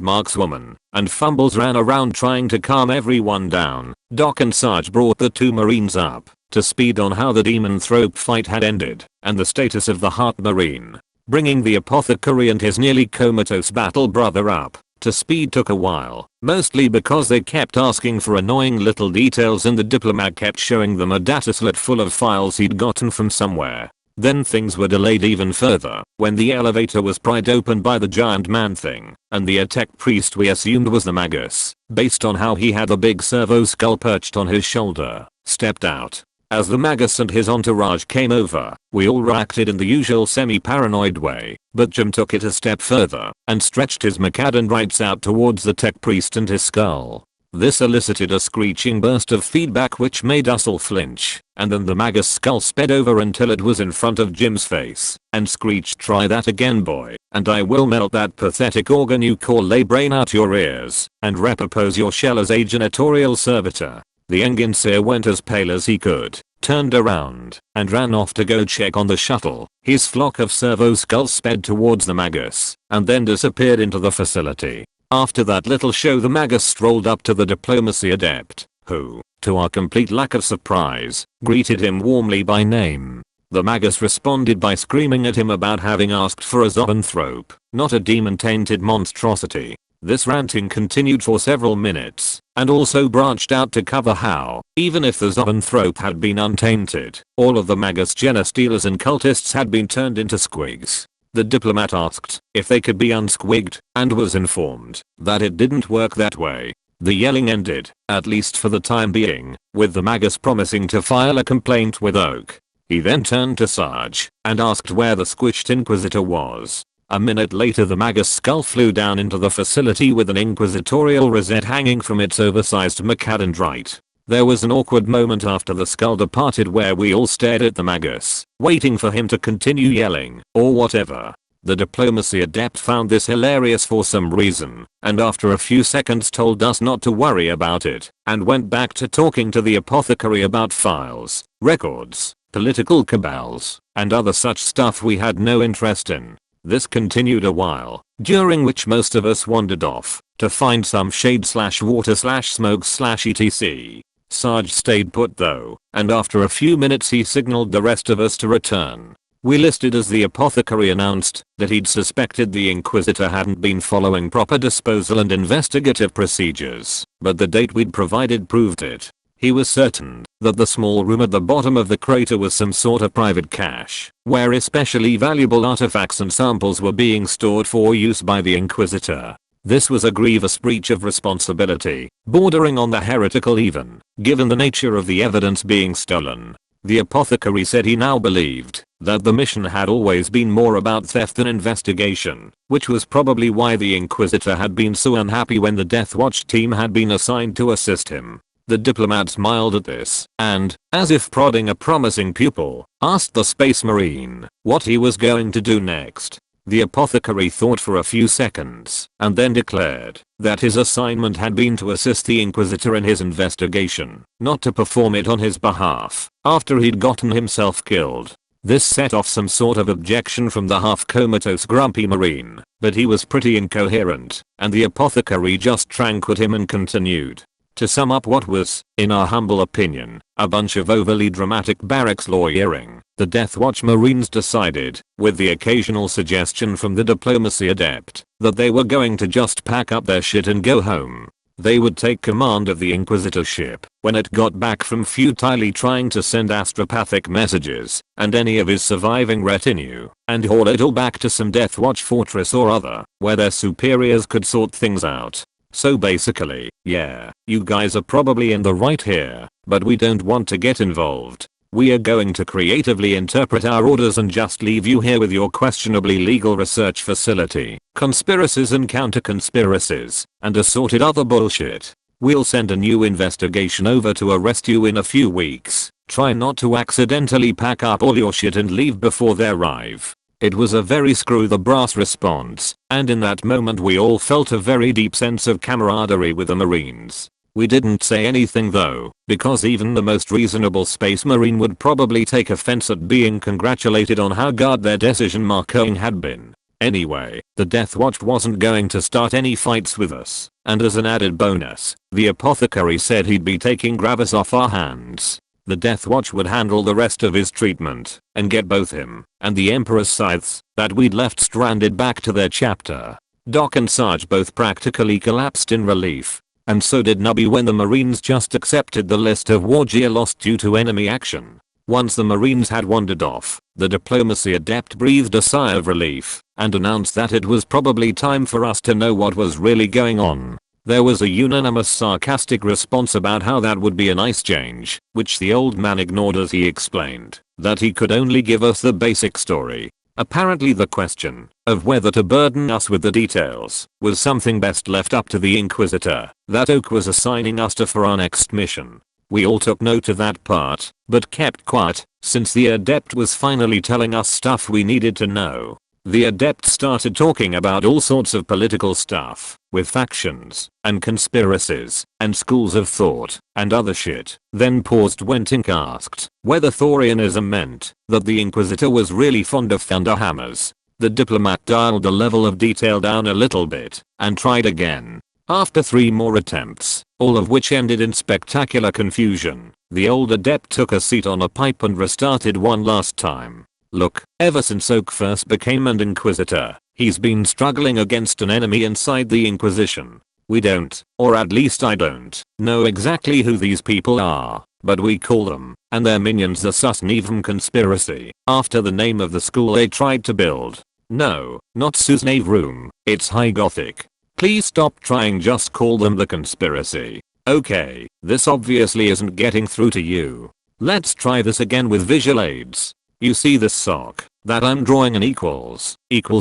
markswoman, and Fumbles ran around trying to calm everyone down. Doc and Sarge brought the two marines up to speed on how the demon thrope fight had ended, and the status of the heart marine. Bringing the apothecary and his nearly comatose battle brother up to speed took a while, mostly because they kept asking for annoying little details and the diplomat kept showing them a dataset full of files he'd gotten from somewhere. Then things were delayed even further when the elevator was pried open by the giant man thing, and the tech priest we assumed was the Magus, based on how he had a big servo skull perched on his shoulder, stepped out. As the Magus and his entourage came over, we all reacted in the usual semi-paranoid way, but Jim took it a step further and stretched his macadendrites out towards the tech priest and his skull. This elicited a screeching burst of feedback which made us all flinch, and then the Magus skull sped over until it was in front of Jim's face, and screeched, "Try that again, boy, and I will melt that pathetic organ you call lay brain out your ears, and repurpose your shell as a janitorial servitor." The Enginseer went as pale as he could, turned around, and ran off to go check on the shuttle. His flock of servo skulls sped towards the Magus, and then disappeared into the facility. After that little show, the Magus strolled up to the diplomacy adept, who, to our complete lack of surprise, greeted him warmly by name. The Magus responded by screaming at him about having asked for a zoanthrope, not a demon-tainted monstrosity. This ranting continued for several minutes, and also branched out to cover how, even if the zoanthrope had been untainted, all of the Magus genestealers and cultists had been turned into squigs. The diplomat asked if they could be unsquigged, and was informed that it didn't work that way. The yelling ended, at least for the time being, with the Magus promising to file a complaint with Oak. He then turned to Sarge and asked where the squished Inquisitor was. A minute later the Magus skull flew down into the facility with an inquisitorial rosette hanging from its oversized macadendrite. There was an awkward moment after the skull departed where we all stared at the Magus, waiting for him to continue yelling, or whatever. The diplomacy adept found this hilarious for some reason, and after a few seconds told us not to worry about it, and went back to talking to the apothecary about files, records, political cabals, and other such stuff we had no interest in. This continued a while, during which most of us wandered off to find some shade/water/smoke/etc. Sarge stayed put though, and after a few minutes he signaled the rest of us to return. We listed as the apothecary announced that he'd suspected the Inquisitor hadn't been following proper disposal and investigative procedures, but the date we'd provided proved it. He was certain that the small room at the bottom of the crater was some sort of private cache, where especially valuable artifacts and samples were being stored for use by the Inquisitor. This was a grievous breach of responsibility, bordering on the heretical even, given the nature of the evidence being stolen. The apothecary said he now believed that the mission had always been more about theft than investigation, which was probably why the Inquisitor had been so unhappy when the Death Watch team had been assigned to assist him. The diplomat smiled at this, and, as if prodding a promising pupil, asked the Space Marine what he was going to do next. The apothecary thought for a few seconds, and then declared that his assignment had been to assist the Inquisitor in his investigation, not to perform it on his behalf, after he'd gotten himself killed. This set off some sort of objection from the half-comatose grumpy Marine, but he was pretty incoherent, and the apothecary just tranquilized him and continued. To sum up what was, in our humble opinion, a bunch of overly dramatic barracks lawyering, the Death Watch Marines decided, with the occasional suggestion from the diplomacy adept, that they were going to just pack up their shit and go home. They would take command of the Inquisitor ship when it got back from futilely trying to send astropathic messages, and any of his surviving retinue, and haul it all back to some Death Watch fortress or other, where their superiors could sort things out. So basically, yeah, you guys are probably in the right here, but we don't want to get involved. We are going to creatively interpret our orders and just leave you here with your questionably legal research facility, conspiracies and counter-conspiracies, and assorted other bullshit. We'll send a new investigation over to arrest you in a few weeks. Try not to accidentally pack up all your shit and leave before they arrive. It was a very screw the brass response, and in that moment we all felt a very deep sense of camaraderie with the Marines. We didn't say anything though, because even the most reasonable Space Marine would probably take offense at being congratulated on how good their decision making had been. Anyway, the Death Watch wasn't going to start any fights with us, and as an added bonus, the apothecary said he'd be taking Gravis off our hands. The Death Watch would handle the rest of his treatment, and get both him and the Emperor's scythes that we'd left stranded back to their chapter. Doc and Sarge both practically collapsed in relief, and so did Nubby when the Marines just accepted the list of war gear lost due to enemy action. Once the Marines had wandered off, the diplomacy adept breathed a sigh of relief, and announced that it was probably time for us to know what was really going on. There was a unanimous sarcastic response about how that would be a nice change, which the old man ignored as he explained that he could only give us the basic story. Apparently the question of whether to burden us with the details was something best left up to the Inquisitor that Oak was assigning us to for our next mission. We all took note of that part, but kept quiet, since the adept was finally telling us stuff we needed to know. The adept started talking about all sorts of political stuff, with factions, and conspiracies, and schools of thought, and other shit, then paused when Tink asked whether Thorianism meant that the Inquisitor was really fond of thunderhammers. The diplomat dialed the level of detail down a little bit, and tried again. After 3 more attempts, all of which ended in spectacular confusion, the old adept took a seat on a pipe and restarted one last time. Look, ever since Oak first became an Inquisitor, he's been struggling against an enemy inside the Inquisition. We don't, or at least I don't, know exactly who these people are, but we call them, and their minions, the Susnevum Conspiracy, after the name of the school they tried to build. No, not Susnevrum, it's High Gothic. Please stop trying, just call them the Conspiracy. Okay, this obviously isn't getting through to you. Let's try this again with visual aids. You see this sock that I'm drawing an equals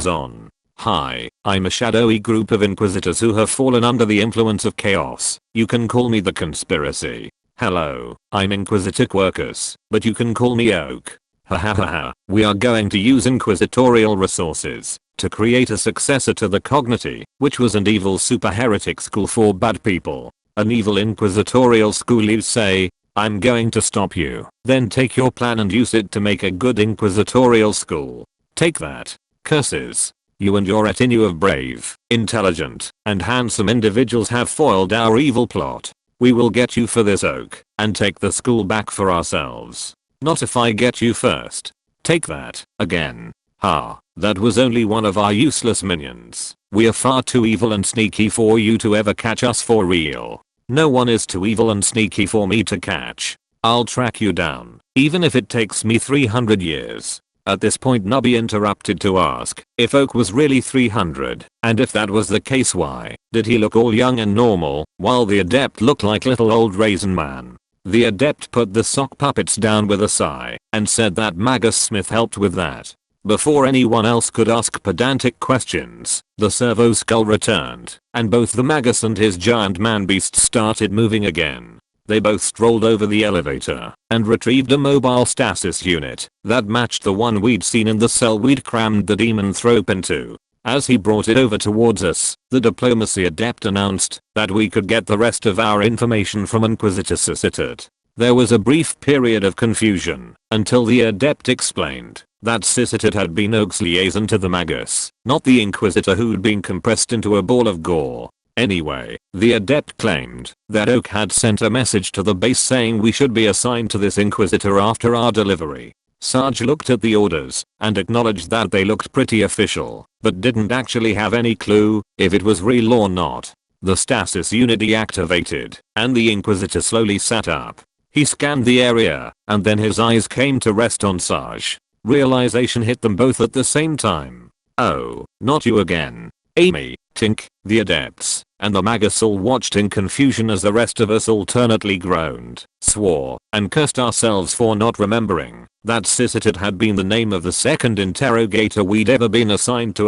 on. Hi, I'm a shadowy group of Inquisitors who have fallen under the influence of chaos. You can call me the Conspiracy. Hello, I'm Inquisitor Quirkus, but you can call me Oak. Hahaha, we are going to use inquisitorial resources to create a successor to the Cognity, which was an evil super heretic school for bad people. An evil inquisitorial school, you say? I'm going to stop you. Then take your plan and use it to make a good inquisitorial school. Take that. Curses. You and your retinue of brave, intelligent, and handsome individuals have foiled our evil plot. We will get you for this, Oak, and take the school back for ourselves. Not if I get you first. Take that, again. Ha, that was only one of our useless minions. We are far too evil and sneaky for you to ever catch us for real. No one is too evil and sneaky for me to catch. I'll track you down, even if it takes me 300 years. At this point Nubby interrupted to ask if Oak was really 300, and if that was the case, why did he look all young and normal while the adept looked like little old raisin man? The adept put the sock puppets down with a sigh and said that Magus Smith helped with that. Before anyone else could ask pedantic questions, the servo skull returned, and both the Magus and his giant man beast started moving again. They both strolled over the elevator and retrieved a mobile stasis unit that matched the one we'd seen in the cell we'd crammed the demon thrope into. As he brought it over towards us, the diplomacy adept announced that we could get the rest of our information from Inquisitor Sysitit. There was a brief period of confusion until the adept explained that Sysitit had been Oak's liaison to the Magus, not the Inquisitor who'd been compressed into a ball of gore. Anyway, the adept claimed that Oak had sent a message to the base saying we should be assigned to this Inquisitor after our delivery. Sarge looked at the orders and acknowledged that they looked pretty official, but didn't actually have any clue if it was real or not. The stasis unit deactivated, and the Inquisitor slowly sat up. He scanned the area, and then his eyes came to rest on Sarge. Realization hit them both at the same time. Oh, not you again. Amy, Tink, the adepts, and the Magus all watched in confusion as the rest of us alternately groaned, swore, and cursed ourselves for not remembering that Sysitit had been the name of the second interrogator we'd ever been assigned to.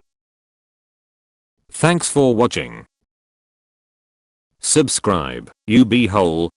Thanks for watching. Subscribe, you be whole.